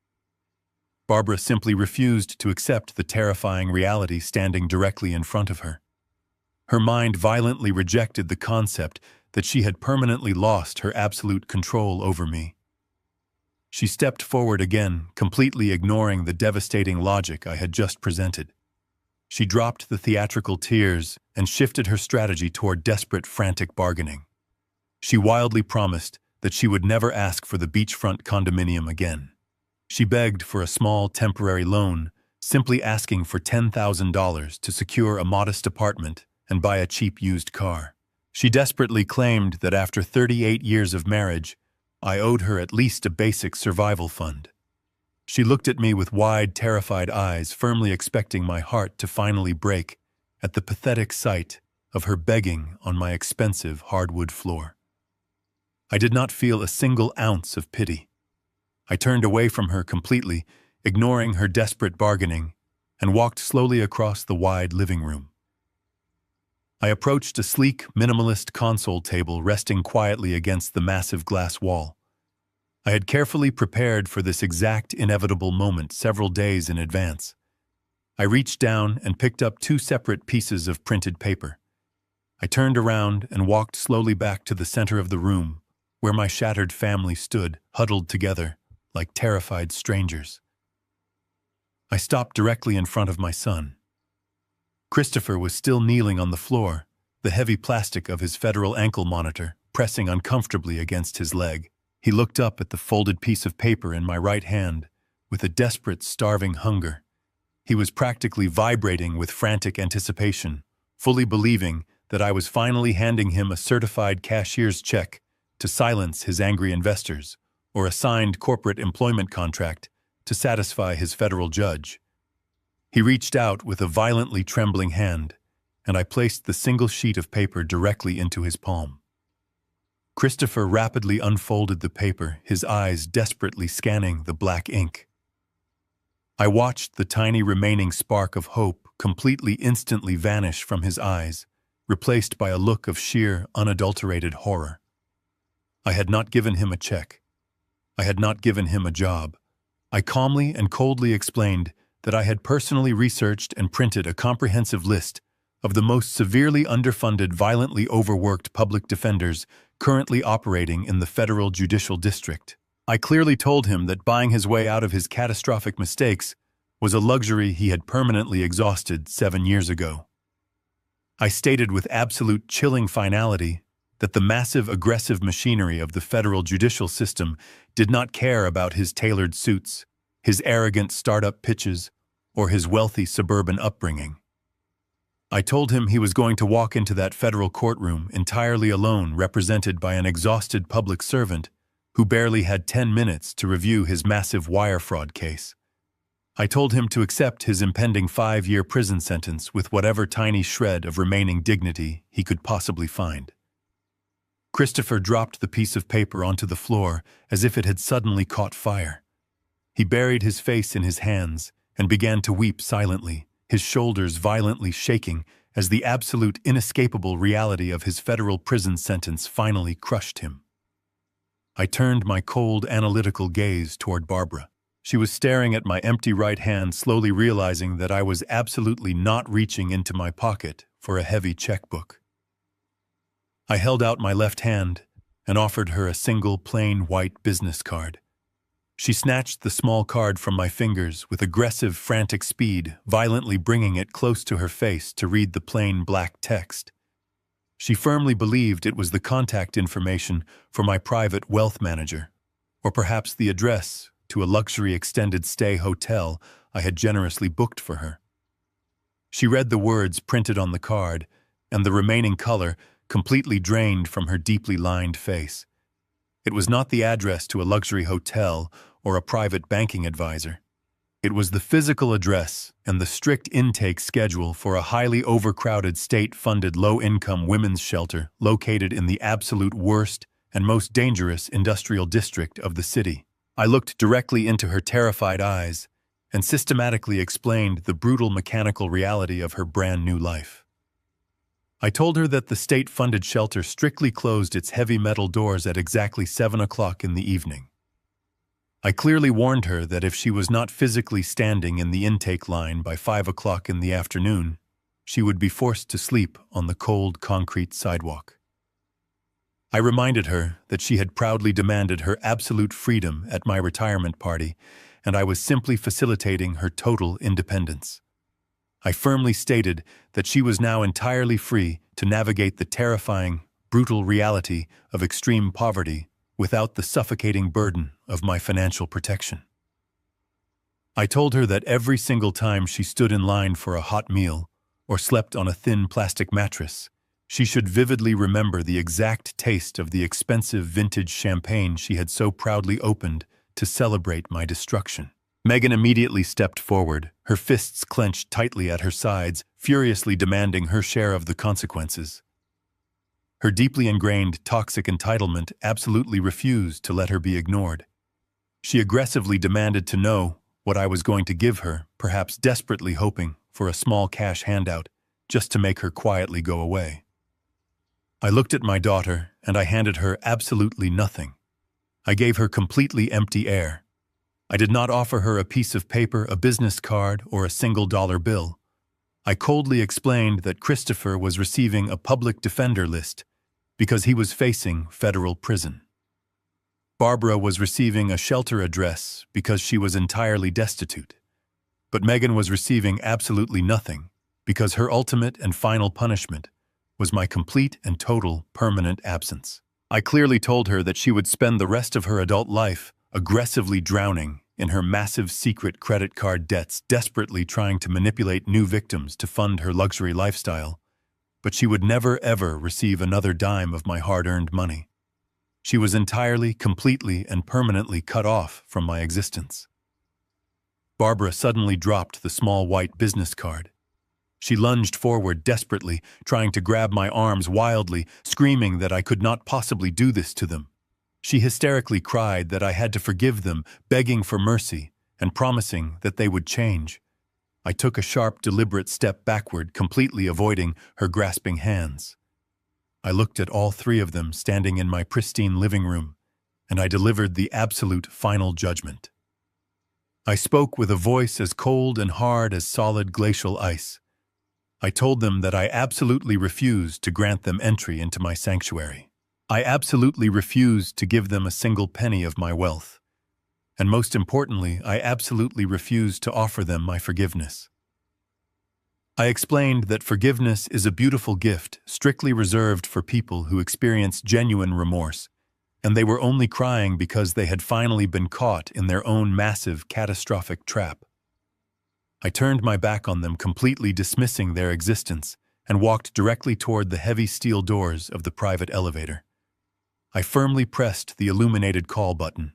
Barbara simply refused to accept the terrifying reality standing directly in front of her. Her mind violently rejected the concept that she had permanently lost her absolute control over me. She stepped forward again, completely ignoring the devastating logic I had just presented. She dropped the theatrical tears and shifted her strategy toward desperate, frantic bargaining. She wildly promised that she would never ask for the beachfront condominium again. She begged for a small, temporary loan, simply asking for $10,000 to secure a modest apartment and buy a cheap used car. She desperately claimed that after 38 years of marriage, I owed her at least a basic survival fund. She looked at me with wide, terrified eyes, firmly expecting my heart to finally break at the pathetic sight of her begging on my expensive hardwood floor. I did not feel a single ounce of pity. I turned away from her completely, ignoring her desperate bargaining, and walked slowly across the wide living room. I approached a sleek, minimalist console table resting quietly against the massive glass wall. I had carefully prepared for this exact inevitable moment several days in advance. I reached down and picked up 2 separate pieces of printed paper. I turned around and walked slowly back to the center of the room, where my shattered family stood, huddled together, like terrified strangers. I stopped directly in front of my son. Christopher was still kneeling on the floor, the heavy plastic of his federal ankle monitor pressing uncomfortably against his leg. He looked up at the folded piece of paper in my right hand with a desperate, starving hunger. He was practically vibrating with frantic anticipation, fully believing that I was finally handing him a certified cashier's check to silence his angry investors, or a signed corporate employment contract to satisfy his federal judge. He reached out with a violently trembling hand, and I placed the single sheet of paper directly into his palm. Christopher rapidly unfolded the paper, his eyes desperately scanning the black ink. I watched the tiny remaining spark of hope completely instantly vanish from his eyes, replaced by a look of sheer, unadulterated horror. I had not given him a check. I had not given him a job. I calmly and coldly explained that I had personally researched and printed a comprehensive list of the most severely underfunded, violently overworked public defenders currently operating in the federal judicial district. I clearly told him that buying his way out of his catastrophic mistakes was a luxury he had permanently exhausted 7 years ago. I stated with absolute chilling finality that the massive, aggressive machinery of the federal judicial system did not care about his tailored suits, his arrogant startup pitches, or his wealthy suburban upbringing. I told him he was going to walk into that federal courtroom entirely alone, represented by an exhausted public servant who barely had 10 minutes to review his massive wire fraud case. I told him to accept his impending 5-year prison sentence with whatever tiny shred of remaining dignity he could possibly find. Christopher dropped the piece of paper onto the floor as if it had suddenly caught fire. He buried his face in his hands and began to weep silently, his shoulders violently shaking as the absolute inescapable reality of his federal prison sentence finally crushed him. I turned my cold, analytical gaze toward Barbara. She was staring at my empty right hand, slowly realizing that I was absolutely not reaching into my pocket for a heavy checkbook. I held out my left hand and offered her a single plain white business card. She snatched the small card from my fingers with aggressive, frantic speed, violently bringing it close to her face to read the plain black text. She firmly believed it was the contact information for my private wealth manager, or perhaps the address to a luxury extended stay hotel I had generously booked for her. She read the words printed on the card, and the remaining color completely drained from her deeply lined face. It was not the address to a luxury hotel or a private banking advisor. It was the physical address and the strict intake schedule for a highly overcrowded state-funded low-income women's shelter located in the absolute worst and most dangerous industrial district of the city. I looked directly into her terrified eyes and systematically explained the brutal mechanical reality of her brand new life. I told her that the state-funded shelter strictly closed its heavy metal doors at exactly 7 o'clock in the evening. I clearly warned her that if she was not physically standing in the intake line by 5 o'clock in the afternoon, she would be forced to sleep on the cold concrete sidewalk. I reminded her that she had proudly demanded her absolute freedom at my retirement party, and I was simply facilitating her total independence. I firmly stated that she was now entirely free to navigate the terrifying, brutal reality of extreme poverty without the suffocating burden of my financial protection. I told her that every single time she stood in line for a hot meal or slept on a thin plastic mattress, she should vividly remember the exact taste of the expensive vintage champagne she had so proudly opened to celebrate my destruction. Megan immediately stepped forward, her fists clenched tightly at her sides, furiously demanding her share of the consequences. Her deeply ingrained toxic entitlement absolutely refused to let her be ignored. She aggressively demanded to know what I was going to give her, perhaps desperately hoping for a small cash handout just to make her quietly go away. I looked at my daughter and I handed her absolutely nothing. I gave her completely empty air. I did not offer her a piece of paper, a business card, or a single dollar bill. I coldly explained that Christopher was receiving a public defender list because he was facing federal prison. Barbara was receiving a shelter address because she was entirely destitute. But Megan was receiving absolutely nothing because her ultimate and final punishment was my complete and total permanent absence. I clearly told her that she would spend the rest of her adult life aggressively drowning in her massive secret credit card debts, desperately trying to manipulate new victims to fund her luxury lifestyle, but she would never ever receive another dime of my hard-earned money. She was entirely, completely, and permanently cut off from my existence. Barbara suddenly dropped the small white business card. She lunged forward desperately, trying to grab my arms wildly, screaming that I could not possibly do this to them. She hysterically cried that I had to forgive them, begging for mercy and promising that they would change. I took a sharp, deliberate step backward, completely avoiding her grasping hands. I looked at all three of them standing in my pristine living room, and I delivered the absolute final judgment. I spoke with a voice as cold and hard as solid glacial ice. I told them that I absolutely refused to grant them entry into my sanctuary. I absolutely refused to give them a single penny of my wealth. And most importantly, I absolutely refused to offer them my forgiveness. I explained that forgiveness is a beautiful gift strictly reserved for people who experience genuine remorse, and they were only crying because they had finally been caught in their own massive, catastrophic trap. I turned my back on them, completely dismissing their existence, and walked directly toward the heavy steel doors of the private elevator. I firmly pressed the illuminated call button.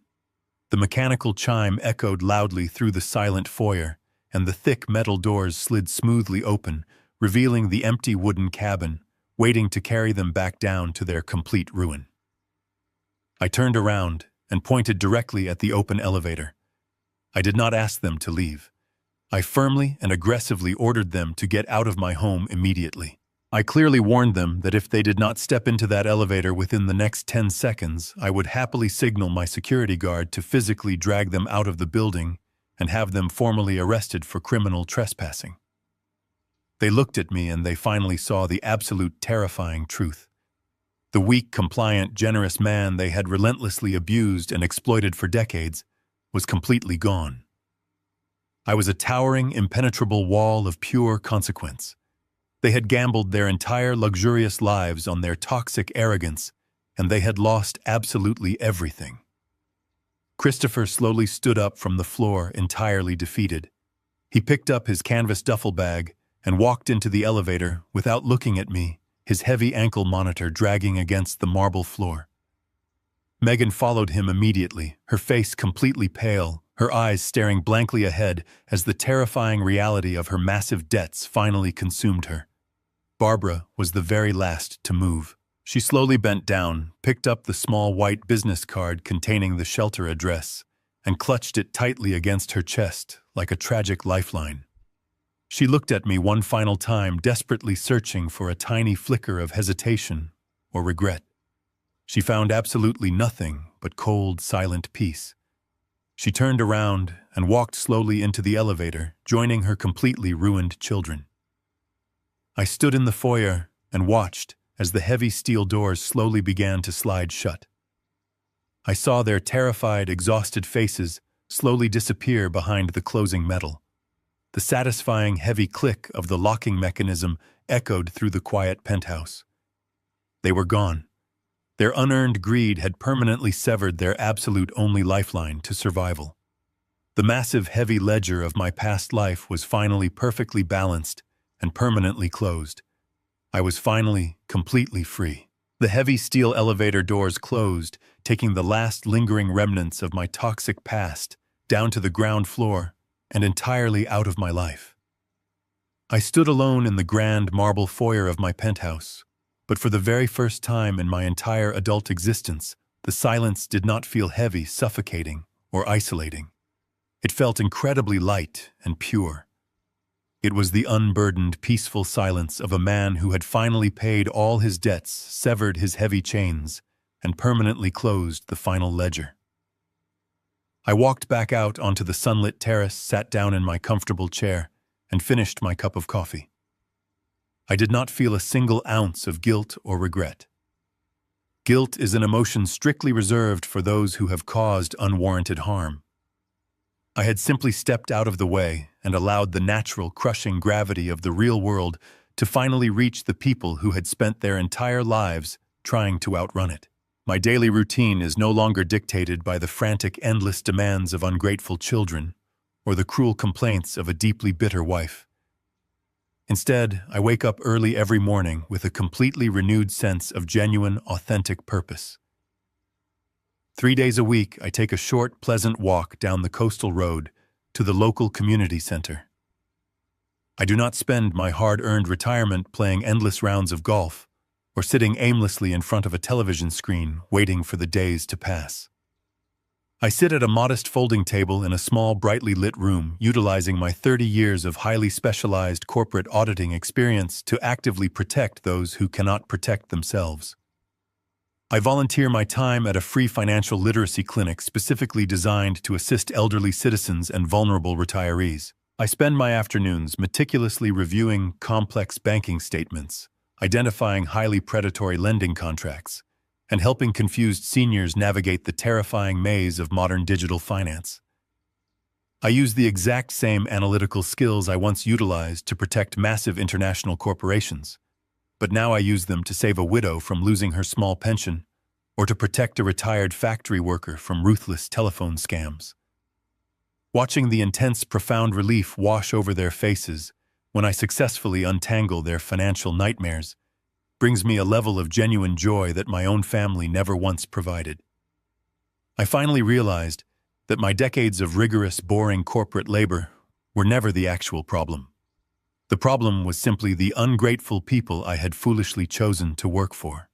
The mechanical chime echoed loudly through the silent foyer, and the thick metal doors slid smoothly open, revealing the empty wooden cabin, waiting to carry them back down to their complete ruin. I turned around and pointed directly at the open elevator. I did not ask them to leave. I firmly and aggressively ordered them to get out of my home immediately. I clearly warned them that if they did not step into that elevator within the next 10 seconds, I would happily signal my security guard to physically drag them out of the building and have them formally arrested for criminal trespassing. They looked at me and they finally saw the absolute terrifying truth. The weak, compliant, generous man they had relentlessly abused and exploited for decades was completely gone. I was a towering, impenetrable wall of pure consequence. They had gambled their entire luxurious lives on their toxic arrogance, and they had lost absolutely everything. Christopher slowly stood up from the floor, entirely defeated. He picked up his canvas duffel bag and walked into the elevator without looking at me, his heavy ankle monitor dragging against the marble floor. Megan followed him immediately, her face completely pale, her eyes staring blankly ahead as the terrifying reality of her massive debts finally consumed her. Barbara was the very last to move. She slowly bent down, picked up the small white business card containing the shelter address, and clutched it tightly against her chest like a tragic lifeline. She looked at me one final time, desperately searching for a tiny flicker of hesitation or regret. She found absolutely nothing but cold, silent peace. She turned around and walked slowly into the elevator, joining her completely ruined children. I stood in the foyer and watched as the heavy steel doors slowly began to slide shut. I saw their terrified, exhausted faces slowly disappear behind the closing metal. The satisfying heavy click of the locking mechanism echoed through the quiet penthouse. They were gone. Their unearned greed had permanently severed their absolute only lifeline to survival. The massive heavy ledger of my past life was finally perfectly balanced and permanently closed. I was finally completely free. The heavy steel elevator doors closed, taking the last lingering remnants of my toxic past down to the ground floor and entirely out of my life. I stood alone in the grand marble foyer of my penthouse, but for the very first time in my entire adult existence, the silence did not feel heavy, suffocating, or isolating. It felt incredibly light and pure. It was the unburdened, peaceful silence of a man who had finally paid all his debts, severed his heavy chains, and permanently closed the final ledger. I walked back out onto the sunlit terrace, sat down in my comfortable chair, and finished my cup of coffee. I did not feel a single ounce of guilt or regret. Guilt is an emotion strictly reserved for those who have caused unwarranted harm. I had simply stepped out of the way and allowed the natural, crushing gravity of the real world to finally reach the people who had spent their entire lives trying to outrun it. My daily routine is no longer dictated by the frantic, endless demands of ungrateful children or the cruel complaints of a deeply bitter wife. Instead, I wake up early every morning with a completely renewed sense of genuine, authentic purpose. 3 days a week, I take a short, pleasant walk down the coastal road to the local community center. I do not spend my hard-earned retirement playing endless rounds of golf or sitting aimlessly in front of a television screen waiting for the days to pass. I sit at a modest folding table in a small, brightly lit room, utilizing my 30 years of highly specialized corporate auditing experience to actively protect those who cannot protect themselves. I volunteer my time at a free financial literacy clinic specifically designed to assist elderly citizens and vulnerable retirees. I spend my afternoons meticulously reviewing complex banking statements, identifying highly predatory lending contracts, and helping confused seniors navigate the terrifying maze of modern digital finance. I use the exact same analytical skills I once utilized to protect massive international corporations, but now I use them to save a widow from losing her small pension or to protect a retired factory worker from ruthless telephone scams. Watching the intense, profound relief wash over their faces when I successfully untangle their financial nightmares brings me a level of genuine joy that my own family never once provided. I finally realized that my decades of rigorous, boring corporate labor were never the actual problem. The problem was simply the ungrateful people I had foolishly chosen to work for.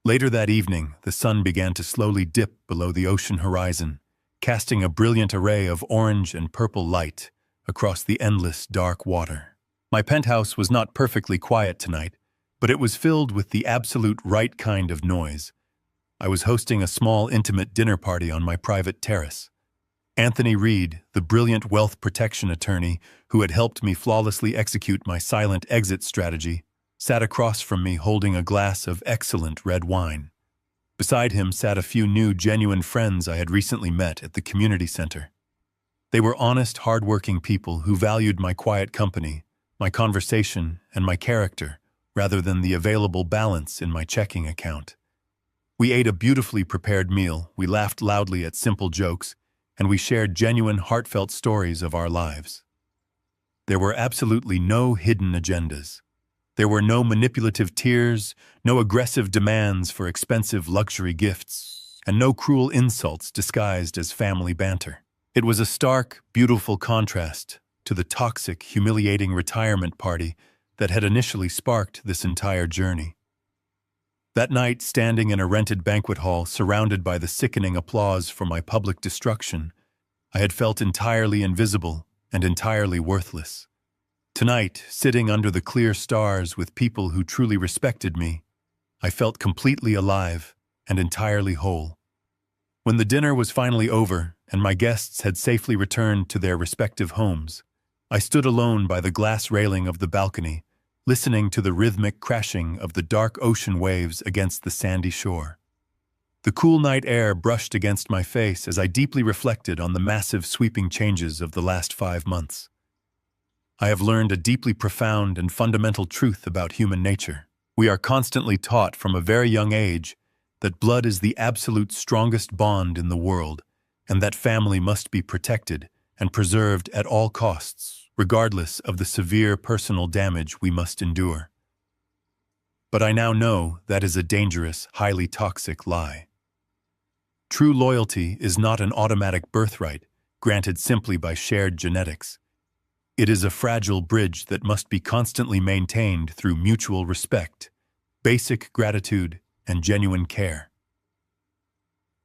Later that evening, the sun began to slowly dip below the ocean horizon, casting a brilliant array of orange and purple light across the endless dark water. My penthouse was not perfectly quiet tonight, but it was filled with the absolute right kind of noise. I was hosting a small, intimate dinner party on my private terrace. Anthony Reed, the brilliant wealth protection attorney who had helped me flawlessly execute my silent exit strategy, sat across from me holding a glass of excellent red wine. Beside him sat a few new, genuine friends I had recently met at the community center. They were honest, hard-working people who valued my quiet company, my conversation, and my character, rather than the available balance in my checking account. We ate a beautifully prepared meal, we laughed loudly at simple jokes, and we shared genuine, heartfelt stories of our lives. There were absolutely no hidden agendas. There were no manipulative tears, no aggressive demands for expensive luxury gifts, and no cruel insults disguised as family banter. It was a stark, beautiful contrast to the toxic, humiliating retirement party that had initially sparked this entire journey. That night, standing in a rented banquet hall surrounded by the sickening applause for my public destruction, I had felt entirely invisible and entirely worthless. Tonight, sitting under the clear stars with people who truly respected me, I felt completely alive and entirely whole. When the dinner was finally over and my guests had safely returned to their respective homes, I stood alone by the glass railing of the balcony, listening to the rhythmic crashing of the dark ocean waves against the sandy shore. The cool night air brushed against my face as I deeply reflected on the massive sweeping changes of the last 5 months. I have learned a deeply profound and fundamental truth about human nature. We are constantly taught from a very young age that blood is the absolute strongest bond in the world, and that family must be protected and preserved at all costs, regardless of the severe personal damage we must endure. But I now know that is a dangerous, highly toxic lie. True loyalty is not an automatic birthright granted simply by shared genetics. It is a fragile bridge that must be constantly maintained through mutual respect, basic gratitude, and genuine care.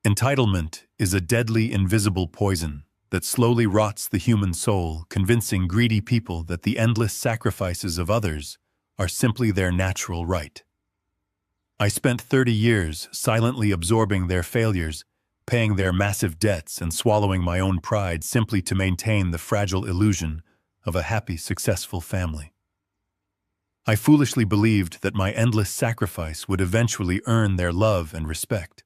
Entitlement is a deadly, invisible poison that slowly rots the human soul, convincing greedy people that the endless sacrifices of others are simply their natural right. I spent 30 years silently absorbing their failures, paying their massive debts, and swallowing my own pride simply to maintain the fragile illusion of a happy, successful family. I foolishly believed that my endless sacrifice would eventually earn their love and respect.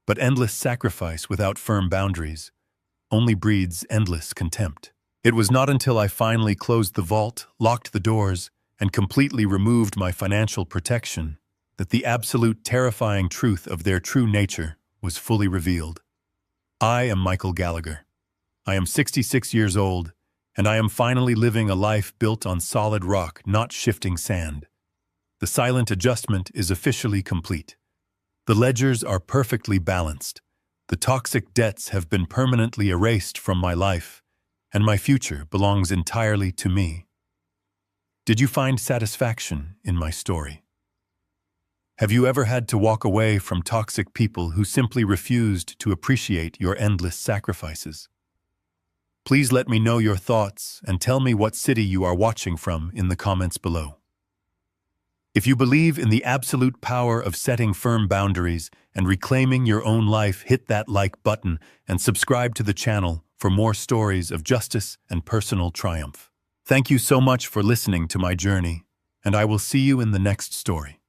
But endless sacrifice without firm boundaries only breeds endless contempt. It was not until I finally closed the vault, locked the doors, and completely removed my financial protection that the absolute terrifying truth of their true nature was fully revealed. I am Michael Gallagher. I am 66 years old, and I am finally living a life built on solid rock, not shifting sand. The silent adjustment is officially complete. The ledgers are perfectly balanced. The toxic debts have been permanently erased from my life, and my future belongs entirely to me. Did you find satisfaction in my story? Have you ever had to walk away from toxic people who simply refused to appreciate your endless sacrifices? Please let me know your thoughts and tell me what city you are watching from in the comments below. If you believe in the absolute power of setting firm boundaries and reclaiming your own life, hit that like button and subscribe to the channel for more stories of justice and personal triumph. Thank you so much for listening to my journey, and I will see you in the next story.